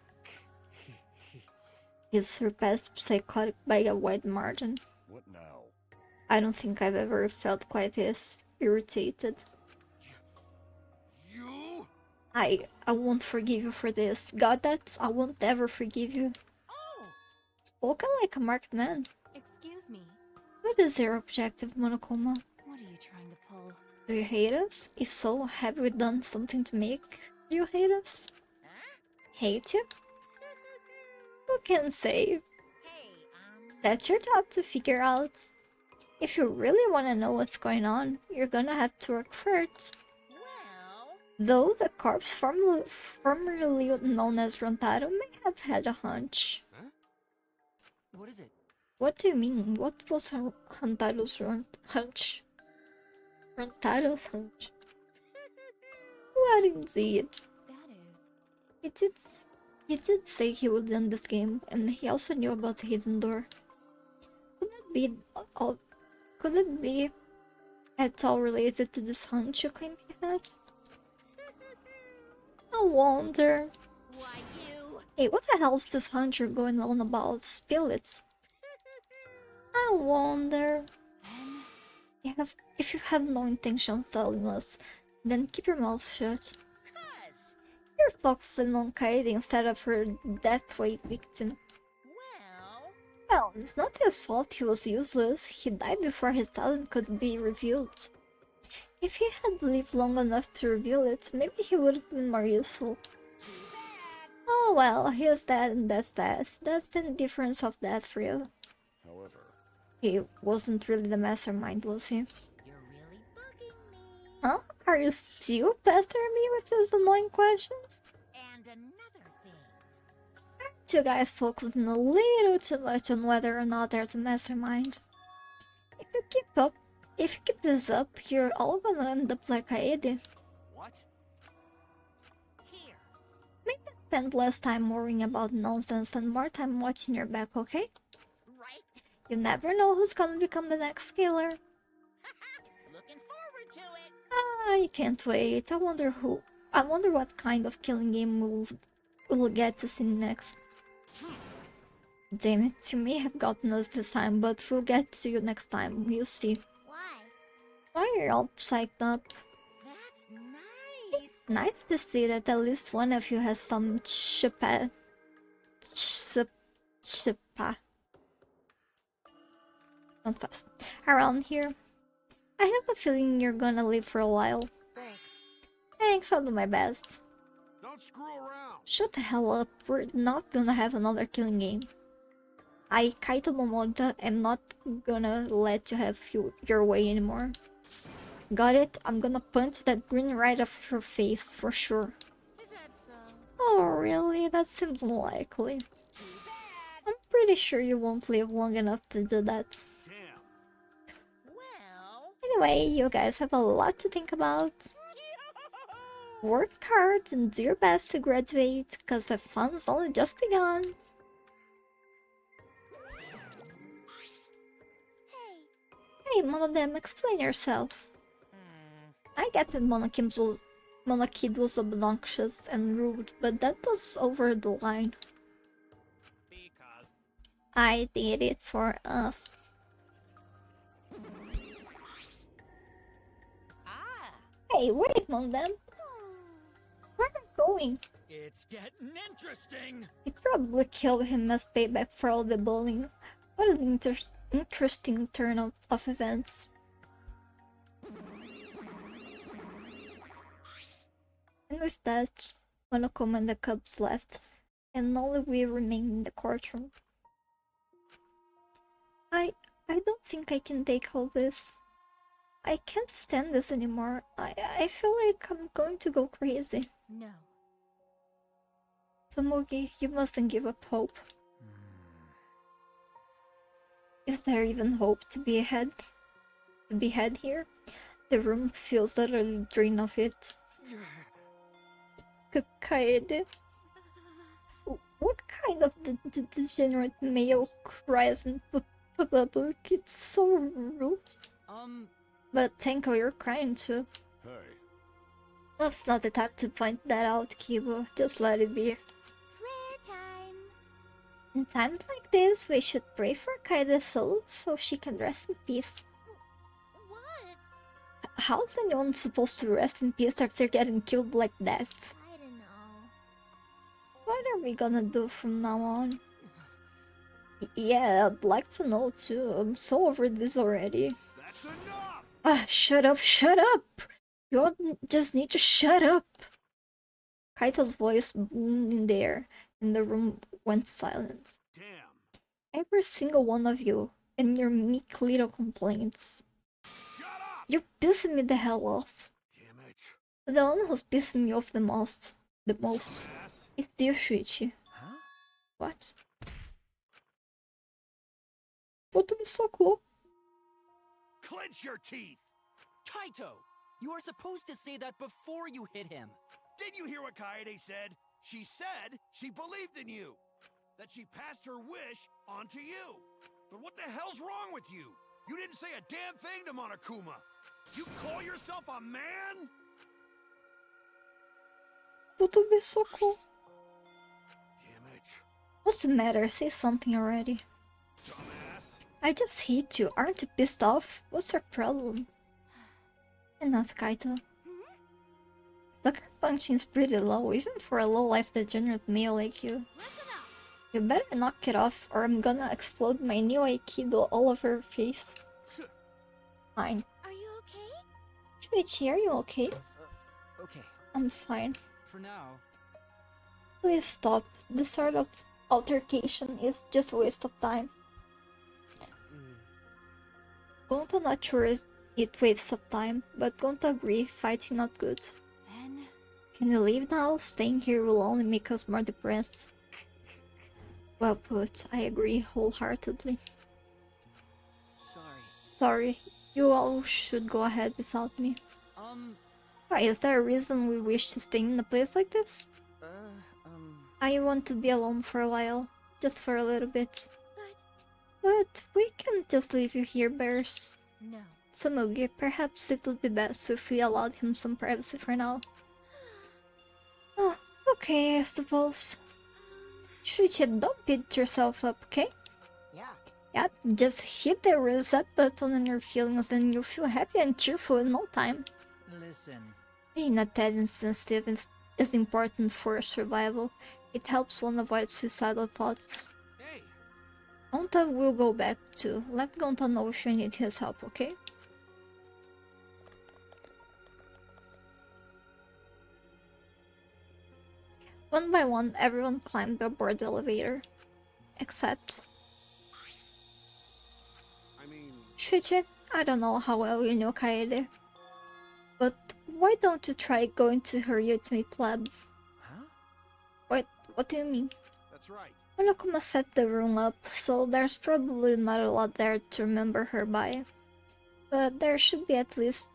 You've surpassed psychotic by a wide margin. What now? I don't think I've ever felt quite this irritated. You? I won't forgive you for this. Got that? I won't ever forgive you. Spoken like a marked man. Excuse me. What is your objective, Monokuma? What are you trying to pull? Do you hate us? If so, have we done something to make you hate us? Hate you? Who can say? That's your job to figure out. If you really want to know what's going on, you're gonna have to work for it. Though the corpse formerly known as Rantaro may have had a hunch. What is it? What do you mean? What was Rantaro's hunch? Rantaro's hunch? What indeed? That is... He did say he would end this game, and he also knew about the hidden door. Could it be at all related to this hunch you claim he had? I wonder. Why you? Hey, what the hell is this hunch you're going on about? Spill it. I wonder. If you have no intention of telling us, then keep your mouth shut. You're focusing on Kaede instead of her death-weight victim. Well, it's not his fault he was useless. He died before his talent could be revealed. If he had lived long enough to reveal it, maybe he would have been more useful. Oh well, he is dead and that's that. That's the difference of that for you. However, he wasn't really the mastermind, was he? Huh? Are you still pestering me with those annoying questions? And another thing. Aren't you guys focusing a little too much on whether or not they're the mastermind? If you keep this up, you're all gonna end up like Kaede. What? Here. Maybe spend less time worrying about nonsense and more time watching your back, okay? Right. You never know who's gonna become the next killer. Looking forward to it. I can't wait. I wonder what kind of killing game we'll get to see next. Damn it, you may have gotten us this time, but we'll get to you next time. We'll see. Why are you all psyched up? That's nice. It's nice to see that at least one of you has some pá. Don't pass. Around here. I have a feeling you're gonna live for a while. Thanks, I'll do my best. Don't screw around. Shut the hell up, we're not gonna have another killing game. I, Kaito Momoda, am not gonna let you have your way anymore. Got it? I'm gonna punch that grin right off your face, for sure. Is that so? Oh, really? That seems unlikely. I'm pretty sure you won't live long enough to do that. Anyway, you guys have a lot to think about. Work hard and do your best to graduate, cause the fun's only just begun. Hey, one of them, explain yourself. I get that Monokid was obnoxious and rude, but that was over the line. I did it for us. Hey, wait, Mondem. Where are you going? It's getting interesting. You probably killed him as payback for all the bullying. What an interesting turn of events. And with that, Monokuma and the Cubs left, and only we remain in the courtroom. I don't think I can take all this. I can't stand this anymore. I feel like I'm going to go crazy. No. Samugi, you mustn't give up hope. Is there even hope to be had here? The room feels utterly drained of it. Kaede? What kind of degenerate male cries in public? It's so rude. But Tenko, you're crying too. Hey. That's not the time to point that out, Kibo. Just let it be. Prayer time. In times like this, we should pray for Kaida's soul so she can rest in peace. What? How's anyone supposed to rest in peace after getting killed like that? I don't know. What are we gonna do from now on? Yeah, I'd like to know too. I'm so over this already. That's enough! Shut up, shut up! You all just need to shut up! Kaito's voice boomed in the air, and the room went silent. Damn! Every single one of you, and your meek little complaints. Shut up! You're pissing me the hell off. Damn it. The one who's pissing me off the most, is you, Shuichi. Huh? What? What me socou? Clench your teeth! Kaito! You are supposed to say that before you hit him. Did you hear what Kaede said? She said she believed in you. That she passed her wish on to you. But what the hell's wrong with you? You didn't say a damn thing to Monokuma. You call yourself a man? Me socou. Damn it. What's the matter? Say something already. Dumbass. I just hate you. Aren't you pissed off? What's your problem? Enough, Kaito. Sucker punching is pretty low, even for a low-life degenerate male like you. You better knock it off, or I'm gonna explode my new Aikido all over your face. Fine. Are you okay? Shuichi, are you okay? Okay. I'm fine. For now. Please stop. This sort of altercation is just a waste of time. Gonto not sure it wastes of time, but Gonto agree fighting not good. Then... Can you leave now? Staying here will only make us more depressed. Well put, I agree wholeheartedly. Sorry, you all should go ahead without me. Why, is there a reason we wish to stay in a place like this? I want to be alone for a while, just for a little bit. But we can't just leave you here, Bears. No. Samugi, perhaps it would be best if we allowed him some privacy for now. Oh, okay, I suppose. Shuichi, don't beat yourself up, okay? Yeah, just hit the reset button on your feelings and you'll feel happy and cheerful in no time. Listen. Being not that insensitive is important for survival. It helps one avoid suicidal thoughts. Hey, Gonta will go back too. Let Gonta know if you need his help, okay? One by one, everyone climbed aboard the elevator. Except... Shuichi, I don't know how well you know Kaede, but why don't you try going to her ultimate lab? Huh? Wait, what do you mean? That's right. Monokuma set the room up, so there's probably not a lot there to remember her by. But there should be at least...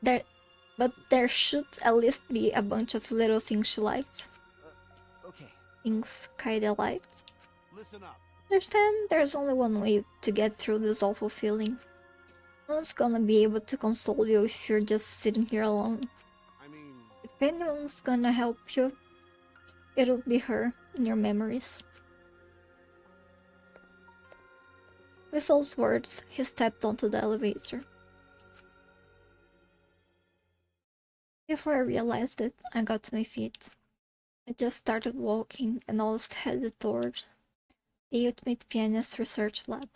there should at least be a bunch of little things she liked. Okay. Things Kaede liked. Listen up. Understand, there's only one way to get through this awful feeling. No one's gonna be able to console you if you're just sitting here alone. If anyone's gonna help you, it'll be her in your memories. With those words, he stepped onto the elevator. Before I realized it, I got to my feet. I just started walking and almost headed toward the Ultimate Pianist Research Lab.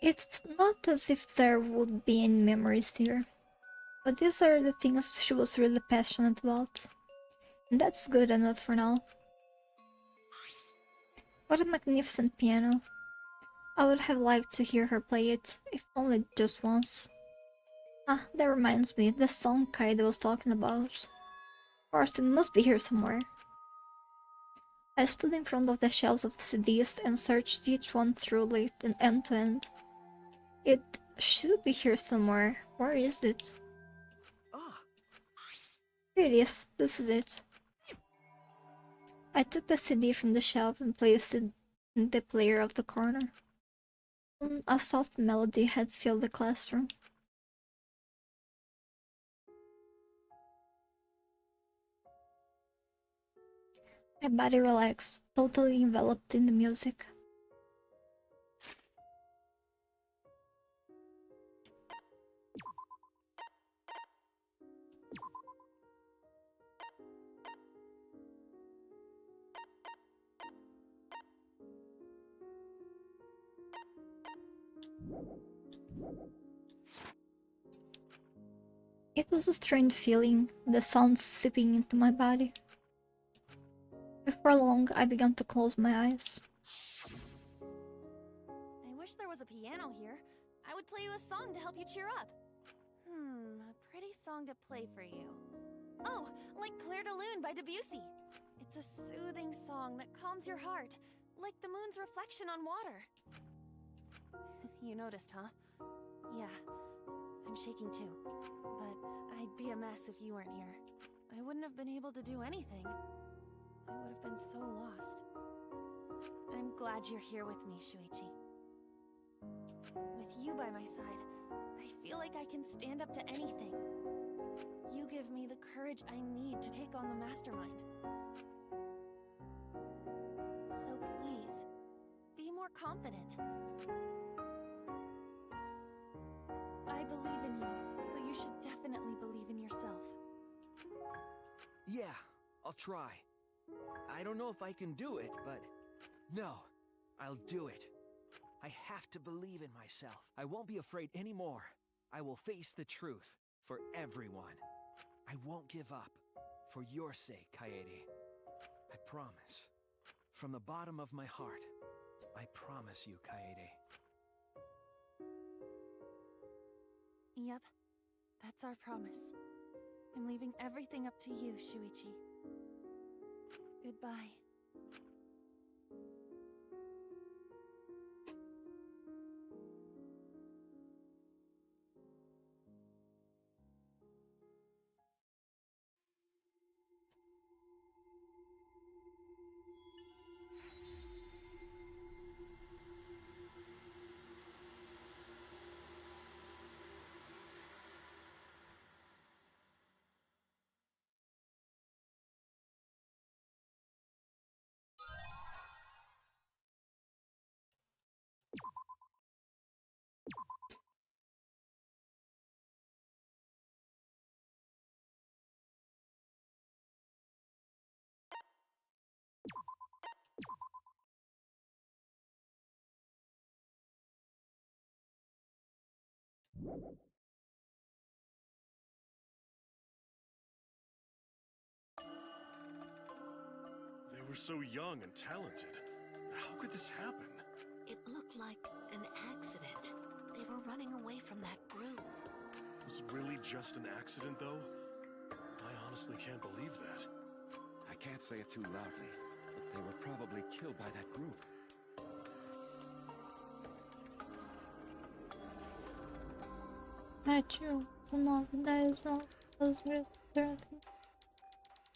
It's not as if there would be any memories here, but these are the things she was really passionate about, and that's good enough for now. What a magnificent piano. I would have liked to hear her play it, if only just once. Ah, that reminds me, the song Kaede was talking about. Of course, it must be here somewhere. I stood in front of the shelves of CDs and searched each one thoroughly and end to end. It should be here somewhere. Where is it? Here it is. This is it. I took the CD from the shelf and placed it in the player of the corner. A soft melody had filled the classroom. My body relaxed, totally enveloped in the music. It was a strange feeling, the sound seeping into my body. Before long, I began to close my eyes. I wish there was a piano here. I would play you a song to help you cheer up. A pretty song to play for you. Oh, like Clair de Lune by Debussy. It's a soothing song that calms your heart, like the moon's reflection on water. You noticed, huh? Yeah, I'm shaking too. But I'd be a mess if you weren't here. I wouldn't have been able to do anything. I would have been so lost. I'm glad you're here with me, Shuichi. With you by my side, I feel like I can stand up to anything. You give me the courage I need to take on the mastermind. So please, be more confident. I believe in you, so you should definitely believe in yourself. Yeah, I'll try. I don't know if I can do it, but no, I'll do it. I have to believe in myself. I won't be afraid anymore. I will face the truth for everyone. I won't give up. For your sake, Kaede. I promise. From the bottom of my heart, I promise you, Kaede. Yep, that's our promise. I'm leaving everything up to you, Shuichi. Goodbye. They were so young and talented. How could this happen? It looked like an accident. They were running away from that group. Was it really just an accident, though? I honestly can't believe that. I can't say it too loudly, but they were probably killed by that group.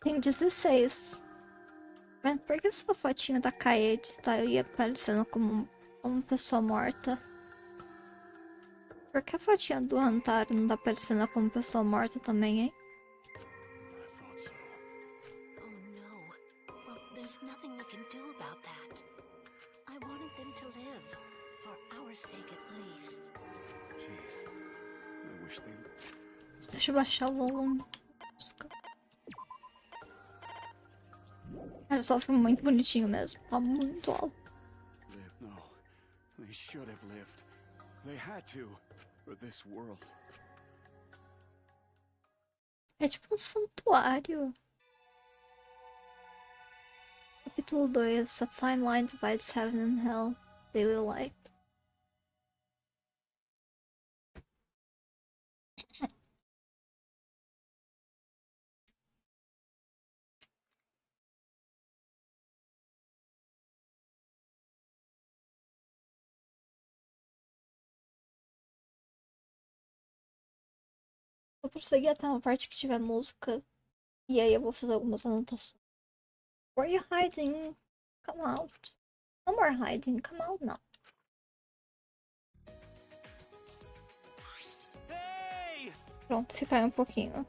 Tem 16. Mas por que essa fotinha da Kaede tá aí aparecendo como uma pessoa morta? Por que a fotinha do Hantaro não tá aparecendo como pessoa morta também, hein? Oh no. Well, there's nothing we can do about that. I wanted them to live. For our sake at least. Jeez. I wish they... Deixa eu baixar o volume. Cara, só foi muito bonitinho mesmo. Tá muito alto. No. They should have lived. They had to. For this world. É tipo um santuário. Capítulo 2. A fine line divides heaven and hell. Daily life. Vou prosseguir até uma parte que tiver música. E aí eu vou fazer algumas anotações. Where are you hiding? Come out. No more hiding. Come out now. Pronto, fica aí um pouquinho.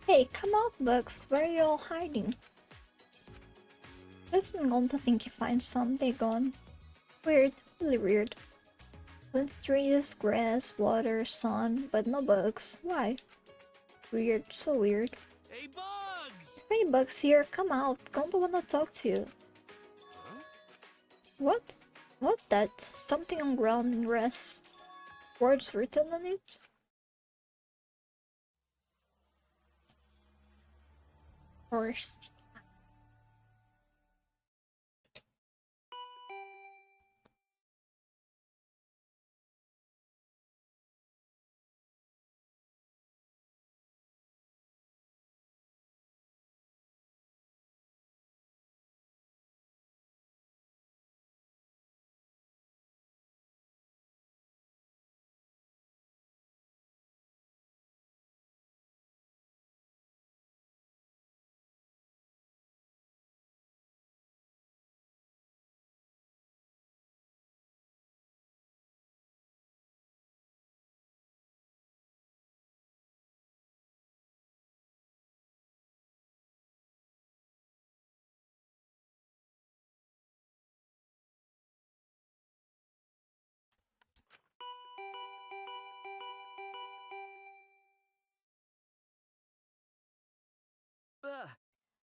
Hey, come out, Bugs. Where are you all hiding? Isn't going to think you find some, they gone. Weird, really weird. With trees, grass, water, sun, but no bugs. Why? Weird, so weird. Hey, Bugs! Hey, Bugs here, come out. Don't wanna talk to you. Huh? What? What that? Something on ground in grass. Words written on it? First.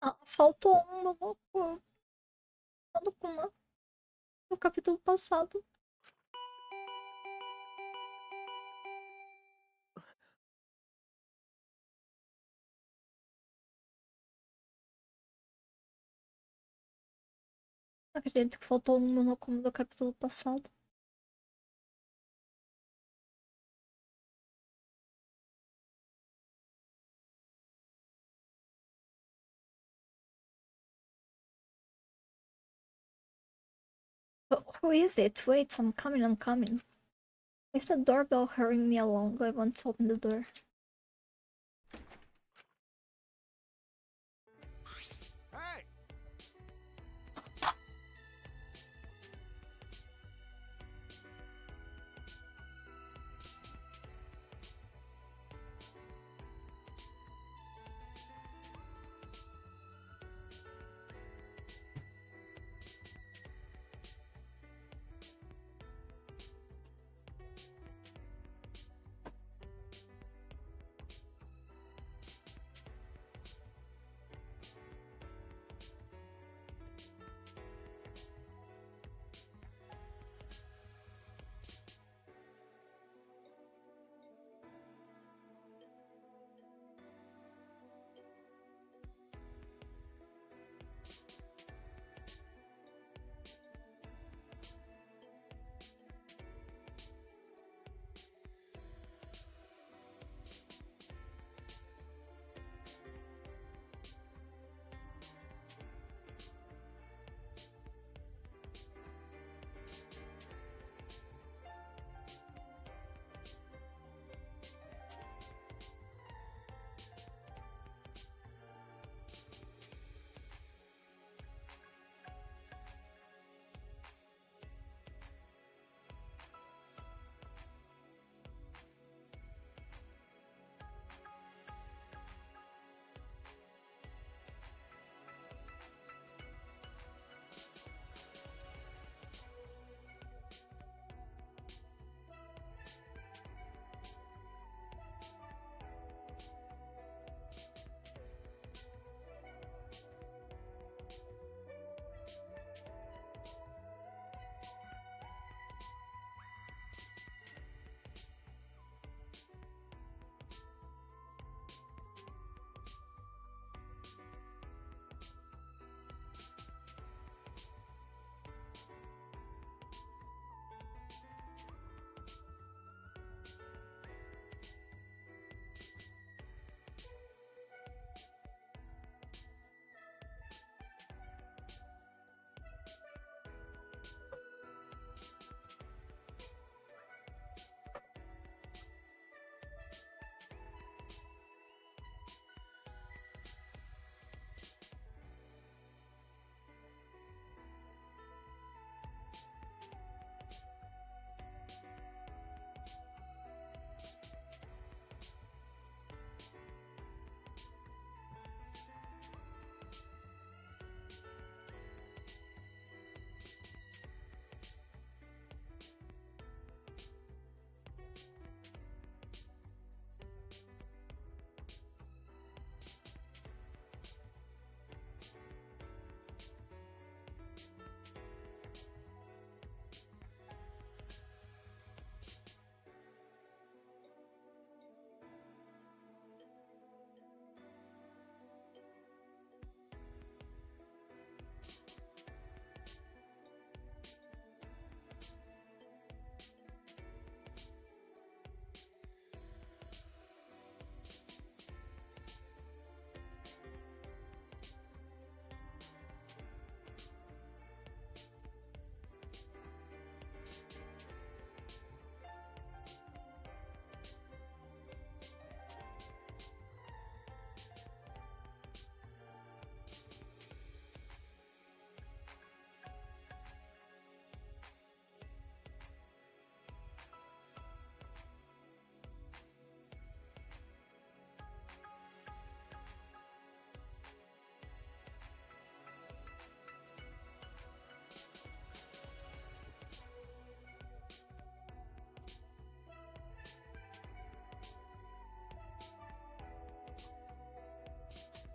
Ah, faltou um monokuma no capítulo passado. Acredito que faltou um monokuma do capítulo passado. But who is it? Wait, I'm coming, I'm coming. Is the doorbell hurrying me along? I want to open the door. Hey!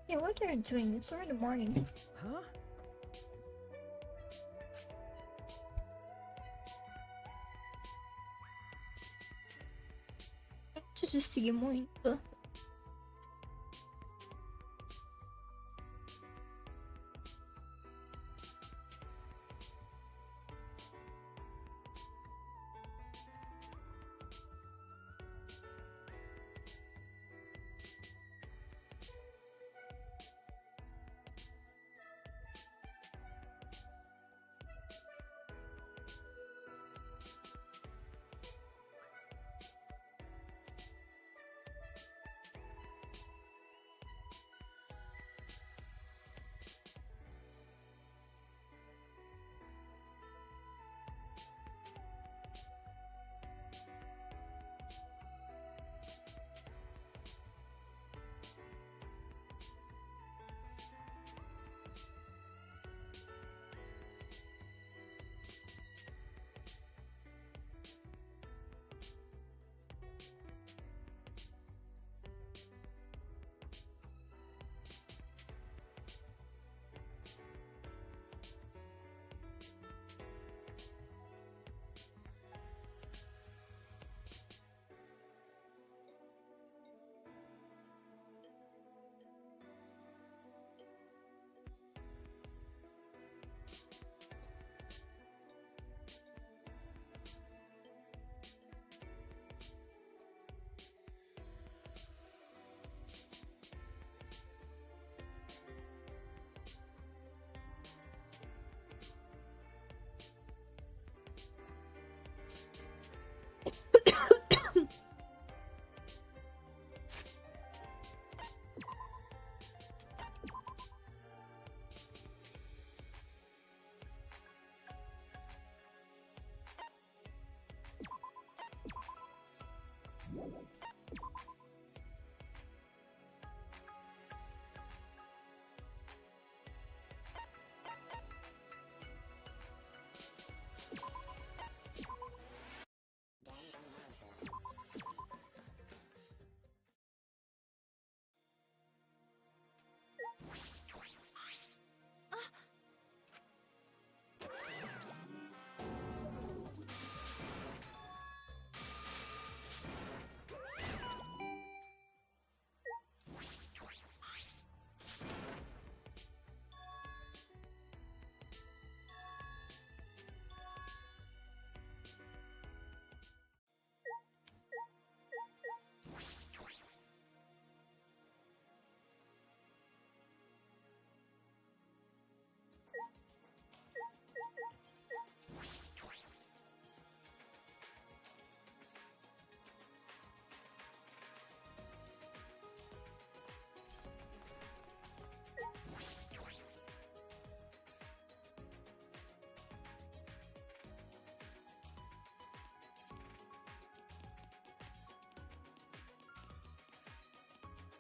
Yeah, what are you doing? It's already morning. Huh? Just seguir muito.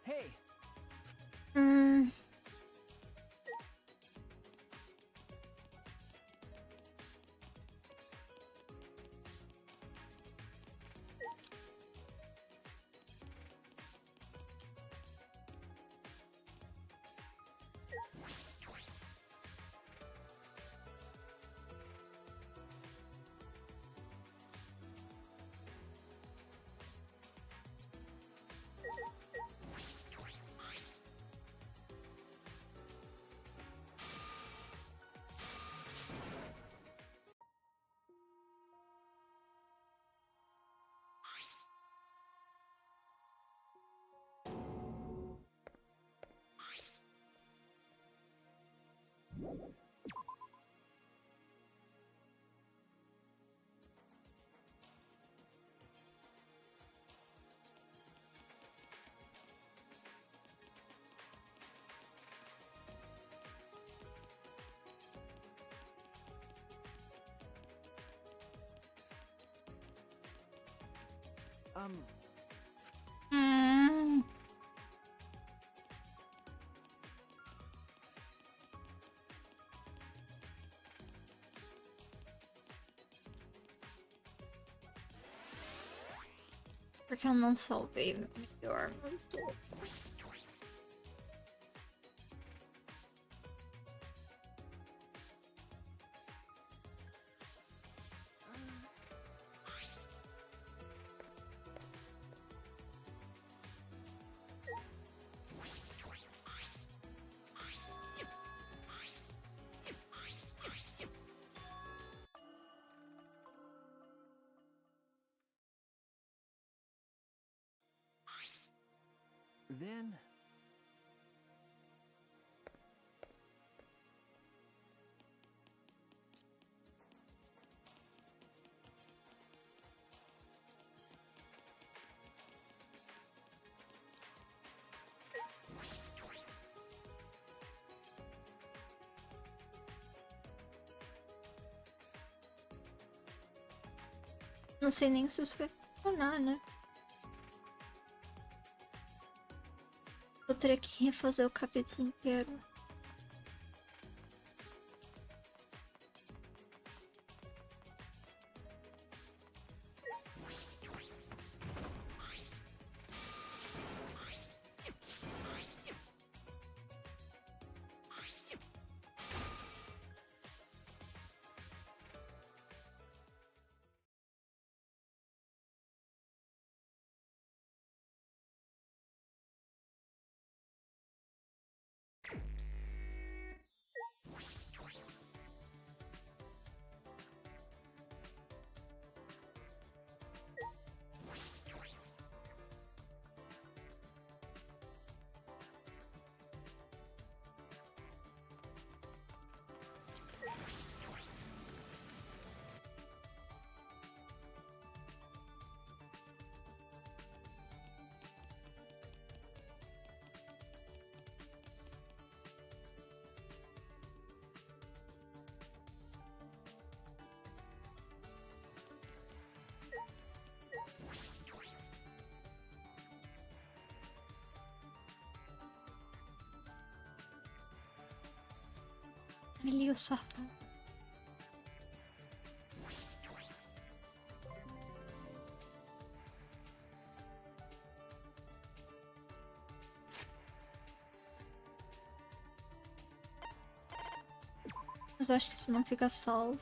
Hey! Porque eu não salvei meu melhor muito. Then... Não sei nem se isso vai funcionar, né? Vou ter que refazer o capítulo inteiro. Ali o sapato. Mas eu acho que isso não fica salvo.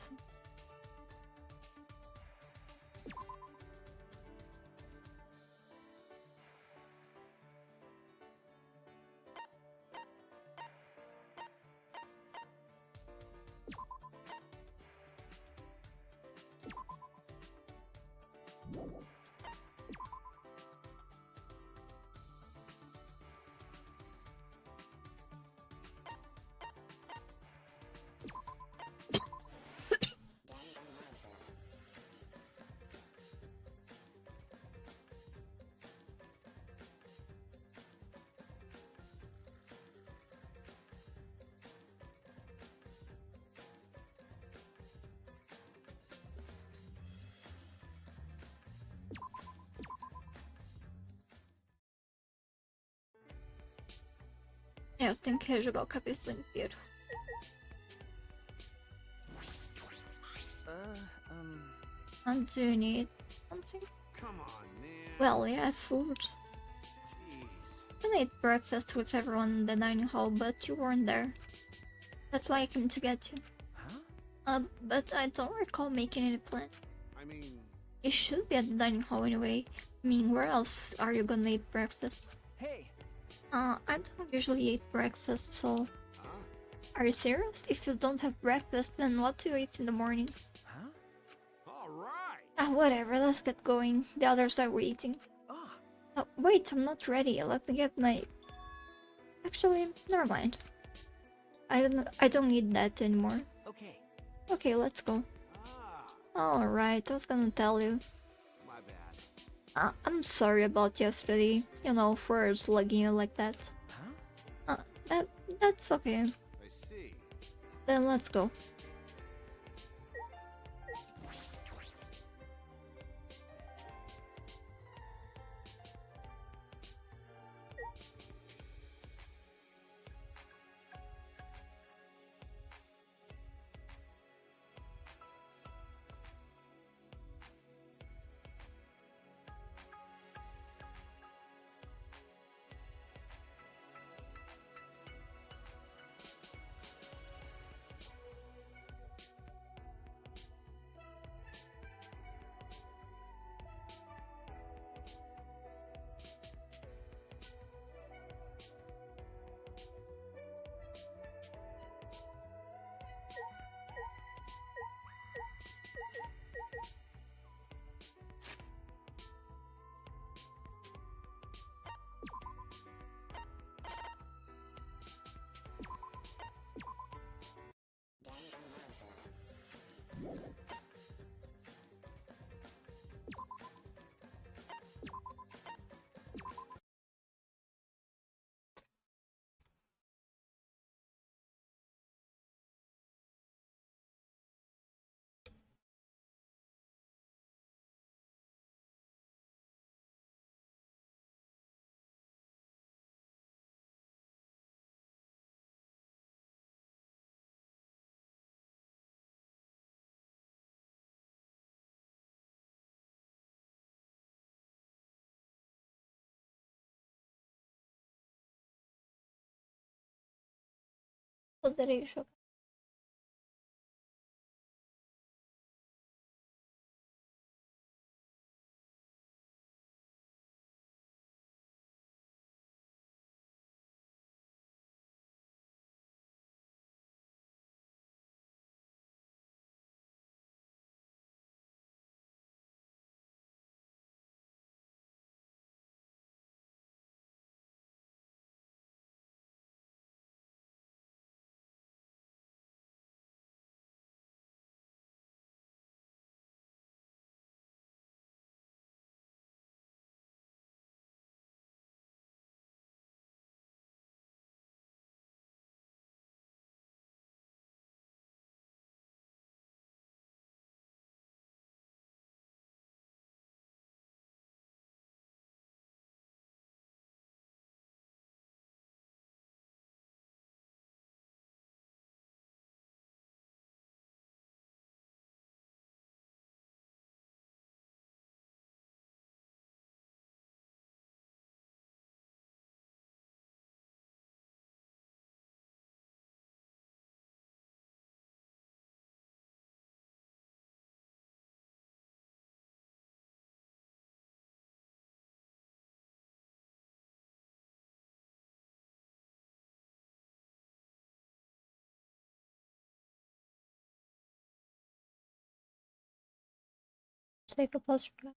É, eu tenho que rejogar o capítulo inteiro. Do you need something? Come on, man. Well, yeah, food. I ate breakfast with everyone in the dining hall, but you weren't there. That's why I came to get you. But I don't recall making any plan. I mean... You should be at the dining hall anyway. I mean, where else are you gonna eat breakfast? Hey! I don't usually eat breakfast, so... Are you serious? If you don't have breakfast, then what do you eat in the morning? Whatever, let's get going. The others are waiting. Wait, I'm not ready. Let me get my... Actually, never mind. I don't need that anymore. Okay. Okay, let's go. Alright, I was gonna tell you. My bad. I'm sorry about yesterday. You know, for slugging you like that. That's okay. I see. Then let's go. Poderei jogar. Sei que eu posso jogar.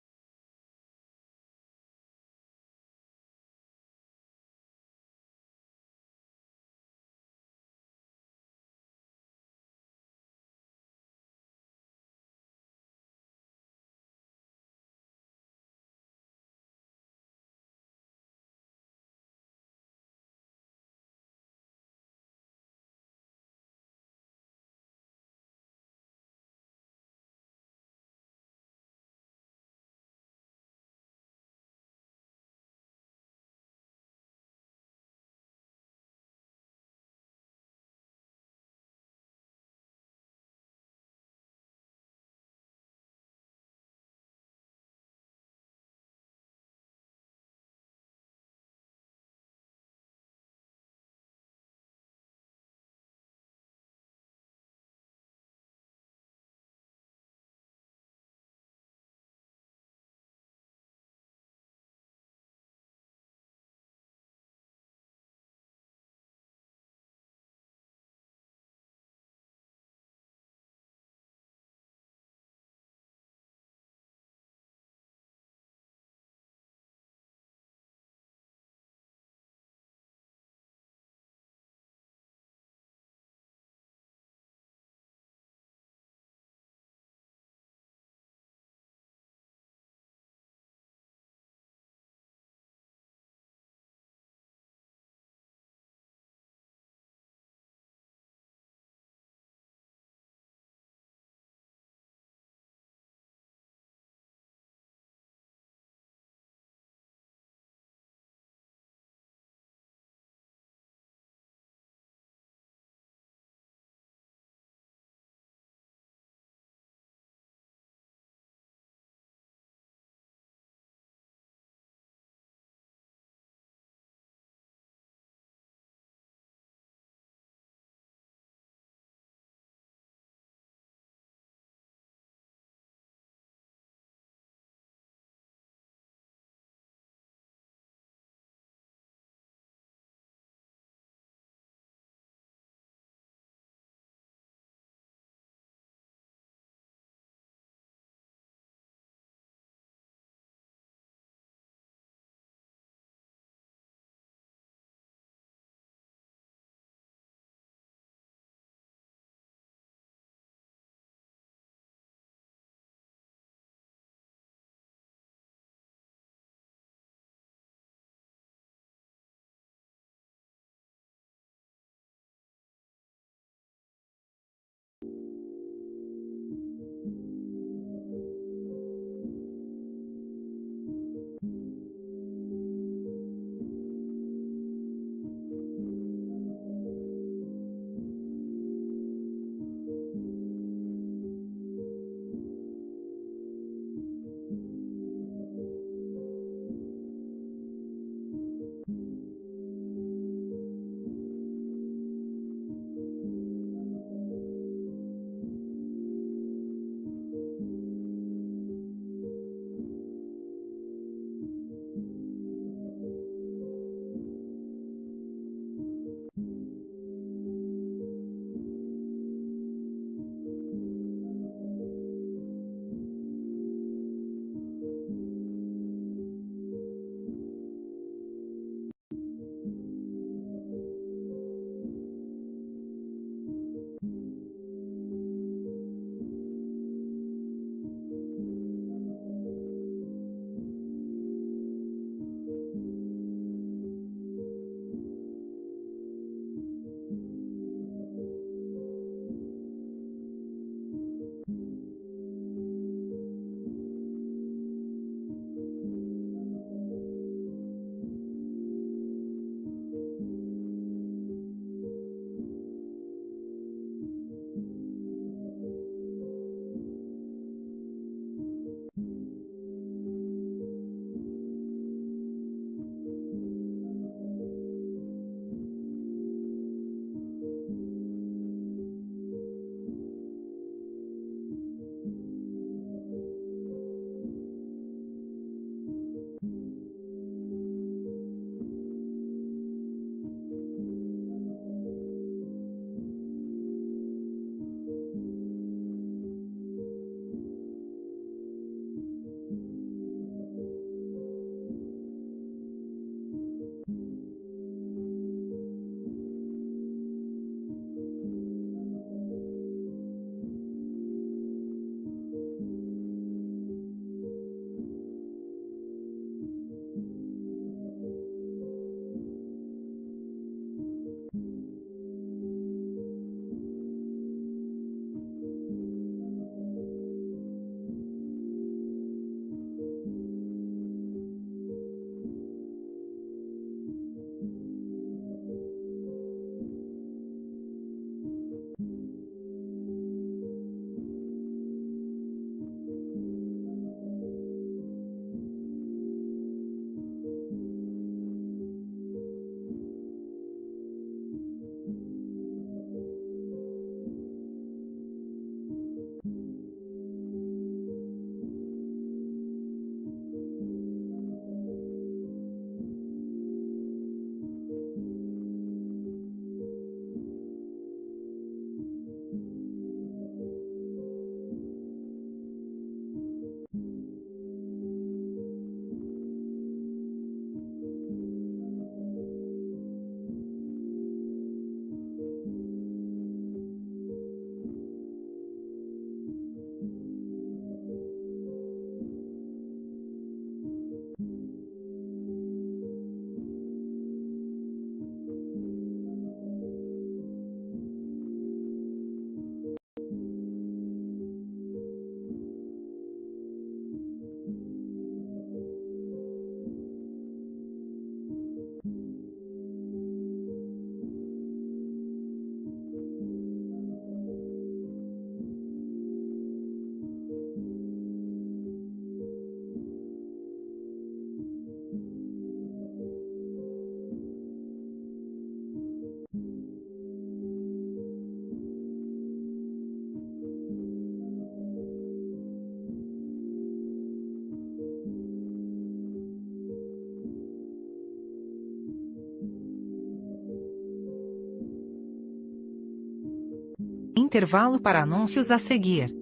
Intervalo para anúncios a seguir.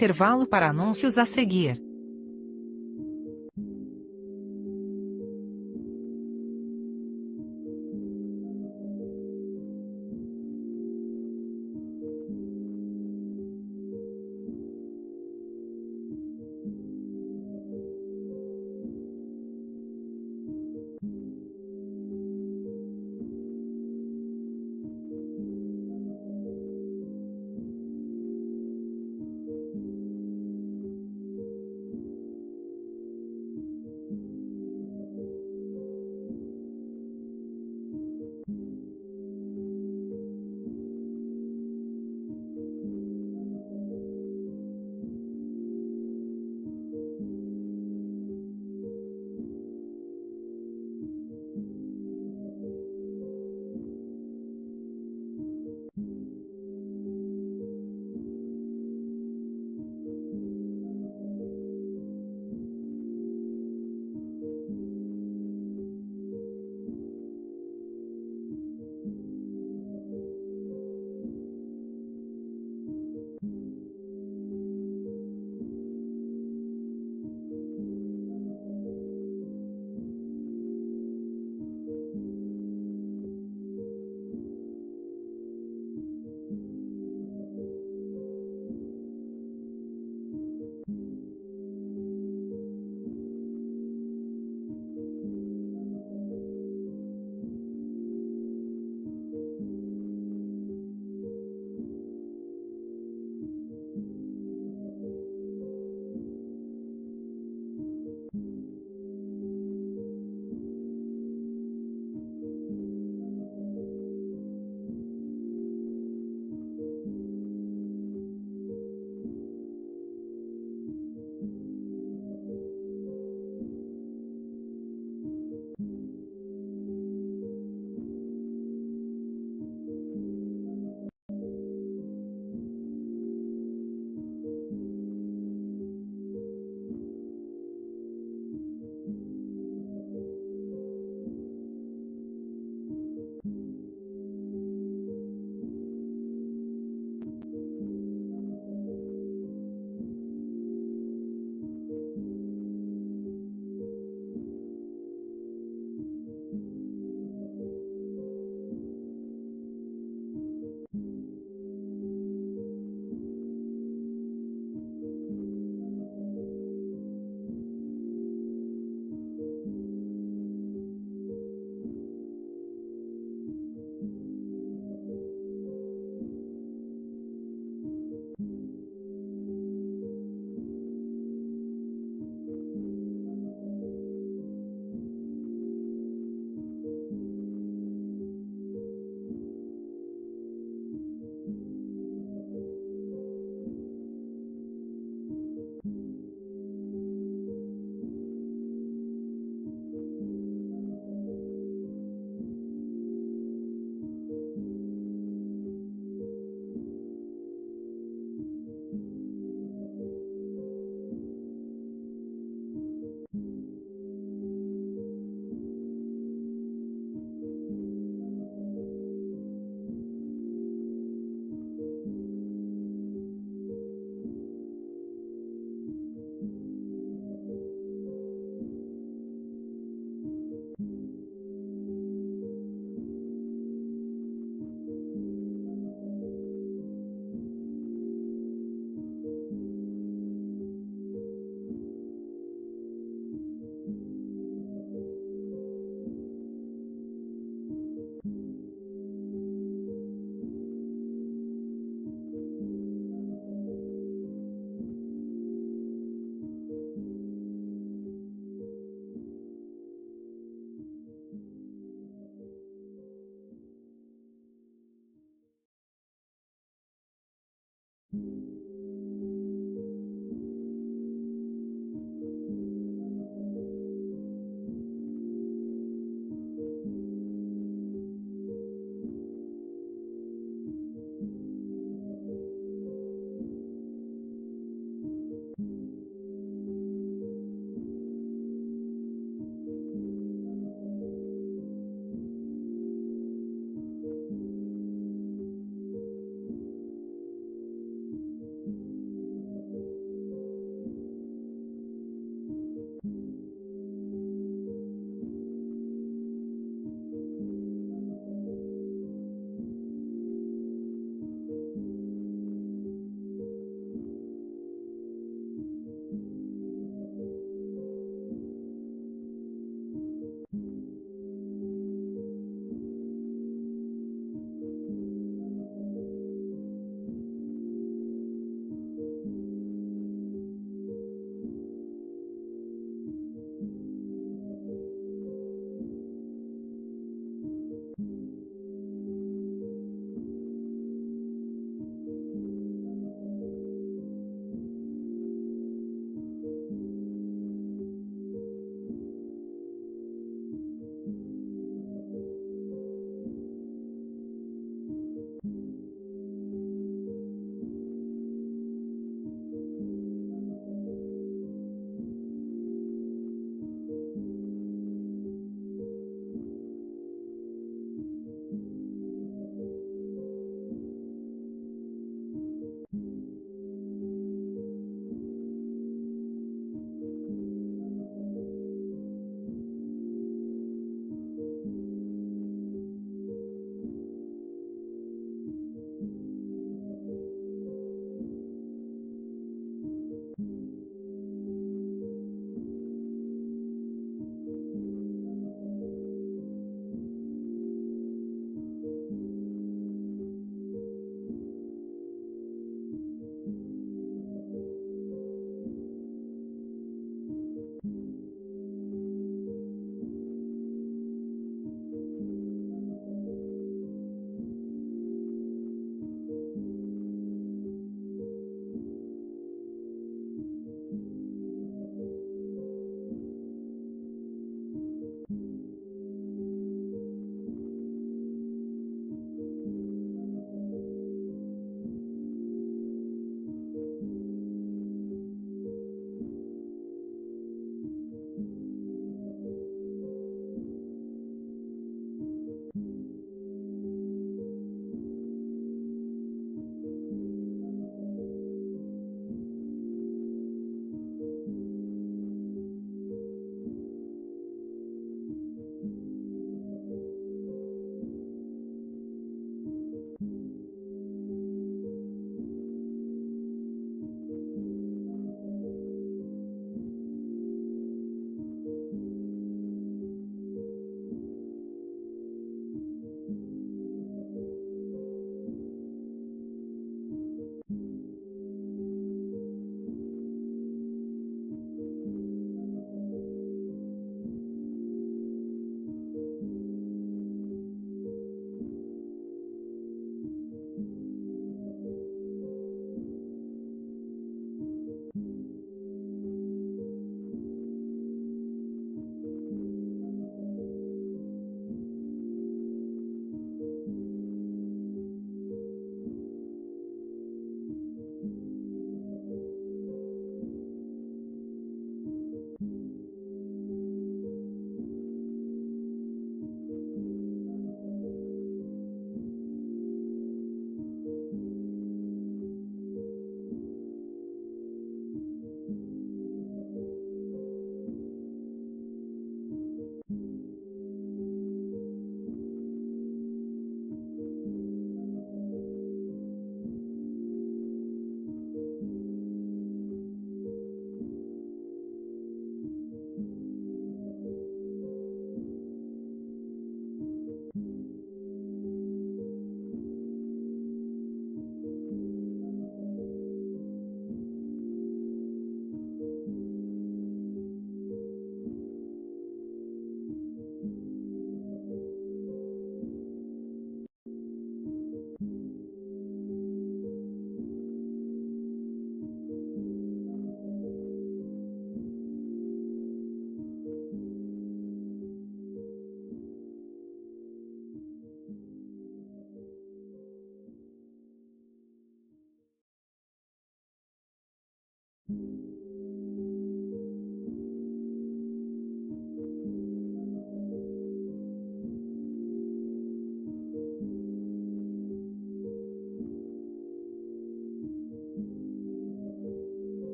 Intervalo para anúncios a seguir.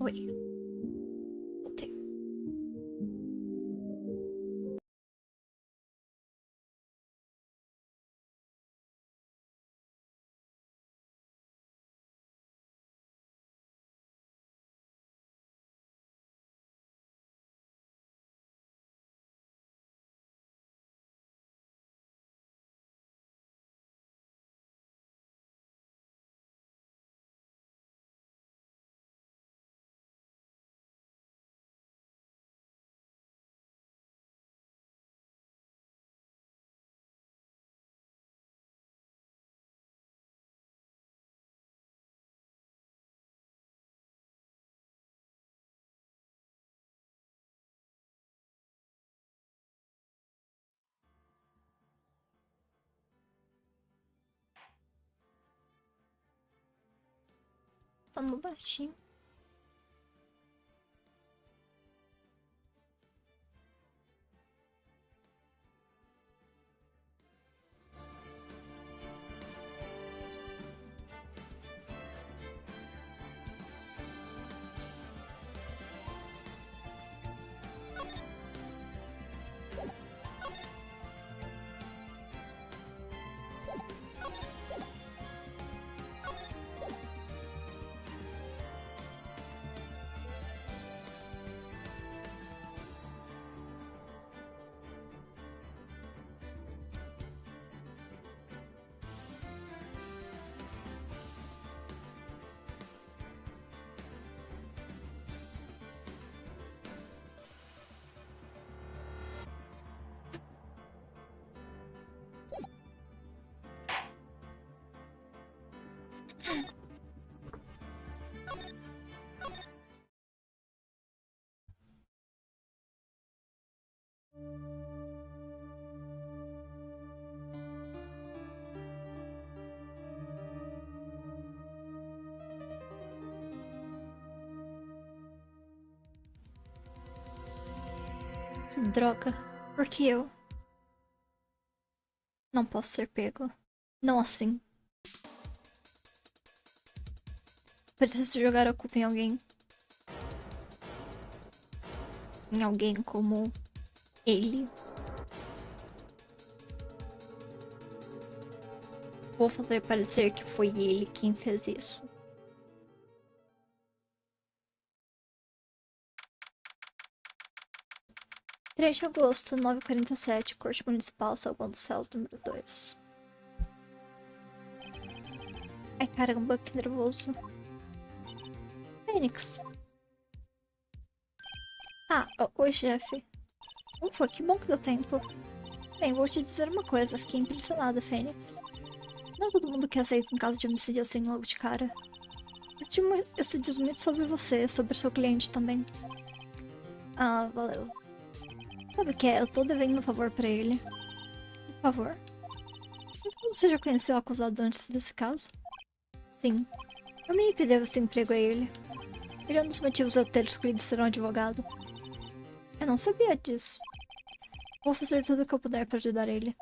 Oi. Voltei. Tá no baixinho. Que droga. Por que eu? Não posso ser pego. Não assim. Preciso jogar a culpa em alguém. Em alguém como ele. Vou fazer parecer que foi ele quem fez isso. (3 de agosto, 9h47, Corte Municipal, Salvão dos Céus, número 2. Ai caramba, que nervoso. Fênix. Ah, oi chefe. Ufa, que bom que deu tempo. Bem, vou te dizer uma coisa, fiquei impressionada, Fênix. Não todo mundo que aceita um caso de homicídio assim logo de cara. Isso diz muito sobre você, sobre seu cliente também. Ah, valeu. Sabe o que é? Eu tô devendo um favor pra ele. Por favor. Você já conheceu o acusado antes desse caso? Sim. Eu meio que devo esse emprego a ele. Ele é um dos motivos de eu ter escolhido ser um advogado. Eu não sabia disso. Vou fazer tudo o que eu puder pra ajudar ele.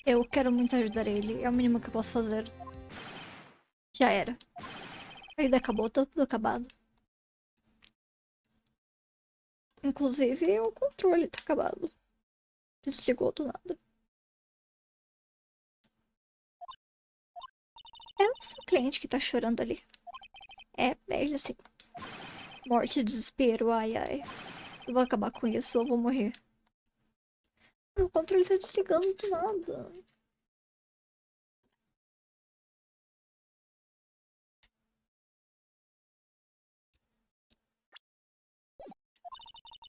Eu quero muito ajudar ele. É o mínimo que eu posso fazer. Já era. A vida acabou, tá tudo acabado. Inclusive, o controle tá acabado. Desligou do nada. É o seu cliente que tá chorando ali. É ele assim. Morte, desespero, ai ai. Eu vou acabar com isso, eu vou morrer. O controle tá desligando do nada.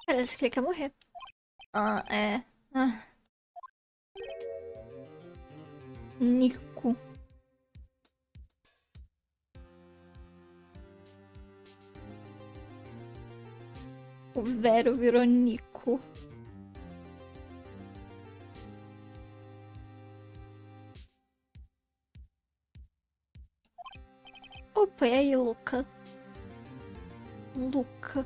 Parece que ele quer morrer. Ah, é. Ah. Nico. O Vero virou Nico. Opa, e aí, Luca? Luca.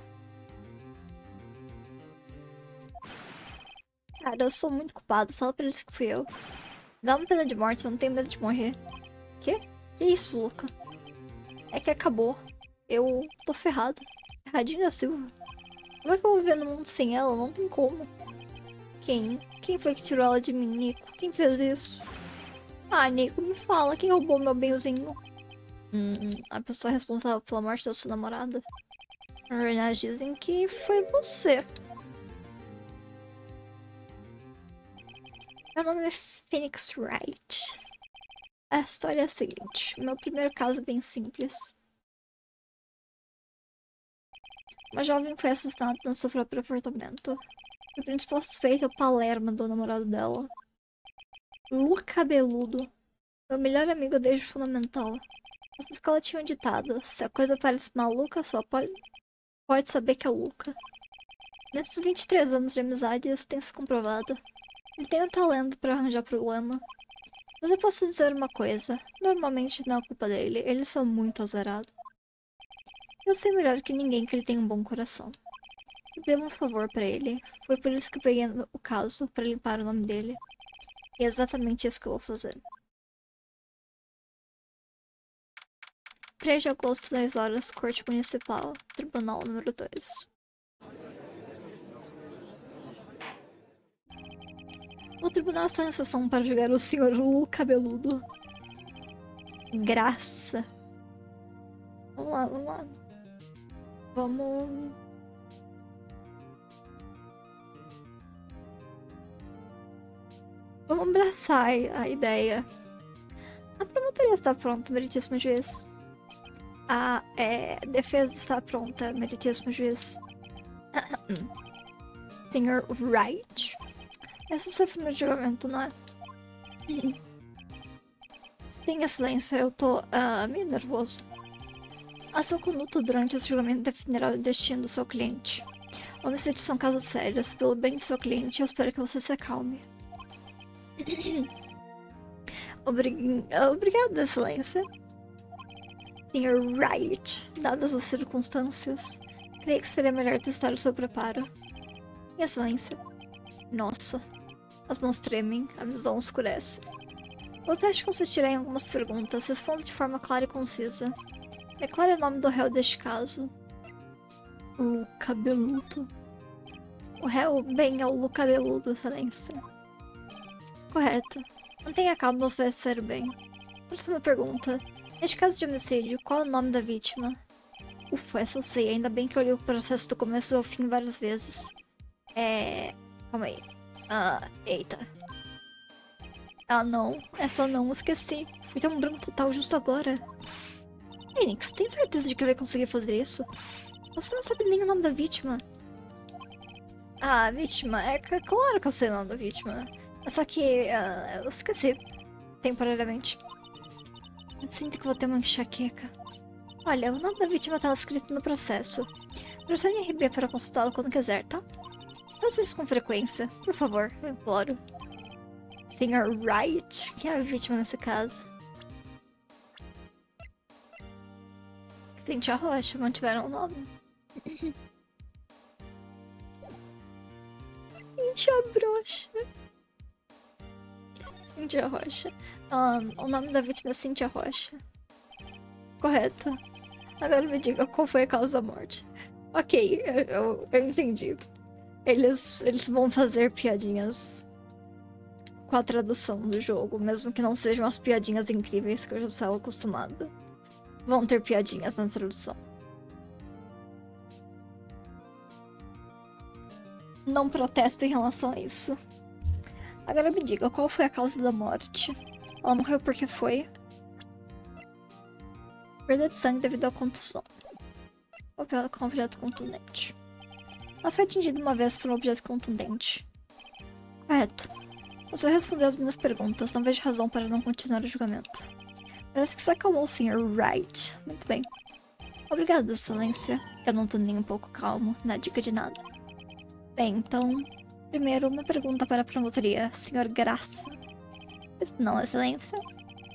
Cara, eu sou muito culpado. Fala pra eles que fui eu. Dá uma pena de morte, eu não tenho medo de morrer. Quê? Que isso, Luca? É que acabou. Eu tô ferrado. Tadinha da Silva. Como é que eu vou viver no mundo sem ela? Não tem como. Quem? Quem foi que tirou ela de mim, Nico? Quem fez isso? Ah, Nico, me fala. Quem roubou meu benzinho? A pessoa responsável pela morte da sua namorada. Na verdade, dizem que foi você. Meu nome é Phoenix Wright. A história é a seguinte. Meu primeiro caso é bem simples. Uma jovem foi assassinada no seu próprio apartamento. O principal suspeito é o Palermo, do namorado dela. Lu Cabeludo. Meu melhor amigo desde o fundamental. Nossa escola tinha um ditado. Se a coisa parece maluca, só pode saber que é Luca. Nesses 23 anos de amizade, isso tem se comprovado. Ele tem um talento para arranjar problema. Mas eu posso dizer uma coisa. Normalmente não é culpa dele. Ele é só muito azarado. Eu sei melhor que ninguém que ele tem um bom coração. Eu devo um favor pra ele. Foi por isso que eu peguei o caso, pra limpar o nome dele. E é exatamente isso que eu vou fazer. 3 de agosto, 10 horas, Corte Municipal, Tribunal número 2. O tribunal está em sessão para julgar o Sr. Lu Cabeludo. Graça. Vamos lá, vamos lá. Vamos abraçar a ideia. A promotoria está pronta, meritíssimo juiz. A defesa está pronta, meritíssimo juiz. Sr. Wright? Esse é o seu primeiro julgamento, não é? Sim, excelência, eu tô meio nervoso. A sua conduta durante esse julgamento definirá o destino do seu cliente. Homicídios são casos sérios. Pelo bem do seu cliente, eu espero que você se acalme. Obrigada, excelência. Sr. Wright, dadas as circunstâncias, creio que seria melhor testar o seu preparo. Excelência. Nossa. As mãos tremem, a visão escurece. O teste consistirá em algumas perguntas. Responda de forma clara e concisa. Declare o nome do réu deste caso. Lu Cabeludo. O réu, bem, é o Lu Cabeludo, excelência. Correto. Mantenha calma, você vai ser bem. Próxima pergunta. Neste caso de homicídio, qual é o nome da vítima? Ufa, essa eu sei. Ainda bem que eu li o processo do começo ao fim várias vezes. Calma aí. Eita. Não. Essa não, esqueci. Fui ter um branco total justo agora. Phoenix, tem certeza de que vai conseguir fazer isso? Você não sabe nem o nome da vítima. A vítima? Claro que eu sei o nome da vítima. Só que eu esqueci. Temporariamente. Eu sinto que vou ter uma enxaqueca. Olha, o nome da vítima está escrito no processo. Pressione RB para consultá-lo quando quiser, tá? Faça isso com frequência, por favor, eu imploro. Sr. Wright, quem é a vítima nesse caso? Cynthia Rocha, mantiveram o nome. Cynthia Brocha. Cynthia Rocha. O nome da vítima é Cynthia Rocha. Correto. Agora me diga qual foi a causa da morte. Ok, eu entendi. Eles vão fazer piadinhas com a tradução do jogo, mesmo que não sejam as piadinhas incríveis que eu já estava acostumada. Vão ter piadinhas na tradução. Não protesto em relação a isso. Agora me diga, qual foi a causa da morte? Ela morreu porque foi? Perda de sangue devido à contusão. Ou pela com um objeto contundente. Ela foi atingida uma vez por um objeto contundente. Correto. Você respondeu as minhas perguntas, não vejo razão para não continuar o julgamento. Parece que se acalmou, Sr. Wright. Muito bem. Obrigada, excelência. Eu não tô nem um pouco calmo, na dica de nada. Bem, então... Primeiro, uma pergunta para a promotoria, Sr. Graça. Não, excelência.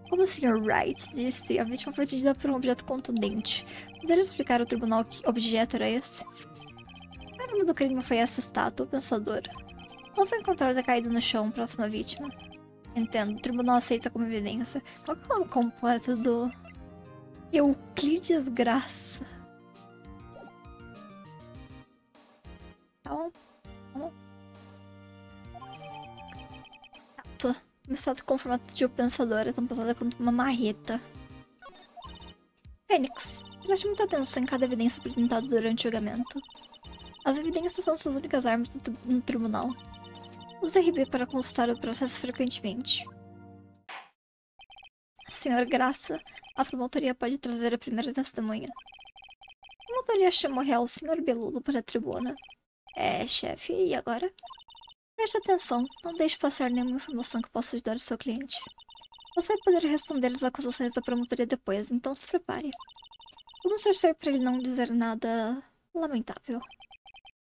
Como o Sr. Wright disse, a vítima foi atingida por um objeto contundente. Poderia explicar ao tribunal que objeto era esse? O nome do crime foi essa estátua, o pensador. Ela foi encontrada caída no chão, próxima à vítima. Entendo, o tribunal aceita como evidência. Qual é o nome completo do... Euclides Graça? Calma. Estátua. Uma estátua com formato de pensadora, tão pesada quanto uma marreta. Fênix, preste muita atenção em cada evidência apresentada durante o julgamento. As evidências são suas únicas armas no tribunal. Use RB para consultar o processo frequentemente. Senhor Graça, a promotoria pode trazer a primeira testemunha. A promotoria chamou real o Sr. Beludo para a tribuna. Chefe, e agora? Preste atenção, não deixe passar nenhuma informação que possa ajudar o seu cliente. Você vai poder responder às acusações da promotoria depois, então se prepare. Vamos torcer para ele não dizer nada lamentável.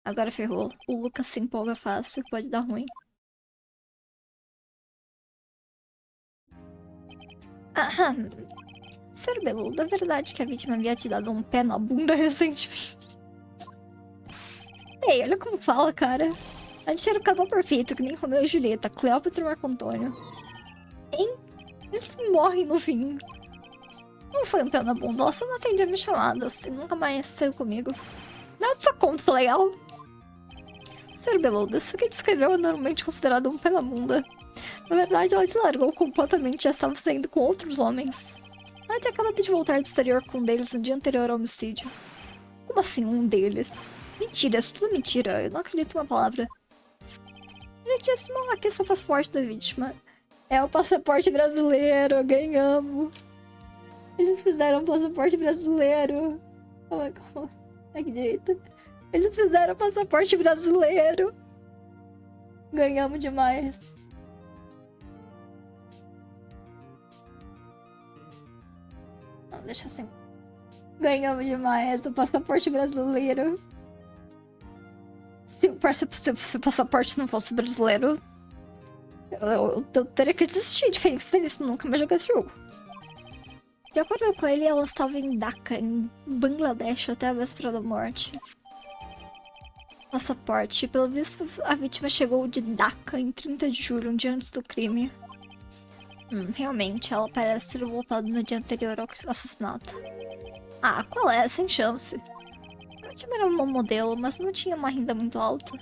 Agora ferrou. O Lucas se empolga fácil, pode dar ruim. Sr. Beludo, é verdade que a vítima havia te dado um pé na bunda recentemente? Ei, olha como fala, cara. A gente era o casal perfeito, que nem Romeu e Julieta, Cleópatra e Marco Antônio. Hein? Eles morrem no fim. Não foi um pé na bunda, ela só não atendia minhas chamadas e nunca mais saiu comigo. Nada dessa conta, tá legal? Sr. Beludo, isso que descreveu é normalmente considerado um pé na bunda. Na verdade, ela te largou completamente e já estava saindo com outros homens. Ela tinha acabado de voltar do exterior com um deles no dia anterior ao homicídio. Como assim, um deles? Mentira, isso tudo é mentira. Eu não acredito em uma palavra. Direitíssimo, aqui está o passaporte da vítima. É o passaporte brasileiro, ganhamos. Eles fizeram o passaporte brasileiro. Calma. Aqui direita. Eles fizeram o passaporte brasileiro. Ganhamos demais. Não, deixa assim. Ganhamos demais o passaporte brasileiro. Se o passaporte não fosse brasileiro, eu teria que desistir de Fênix Feliz, nunca mais jogar esse jogo. De acordo com ele, ela estava em Dhaka, em Bangladesh, até a véspera da morte. Passaporte. Pelo visto, a vítima chegou de Dhaka em 30 de julho, um dia antes do crime. Realmente, ela parece ter voltado no dia anterior ao assassinato. Ah, qual é? Sem chance. A vítima era uma modelo, mas não tinha uma renda muito alta.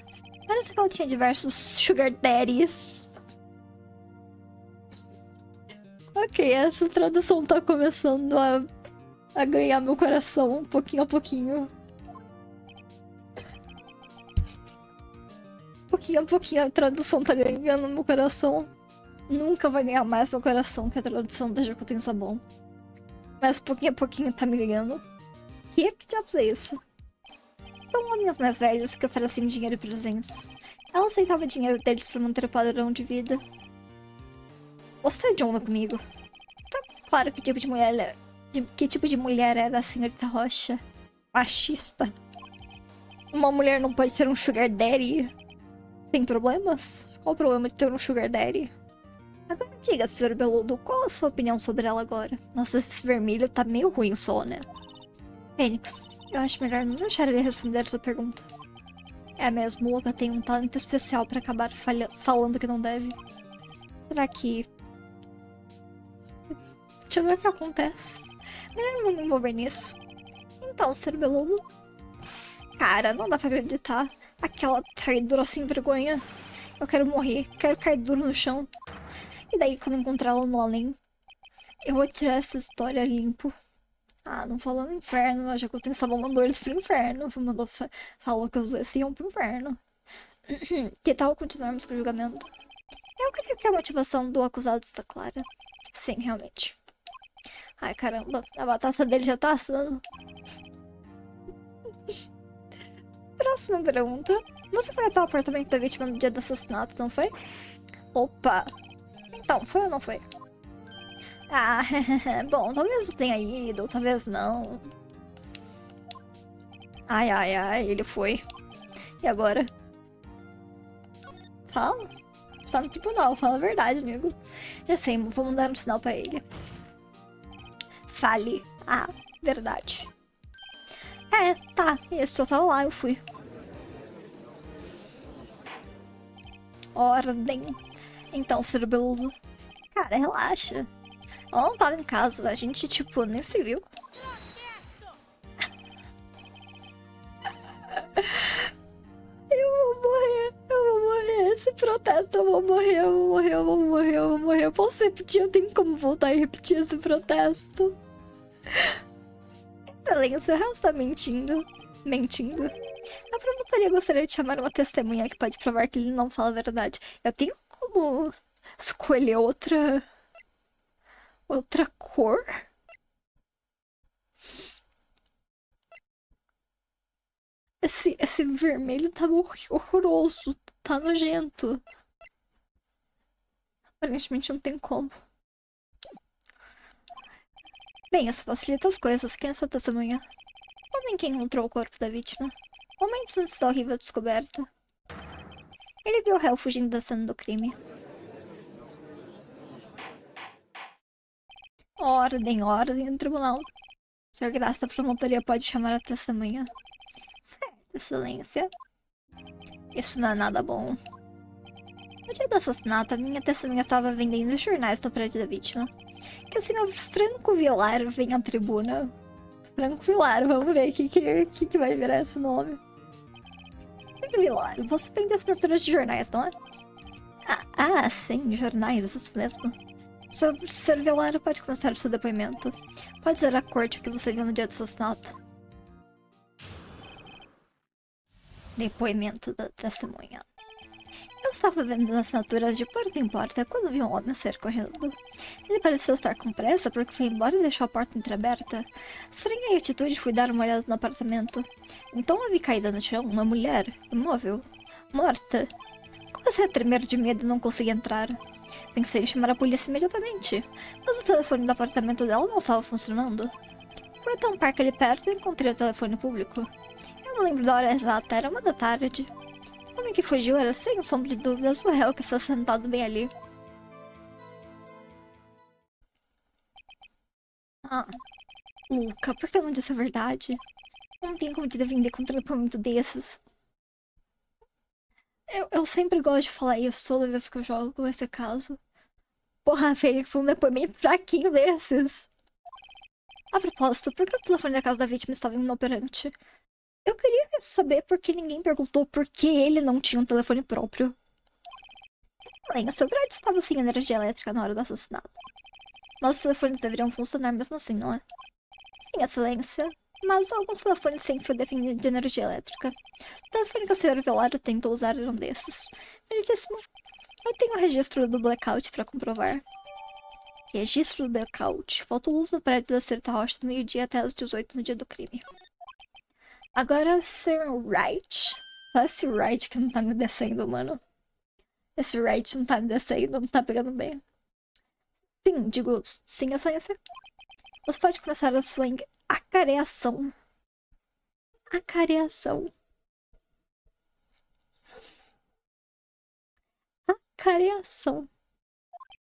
Parece que ela tinha diversos sugar daddies. Ok, essa tradução tá começando a ganhar meu coração, pouquinho a pouquinho. Pouquinho a pouquinho a tradução tá ganhando meu coração. Nunca vai ganhar mais meu coração que a tradução da Jaco tem sabão. Mas pouquinho a pouquinho tá me ganhando. Que diabos é isso? São homens mais velhos que oferecem dinheiro e presentes. Ela aceitava dinheiro deles pra manter o padrão de vida. Você é de onda comigo? Está claro que tipo de mulher era a senhorita Rocha? Machista? Uma mulher não pode ter um sugar daddy sem problemas? Qual o problema de ter um sugar daddy? Agora diga, Sr. Beludo, qual a sua opinião sobre ela agora? Nossa, esse vermelho tá meio ruim só, né? Fênix, eu acho melhor não deixar ele responder essa pergunta. É mesmo, o Luca tem um talento especial pra acabar falando que não deve. Será que... Deixa eu ver o que acontece. Melhor não me envolver nisso. Então, Sr. Beludo... Cara, não dá pra acreditar. Aquela traidora sem vergonha. Eu quero morrer, quero cair duro no chão. E daí, quando encontrá-la no além, eu vou tirar essa história limpo. Ah, não falou no inferno, já que eu tenho sabão, mandou eles pro inferno. Falou que os dois iam pro inferno. Que tal continuarmos com o julgamento? Eu creio que a motivação do acusado está clara. Sim, realmente. Ai, caramba, a batata dele já tá assando. Próxima pergunta. Você foi até o apartamento da vítima no dia do assassinato, não foi? Opa! Então, foi ou não foi? Ah, bom, talvez eu tenha ido, talvez não. Ai, ele foi. E agora? Fala. Só no tribunal, fala a verdade, amigo. Já sei, vou mandar um sinal pra ele. Fale a verdade. É, tá, isso, eu tava lá, eu fui. Ordem. Então, Sr. Beludo. Cara, relaxa. Ela não tava em casa, a gente, tipo, nem se viu. Eu protesto, eu vou morrer, eu vou morrer, eu vou morrer, eu vou morrer. Eu posso repetir, eu tenho como voltar e repetir esse protesto. Excelência, o real está mentindo. Mentindo. A promotoria gostaria de chamar uma testemunha que pode provar que ele não fala a verdade. Eu tenho como escolher outra cor? Esse vermelho tá horroroso, tá nojento. Aparentemente não tem como. Bem, isso facilita as coisas. Quem é sua testemunha? O homem que encontrou o corpo da vítima. Momentos antes da horrível descoberta. Ele viu o réu fugindo da cena do crime. Ordem no tribunal. Sr. Graça, a promotoria pode chamar a testemunha. Certo, excelência. Isso não é nada bom. No dia do assassinato, a minha testemunha estava vendendo jornais no prédio da vítima. Que o senhor Franco Vilar vem à tribuna. Franco Vilar, vamos ver o que vai virar esse nome. Franco Vilar, você vende assinaturas de jornais, não é? Sim, jornais, isso mesmo. Sr. Vilar pode começar o seu depoimento. Pode dizer à corte o que você viu no dia do assassinato. Depoimento da testemunha. Eu estava vendendo assinaturas de porta em porta quando vi um homem sair correndo. Ele pareceu estar com pressa porque foi embora e deixou a porta entreaberta. Estranhei a atitude e fui dar uma olhada no apartamento. Então a vi caída no chão, uma mulher, imóvel, morta. Comecei a tremer de medo e não consegui entrar. Pensei em chamar a polícia imediatamente, mas o telefone do apartamento dela não estava funcionando. Fui até um parque ali perto e encontrei o telefone público. Eu não lembro da hora exata, era 1 da tarde. O homem que fugiu era, sem sombra de dúvidas, o réu que está sentado bem ali. Luca, por que não disse a verdade? Não tem como te defender contra um depoimento desses. Eu sempre gosto de falar isso toda vez que eu jogo com esse caso. Porra, Fênix, um depoimento fraquinho desses. A propósito, por que o telefone da casa da vítima estava inoperante? Eu queria saber por que ninguém perguntou por que ele não tinha um telefone próprio. Além, seu grade estava sem energia elétrica na hora do assassinato. Mas os telefones deveriam funcionar mesmo assim, não é? Sim, excelência. Mas alguns telefones sem fio dependem de energia elétrica. O telefone que o Sr. Velário tentou usar era um desses. Meritíssimo. Eu tenho o registro do blackout para comprovar. Registro do blackout. Faltou luz no prédio da Certa Rocha do meio-dia até as 18 no dia do crime. Agora, Sr. Wright. Só esse Wright que não tá me descendo, mano. Esse Wright não tá me descendo, não tá pegando bem. Sim, excelência. Você pode começar a sua acareação. Acareação. Acareação.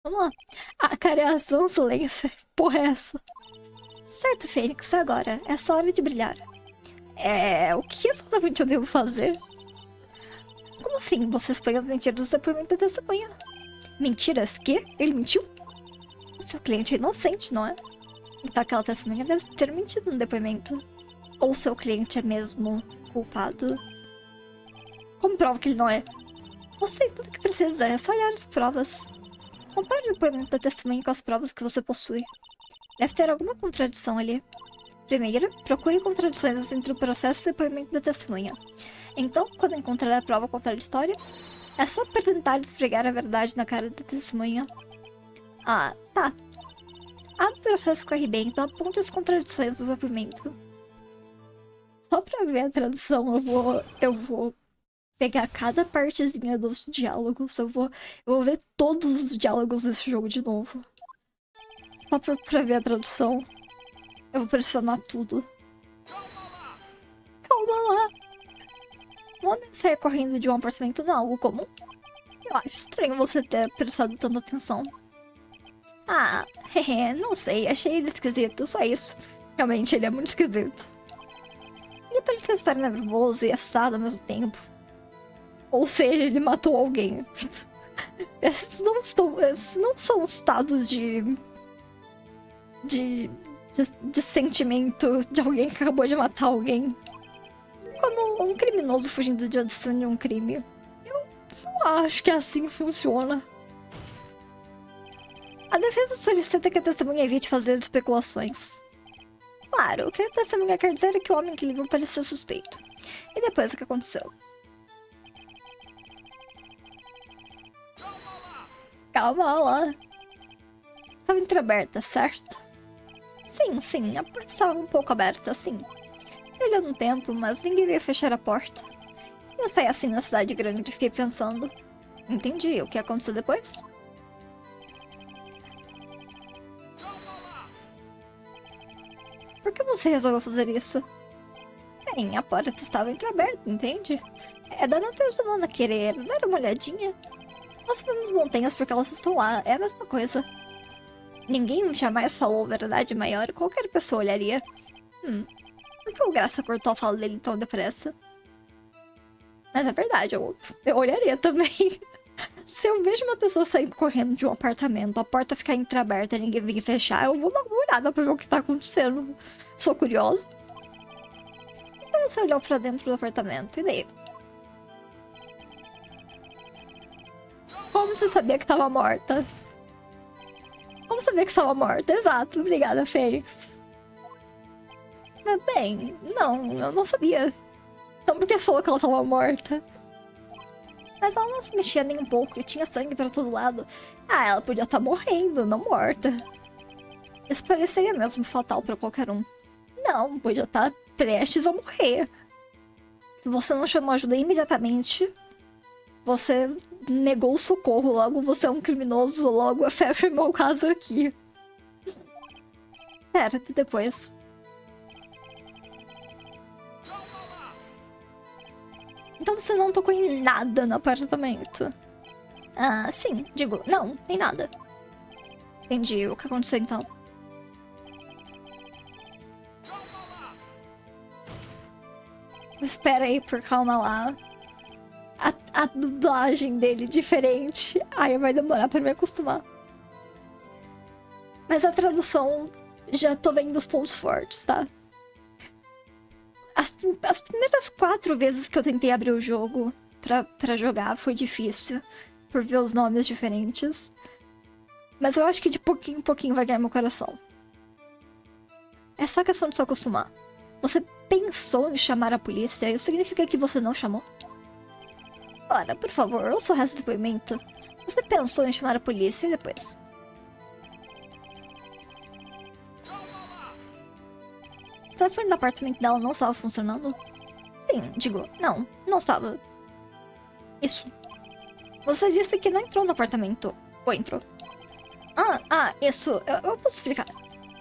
Vamos lá. Acareação, excelência. Porra é essa? Certo, Fênix, agora. É só hora de brilhar. O que exatamente eu devo fazer? Como assim? Você expõe as mentiras do depoimento da testemunha. Mentiras? Quê? Ele mentiu? O seu cliente é inocente, não é? Então aquela testemunha deve ter mentido no depoimento. Ou seu cliente é mesmo culpado. Como prova que ele não é? Você tem tudo que precisa, é só olhar as provas. Compare o depoimento da testemunha com as provas que você possui. Deve ter alguma contradição ali. Primeiro, procure contradições entre o processo e o depoimento da testemunha. Então, quando encontrar a prova contraditória, é só tentar esfregar a verdade na cara da testemunha. Tá. O processo corre bem, então aponte as contradições do depoimento. Só pra ver a tradução, eu vou pegar cada partezinha dos diálogos, eu vou ver todos os diálogos desse jogo de novo. Só pra ver a tradução. Eu vou pressionar tudo. Calma lá! Um homem sair correndo de um apartamento não é algo comum? Eu acho estranho você ter prestado tanta atenção. Não sei, achei ele esquisito, só isso. Realmente, ele é muito esquisito. Ele parecia estar nervoso e assustado ao mesmo tempo. Ou seja, ele matou alguém. Esses não são estados de sentimento de alguém que acabou de matar alguém. Como um criminoso fugindo de um crime. Eu Não acho que assim funciona. A defesa solicita que a testemunha evite fazer especulações. Claro, o que a testemunha quer dizer é que o homem que livrou parecia suspeito. E depois o que aconteceu? Calma lá. Estava entreaberta, certo? Sim, a porta estava um pouco aberta, sim. Olhando um tempo, mas ninguém veio fechar a porta. Eu saí assim na cidade grande e fiquei pensando. Entendi, o que aconteceu depois? Por que você resolveu fazer isso? Bem, a porta estava entreaberta, entende? É da natureza humana querer dar uma olhadinha. Nós vemos montanhas porque elas estão lá, é a mesma coisa. Ninguém jamais falou verdade maior, qualquer pessoa olharia. Por que o Graça cortou a fala dele tão depressa? Mas é verdade, eu olharia também. Se eu vejo uma pessoa saindo correndo de um apartamento, a porta ficar entreaberta e ninguém vir fechar, eu vou dar uma olhada pra ver o que tá acontecendo. Sou curiosa. Então você olhou pra dentro do apartamento, e daí? Como você sabia que tava morta? Como sabia que estava morta? Exato, obrigada, Fênix. Mas bem, não, eu não sabia. Então por que você falou que ela estava morta? Mas ela não se mexia nem um pouco e tinha sangue pra todo lado. Ah, ela podia estar morrendo, não morta. Isso pareceria mesmo fatal pra qualquer um. Não, podia estar prestes a morrer. Se você não chamou ajuda imediatamente, você negou o socorro, logo você é um criminoso, logo fecha meu caso aqui. Pera, e depois? Então você não tocou em nada no apartamento? Ah, sim, digo, não, nem nada. Entendi, o que aconteceu então? Espera aí, por calma lá. A dublagem dele diferente. Aí vai demorar pra me acostumar. Mas a tradução, já tô vendo os pontos fortes, tá? As primeiras 4 vezes que eu tentei abrir o jogo pra jogar foi difícil. Por ver os nomes diferentes. Mas eu acho que de pouquinho em pouquinho vai ganhar meu coração. É só questão de se acostumar. Você pensou em chamar a polícia, isso significa que você não chamou? Ora, por favor, ouça o resto do depoimento. Você pensou em chamar a polícia e depois? O telefone do apartamento dela não estava funcionando? Sim, digo, não estava. Isso. Você disse que não entrou no apartamento. Ou entrou? Isso. Eu posso explicar.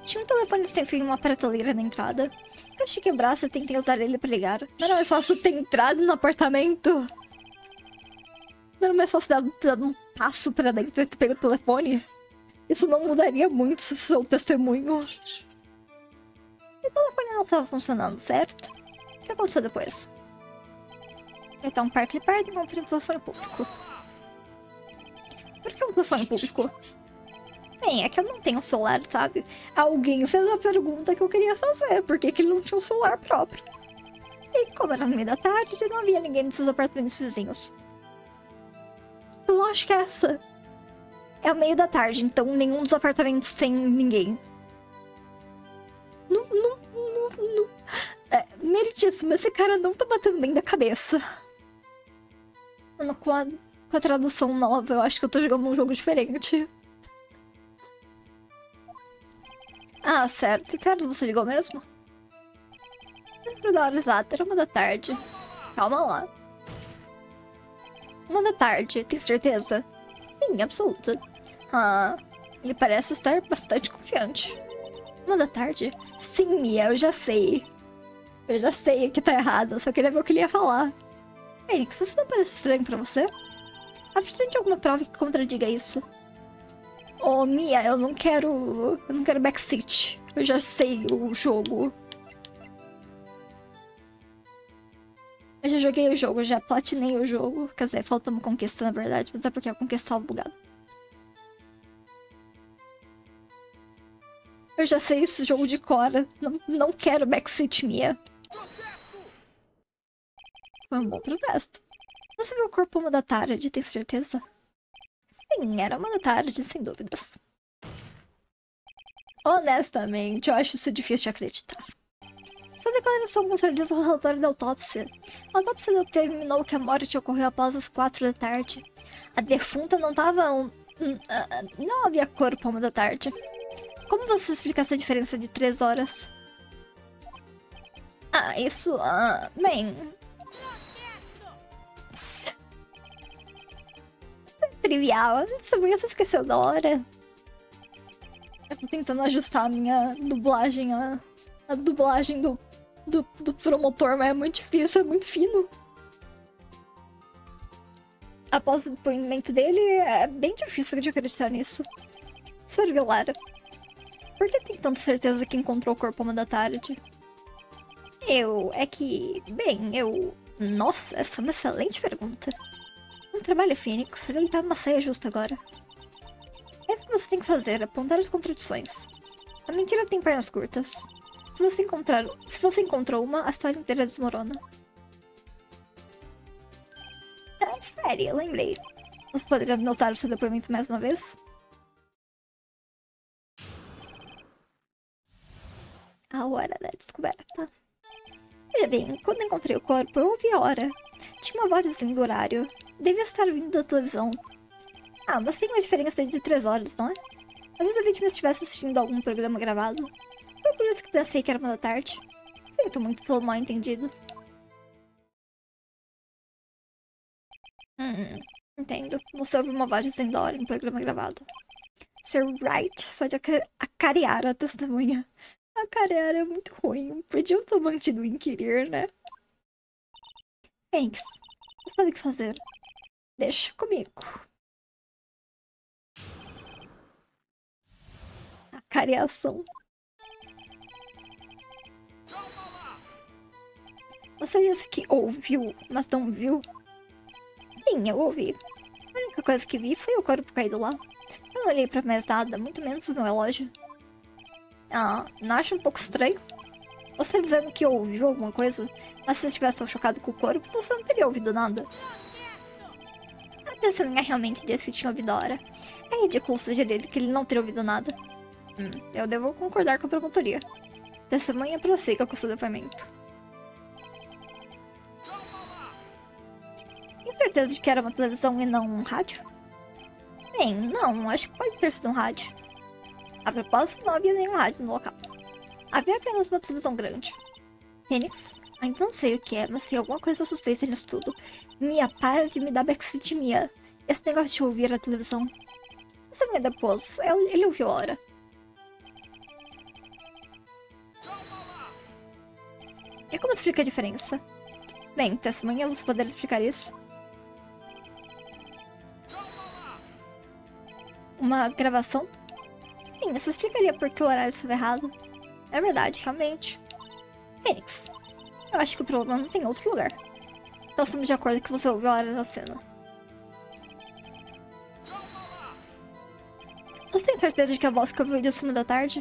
Tinha um telefone sem fio e uma prateleira na entrada. Eu achei que o braço e tentei usar ele pra ligar. Não era mais fácil ter entrado no apartamento? Não era mais fácil ter dado um passo pra dentro e ter pego o telefone? Isso não mudaria muito se sou testemunho. O telefone não estava funcionando, certo? O que aconteceu depois? Apertar um parque perto e encontrei um telefone público. Por que um telefone público? Bem, é que eu não tenho celular, sabe? Alguém fez a pergunta que eu queria fazer. Por que ele não tinha um celular próprio? E como era no meio da tarde, não havia ninguém nos seus apartamentos vizinhos. Que lógica é essa? É o meio da tarde, então nenhum dos apartamentos tem ninguém. Não. Meritíssimo, esse cara não tá batendo bem da cabeça. Mano, com a tradução nova, eu acho que eu tô jogando um jogo diferente. Ah, certo. Que horas você ligou mesmo? Lembro da hora exata, era 1 da tarde. Calma lá. 1 da tarde, tem certeza? Sim, absoluta. Ele parece estar bastante confiante. 1 da tarde? Sim, Mia, eu já sei. Eu já sei que tá errado, eu só queria ver o que ele ia falar. Fênix, isso não parece estranho pra você? Apresente alguma prova que contradiga isso. Oh, Mia, eu não quero backseat. Eu já sei o jogo. Eu já joguei o jogo, já platinei o jogo. Quer dizer, falta uma conquista, na verdade, mas é porque a conquista estava bugada. Eu já sei esse jogo de cora. Não quero backseat, Mia. Foi um bom protesto. Você viu o corpo uma da tarde, tem certeza? Sim, era uma da tarde, sem dúvidas. Honestamente, eu acho isso difícil de acreditar. Sua declaração contradiz o relatório da autópsia. A autópsia determinou que a morte ocorreu após as 4 da tarde. A defunta não estava... não havia corpo à 1 da tarde. Como você explica essa diferença de 3 horas? Isso... bem... Isso é trivial. Você esqueceu da hora. Eu tô tentando ajustar a minha dublagem, a dublagem do promotor, mas é muito difícil, é muito fino. Após o depoimento dele, é bem difícil de acreditar nisso. Sr. Vilar, por que tem tanta certeza que encontrou o corpo à 1 da tarde? Nossa, essa é uma excelente pergunta. Não trabalha, Fênix, ele tá numa saia justa agora. É isso que você tem que fazer, apontar as contradições. A mentira tem pernas curtas. Se você encontrou uma, a história inteira desmorona. Espere, eu lembrei. Você poderia notar o seu depoimento mais uma vez? A hora da descoberta. Veja bem, quando encontrei o corpo, eu ouvi a hora. Tinha uma voz dizendo o horário. Devia estar vindo da televisão. Mas tem uma diferença de 3 horas, não é? Talvez a vítima estivesse assistindo algum programa gravado. Foi por isso que pensei que era 1 da tarde. Sinto muito pelo mal entendido. Entendo. Você ouviu uma voz dizendo a hora em um programa gravado. Sr. Wright pode acarear a testemunha. Acarear é muito ruim. Podiam ter mantido o inquirir, né? Fênix, você sabe o que fazer. Deixa comigo. Acareação. Você disse que ouviu, mas não viu? Sim, eu ouvi. A única coisa que vi foi o corpo caído lá. Eu não olhei pra mais nada, muito menos o meu relógio. Não acha um pouco estranho? Você tá dizendo que ouviu alguma coisa, mas se você estivesse tão chocado com o corpo, você não teria ouvido nada. A testemunha realmente disse que tinha ouvido a hora. É ridículo sugerir que ele não teria ouvido nada. Eu devo concordar com a promotoria. Testemunha prossiga com seu depoimento. Tem certeza de que era uma televisão e não um rádio? Bem, não, acho que pode ter sido um rádio. A propósito, não havia nenhum rádio no local. Havia apenas uma televisão grande. Fênix, ainda não sei o que é, mas tem alguma coisa suspeita nisso tudo. Mia, para de me dar backseat, Mia. Esse negócio de ouvir a televisão. Você me depois, ele ouviu a hora. E como explica a diferença? Bem, testemunha, você poderia explicar isso? Uma gravação? Sim, isso explicaria por que o horário estava errado. É verdade, realmente. Fênix, eu acho que o problema não tem em outro lugar. Então estamos de acordo que você ouviu a hora da cena. Você tem certeza de que a voz que ouviu disso 1 da tarde?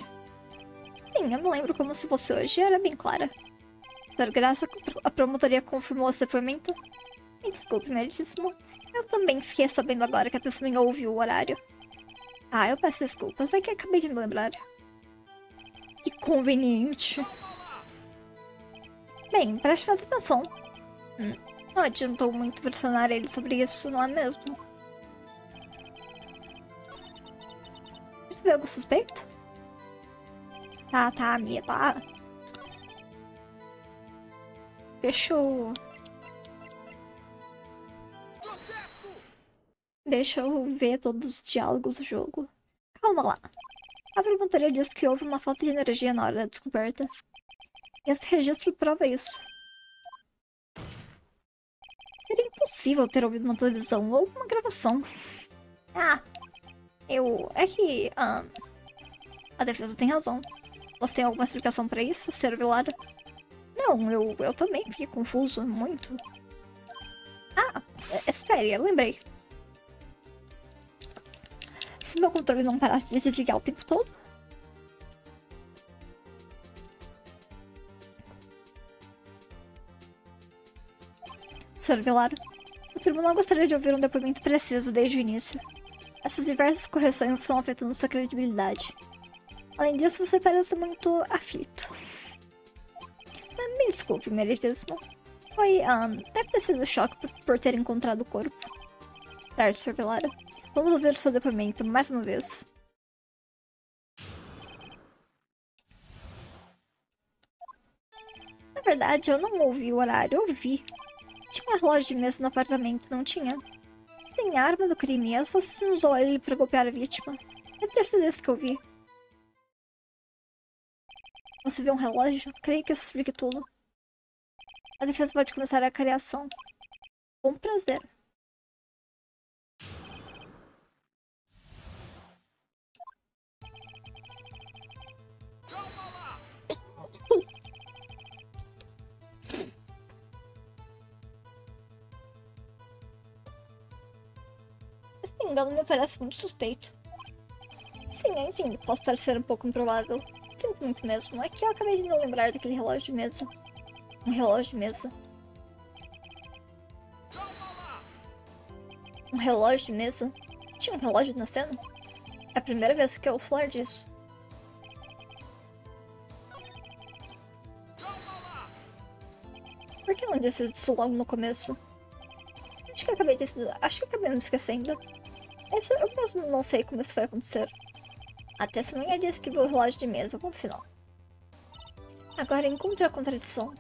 Sim, eu me lembro como se fosse hoje, era bem clara. Sr. Graça, a promotoria confirmou esse depoimento? Me desculpe, meritíssimo. Eu também fiquei sabendo agora que a testemunha ouviu o horário. Eu peço desculpas, é que acabei de me lembrar. Que conveniente. Bem, preste mais atenção. Não adiantou muito pressionar ele sobre isso, não é mesmo? Percebeu algo suspeito? Tá, Mia, tá. Fechou. Deixa eu ver todos os diálogos do jogo. Calma lá. A promotoria diz que houve uma falta de energia na hora da descoberta. E esse registro prova isso. Seria impossível ter ouvido uma televisão ou uma gravação. É que... a defesa tem razão. Você tem alguma explicação pra isso, Sr. Vilar? Não, eu também fiquei confuso, muito. Espere, eu lembrei. Se meu controle não parasse de desligar o tempo todo? Sr. Vilar, tribunal gostaria de ouvir um depoimento preciso desde o início. Essas diversas correções estão afetando sua credibilidade. Além disso, você parece muito aflito. Me desculpe, meritíssimo. Deve ter sido choque por ter encontrado o corpo. Certo, Sr. Velara. Vamos ouvir o seu depoimento mais uma vez. Na verdade, eu não ouvi o horário, eu vi. Tinha um relógio de mesa no apartamento, não tinha? Sem arma do crime, e assassino usou ele para golpear a vítima. Deve ter sido isso que eu vi. Você viu um relógio? Creio que isso explique tudo. A defesa pode começar a criação. Com prazer. Esse engano me parece muito suspeito. Sim, eu entendo. Posso parecer um pouco improvável. Sinto muito mesmo. É que eu acabei de me lembrar daquele relógio de mesa. Um relógio de mesa. Um relógio de mesa? Tinha um relógio na cena? É a primeira vez que eu ouço falar disso. Por que não disse isso logo no começo? Acho que acabei me esquecendo. Eu mesmo não sei como isso vai acontecer. A testemunha disse que viu o relógio de mesa, ponto final. Agora encontre a contradição.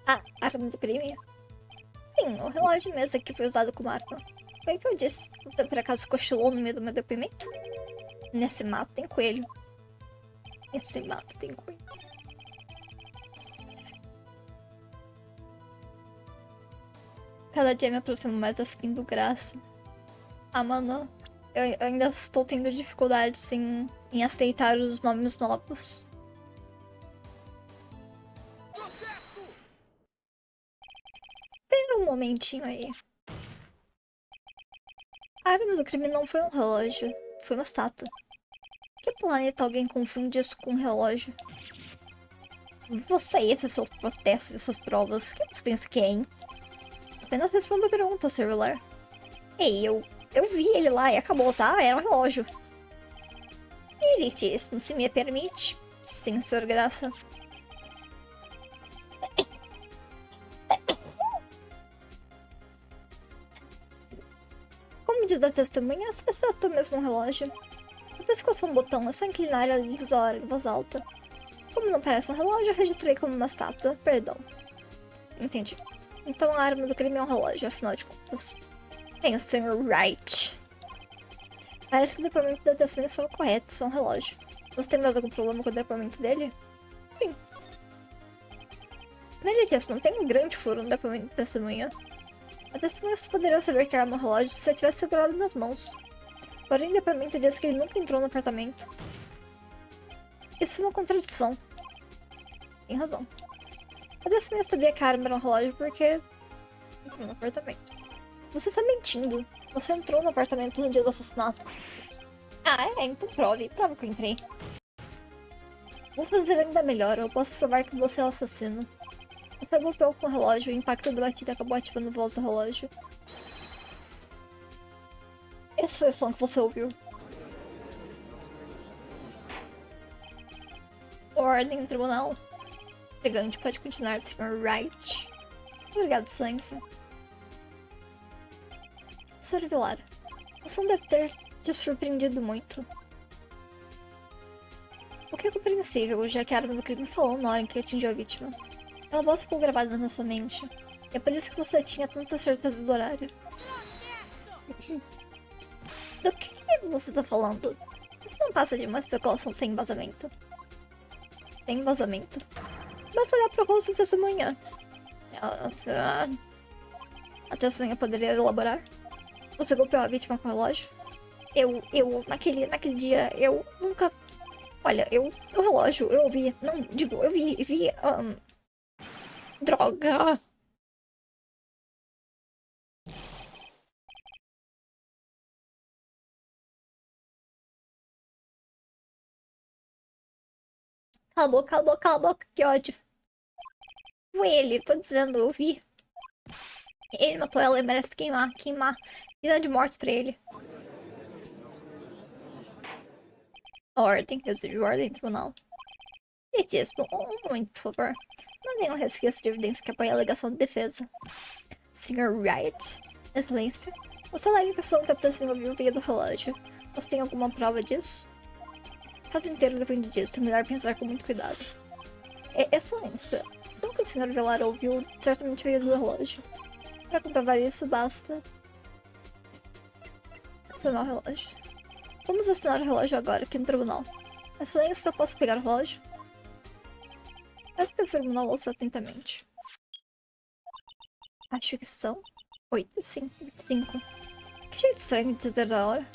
Ah, arma do crime? Sim, o relógio de mesa que foi usado como arma. Foi o que eu disse. Você por acaso cochilou no meio do meu depoimento? Nesse mato tem coelho. Nesse mato tem coelho. Cada dia me aproximo mais da skin do Graça. Ah, mano, eu ainda estou tendo dificuldades em aceitar os nomes novos. Espera um momentinho aí. A arma do crime não foi um relógio, foi uma estátua. Que planeta alguém confunde isso com um relógio? Você e esses seus protestos, essas provas, quem você pensa que é, hein? Apenas responda a pergunta, Sr. Velar. Ei, eu vi ele lá e acabou, tá? Era um relógio. Meritíssimo, se me permite. Sim, Sr. Graça. Como diz a testemunha, essa estátua é mesmo um relógio. O pescoço é um botão, é só inclinar a lisa hora em voz alta. Como não parece um relógio, eu registrei como uma estátua. Perdão. Entendi. Então a arma do crime é um relógio, afinal de contas. Tem o Sr. Wright. Parece que o depoimento da testemunha estava correto, isso é um relógio. Você tem mais algum problema com o depoimento dele? Sim. Meritíssimo, não tem um grande furo no depoimento da testemunha. A testemunha poderia saber que a arma é um relógio se você tivesse segurado nas mãos. Porém, o depoimento diz que ele nunca entrou no apartamento. Isso é uma contradição. Tem razão. A testemunha sabia que a arma era um relógio porque entrou no apartamento. Você está mentindo. Você entrou no apartamento no dia do assassinato. Ah, então prove. Prova que eu entrei. Vou fazer ainda melhor. Eu posso provar que você é o assassino. Você golpeou com o relógio e o impacto da batida acabou ativando o voz do relógio. Esse foi o som que você ouviu. Ordem, tribunal. Pregante pode continuar, Sr. Wright. Obrigado, Excelência. Sr. Velar, o som deve ter te surpreendido muito. O que é compreensível, já que a arma do crime falou na hora em que atingiu a vítima. Ela voz ficou gravada na sua mente. E é por isso que você tinha tanta certeza do horário. Do que você está falando? Isso não passa de uma especulação sem embasamento. Sem embasamento? Basta olhar para o rosto da testemunha. A testemunha poderia elaborar? Você golpeou a vítima com o relógio? Naquele dia, eu nunca... Olha, o relógio, eu vi... Não, digo, eu vi... Droga! Cala a boca, cala a boca, cala a boca, que ódio. Foi ele, tô dizendo, eu vi. Ele matou ela e merece queimar. Pena de morte pra ele. Ordem, eu exijo ordem, tribunal. Elitismo, um momento, por favor. Não nenhum resquício de evidência que apoie a alegação de defesa. Sr. Wright, excelência, você alega que a sua captação envolveu via do relógio. Você tem alguma prova disso? O caso inteiro depende disso, é melhor pensar com muito cuidado. Excelência, só que o Sr. Velar ouviu certamente veio do relógio. Para comprovar isso, basta acionar o relógio. Vamos acionar o relógio agora, aqui no tribunal. Excelência, eu posso pegar o relógio? Peço que o tribunal ouça atentamente. Acho que são 8:05. Que jeito estranho de dizer a hora.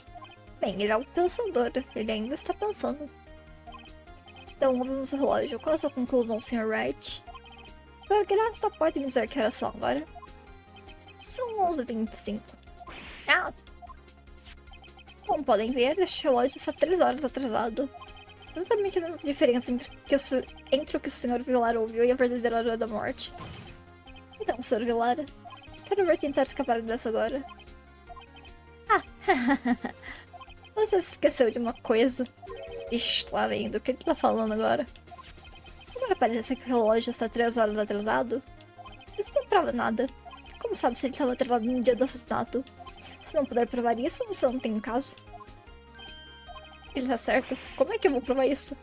Bem, ele é um pensador, ele ainda está pensando. Então, vamos ao relógio. Qual é a sua conclusão, Sr. Wright? Sr. Graça, pode me dizer que horas são agora? São 11:25. Ah! Como podem ver, este relógio está 3 horas atrasado. Exatamente a mesma diferença entre o que o Sr. Villar ouviu e a verdadeira hora da morte. Então, Sr. Villar, quero ver tentar escapar dessa agora. Ah! Você esqueceu de uma coisa. Ixi, lá vem, do que ele tá falando agora? Agora parece que o relógio está 3 horas atrasado. Isso não prova nada. Como sabe se ele estava atrasado no dia do assassinato? Se não puder provar isso, você não tem um caso. Ele tá certo. Como é que eu vou provar isso?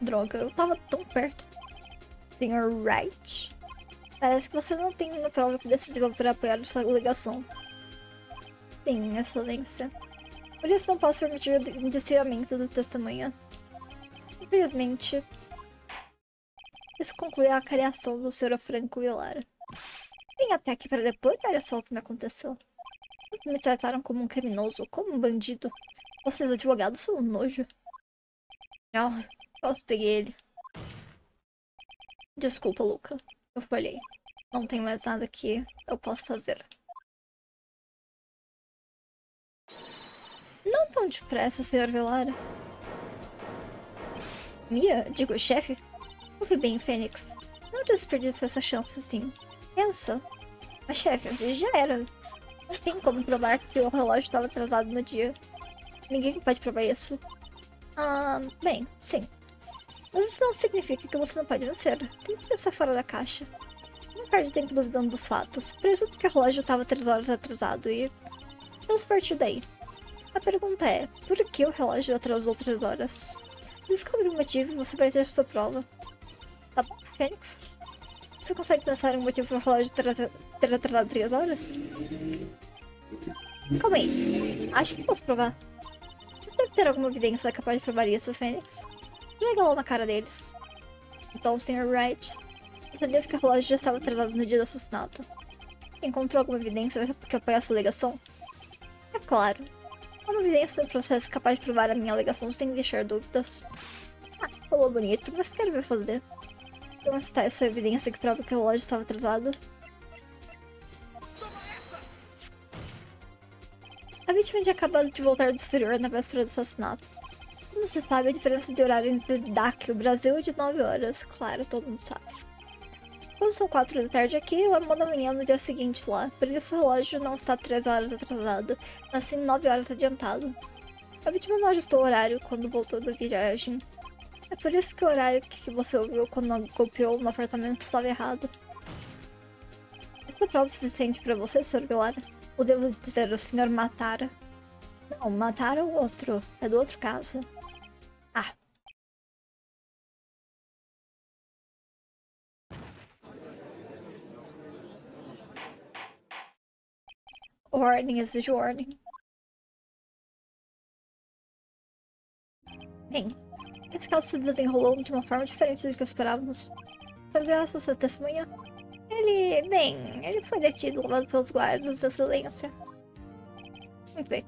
Droga, eu tava tão perto. Sr. Wright? Parece que você não tem uma prova decisiva para apoiar sua alegação. Sim, excelência. Por isso não posso permitir o indiciamento da testemunha. Infelizmente, isso conclui a cariação do Sr. Franco Villar. Vim até aqui para depois, olha só o que me aconteceu. Eles me trataram como um criminoso, como um bandido. Vocês advogados são um nojo. Não, quase peguei ele. Desculpa, Luca. Eu falhei. Não tem mais nada que eu possa fazer. Não tão depressa, Sr. Velara. Mia, digo, chefe. Ouve bem, Fênix. Não desperdice essa chance assim. Pensa. Mas, chefe, já era. Não tem como provar que o relógio estava atrasado no dia. Ninguém pode provar isso. Bem, sim. Mas isso não significa que você não pode vencer. Tem que pensar fora da caixa. Não perde tempo duvidando dos fatos. Presumo que o relógio estava 3 horas atrasado e... vamos partir daí. A pergunta é, por que o relógio atrasou 3 horas? Descobre o motivo e você vai ter sua prova. Tá bom, Fênix? Você consegue pensar em um motivo para o relógio ter atrasado 3 horas? Calma aí. Acho que posso provar. Você deve ter alguma evidência capaz de provar isso, Fênix. Joga lá na cara deles. Então, Sr. Wright, você disse que o relógio já estava atrasado no dia do assassinato. Encontrou alguma evidência que apoia essa alegação? É claro. Há uma evidência do processo capaz de provar a minha alegação sem deixar dúvidas. Falou bonito, mas quero ver fazer. Onde está essa evidência que prova que o relógio estava atrasado? A vítima tinha acabado de voltar do exterior na véspera do assassinato. Como você sabe, a diferença de horário entre DAC e o Brasil é de 9 horas. Claro, todo mundo sabe. Quando são 4 da tarde aqui, é 1 da manhã no dia seguinte lá. Por isso o relógio não está 3 horas atrasado, mas sim 9 horas adiantado. A vítima não ajustou o horário quando voltou da viagem. É por isso que o horário que você ouviu quando golpeou no apartamento estava errado. Essa é prova suficiente para você, Sr. Villar? Ou devo dizer, o senhor matara? Não, matar é o outro. É do outro caso. Ordem, exijo ordem. Bem, esse caso se desenrolou de uma forma diferente do que esperávamos. Por graça à sua testemunha, ele foi detido, levado pelos guardas da excelência. Muito bem.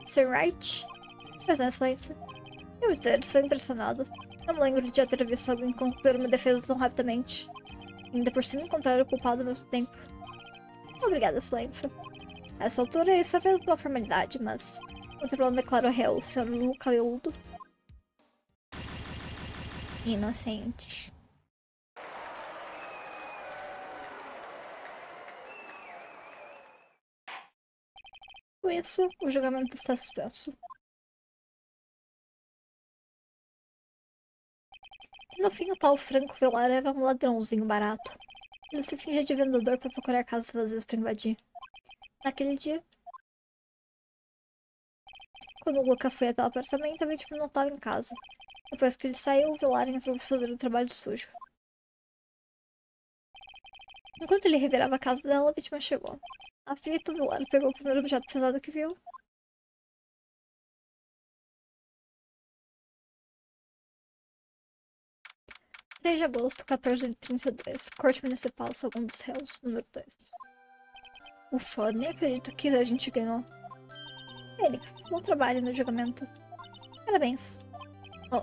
Sr. Wright? Pois não, excelência. Eu estou impressionado. Não me lembro de já ter visto alguém concluir uma defesa tão rapidamente. Ainda por cima encontrar o culpado ao mesmo tempo. Obrigada, excelência. A essa altura, isso é apenas uma formalidade, mas... o tribunal declarou réu o Sr. Luca Leudo. Inocente. Com isso, o julgamento está suspenso. No fim, o tal Franco Velar era um ladrãozinho barato. Ele se fingia de vendedor para procurar casas vazias para invadir. Naquele dia, quando o Luca foi até o apartamento, a vítima não estava em casa. Depois que ele saiu, o Velar entrou para fazer o trabalho sujo. Enquanto ele revirava a casa dela, a vítima chegou. Aflito, o Velar pegou o primeiro objeto pesado que viu. De agosto, 14h32, Corte Municipal, segundo dos réus, número 2. Ufa, nem acredito que a gente ganhou. Fênix, bom trabalho no julgamento. Parabéns.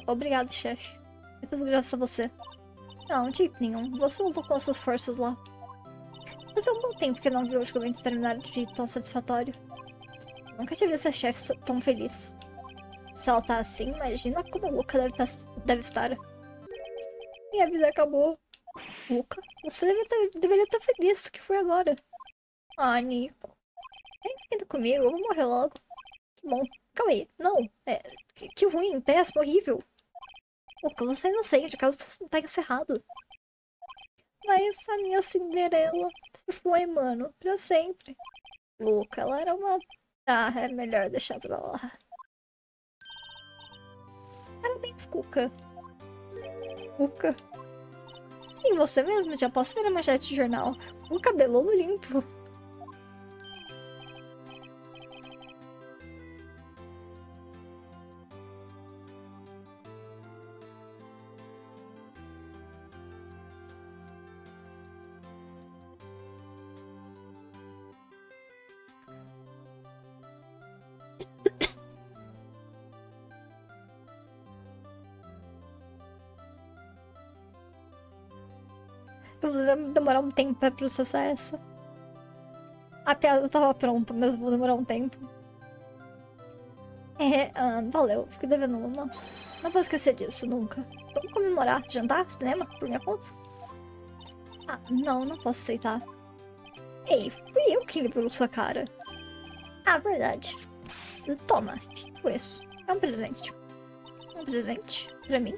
Obrigado, chefe. É tudo graças a você. Não, de jeito nenhum. Você lutou com as suas forças lá. Mas é um bom tempo que não vi o julgamento terminar de jeito tão satisfatório. Nunca tinha visto a chefe tão feliz. Se ela tá assim, imagina como o Luca deve estar. Minha vida acabou. Luca, você deveria estar feliz. O que foi agora? Ah, Nico. Vem comigo, eu vou morrer logo. Que bom. Calma aí. Não. Que ruim, péssimo, horrível. Luca, você é inocente, o caso tá encerrado. Mas a minha Cinderela se foi, mano. Pra sempre. Luca, ela era uma... Ah, é melhor deixar pra lá. Parabéns, Cuca. Cuca. Sim, você mesmo, já posso ver a manchete de jornal. Um cabeludo limpo. Eu vou demorar um tempo pra processar essa. A piada tava pronta, mas eu vou demorar um tempo. Valeu. Fico devendo uma. Não vou esquecer disso, nunca. Vamos comemorar. Jantar? Cinema? Por minha conta? Ah, não posso aceitar. Ei, fui eu que livrou sua cara. Ah, verdade. Toma, fica com isso. É um presente. Um presente? Pra mim?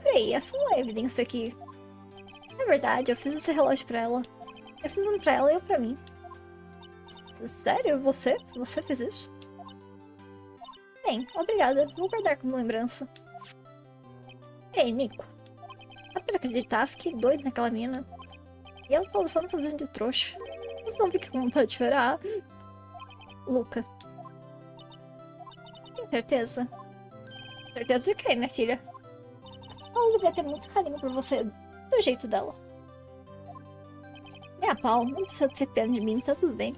Peraí, essa não é evidência aqui. É verdade, eu fiz esse relógio pra ela. Eu fiz um pra ela e eu pra mim. Sério? Você? Você fez isso? Bem, obrigada. Vou guardar como lembrança. Ei, Nico. Dá pra acreditar? Fiquei doido naquela mina. E ela falou só me fazendo de trouxa. Você não fica com vontade de chorar? Luca. Tem certeza? Certeza de quê, minha filha? Ela devia ter muito carinho por você. Do jeito dela. Minha pau, não precisa ter pena de mim, tá tudo bem.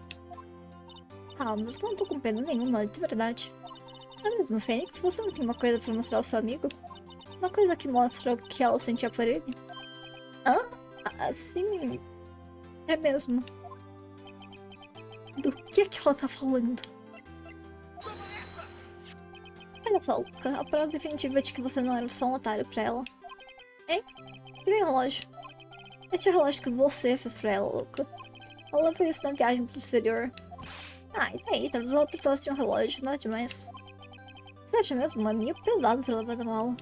Ah, mas não tô com pena nenhuma, de verdade. Não é mesmo, Fênix? Você não tem uma coisa pra mostrar ao seu amigo? Uma coisa que mostra o que ela sentia por ele? Hã? Sim. É mesmo. Do que é que ela tá falando? Olha só, Luca, a prova definitiva de que você não era só um otário pra ela. Hein? Que relógio? Este é o relógio que você fez pra ela, Luca. Ela levou isso na viagem pro exterior. Ah, e daí? Talvez ela precisasse de um relógio, nada demais. Você acha mesmo? É meio pesado pra levar na mala.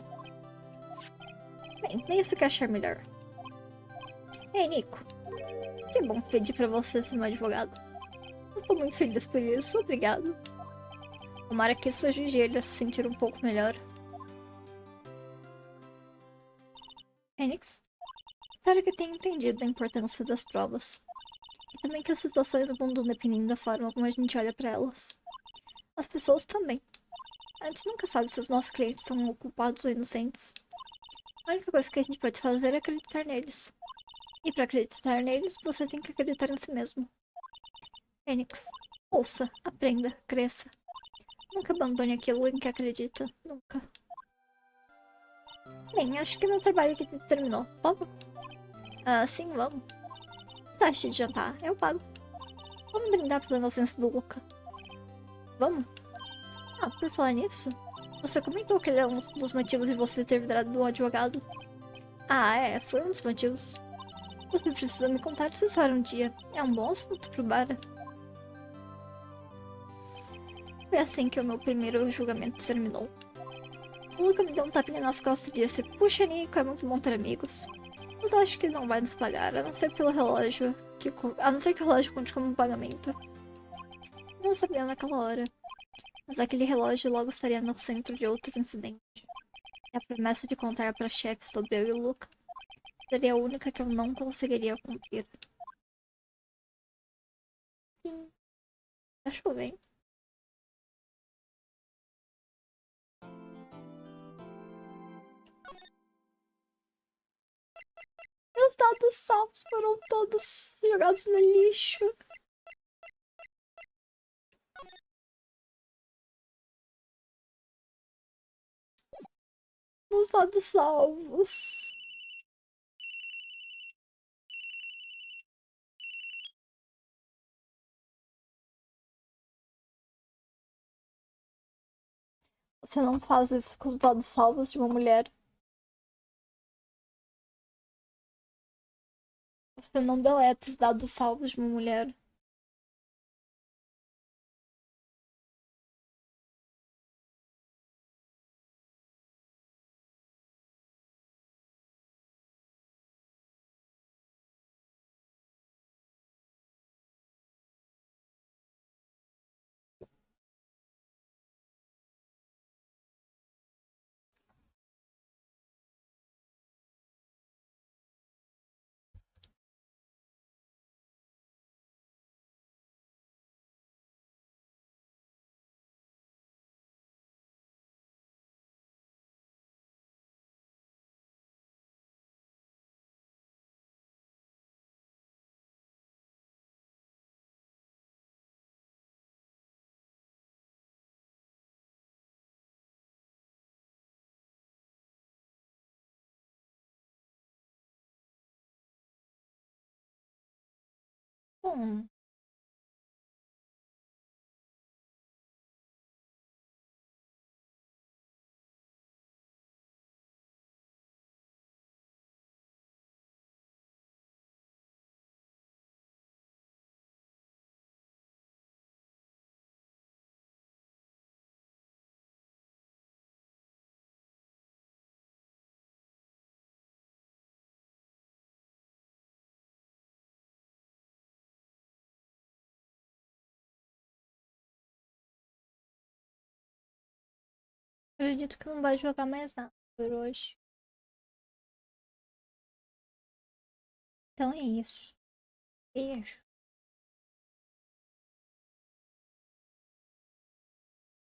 Bem, nem isso que achar melhor. Ei, Nico. Que bom pedir pra você ser meu advogado. Eu tô muito feliz por isso, obrigado. Tomara que isso ajude ele a se sentir um pouco melhor. Fênix, espero que tenha entendido a importância das provas. E também que as situações mudam dependendo da forma como a gente olha pra elas. As pessoas também. A gente nunca sabe se os nossos clientes são culpados ou inocentes. A única coisa que a gente pode fazer é acreditar neles. E pra acreditar neles, você tem que acreditar em si mesmo. Fênix, ouça, aprenda, cresça. Nunca abandone aquilo em que acredita. Nunca. Bem, acho que meu trabalho aqui terminou. Vamos? Sim, vamos. Você acha de jantar? Eu pago. Vamos brindar pela inocência do Luca. Vamos? Ah, por falar nisso, Você comentou que ele é um dos motivos de você ter virado um advogado. Ah, é, foi um dos motivos. Você precisa me contar essa história um dia. É um bom assunto pro bar. Foi assim que o meu primeiro julgamento terminou. O Luca me deu um tapinha nas costas e disse: Puxa, Nico, é muito bom ter amigos. Mas acho que ele não vai nos pagar, a não ser pelo relógio. A não ser que o relógio conte como um pagamento. Eu não sabia naquela hora. Mas aquele relógio logo estaria no centro de outro incidente. E a promessa de contar para chefe sobre eu e o Luca seria a única que eu não conseguiria cumprir. Sim. Tá chovendo. Meus dados salvos foram todos jogados no lixo. Meus dados salvos. Você não faz isso com os dados salvos de uma mulher. Você não deleta os dados salvos de uma mulher. Bom. Acredito que não vai jogar mais nada por hoje. Então é isso. Beijo.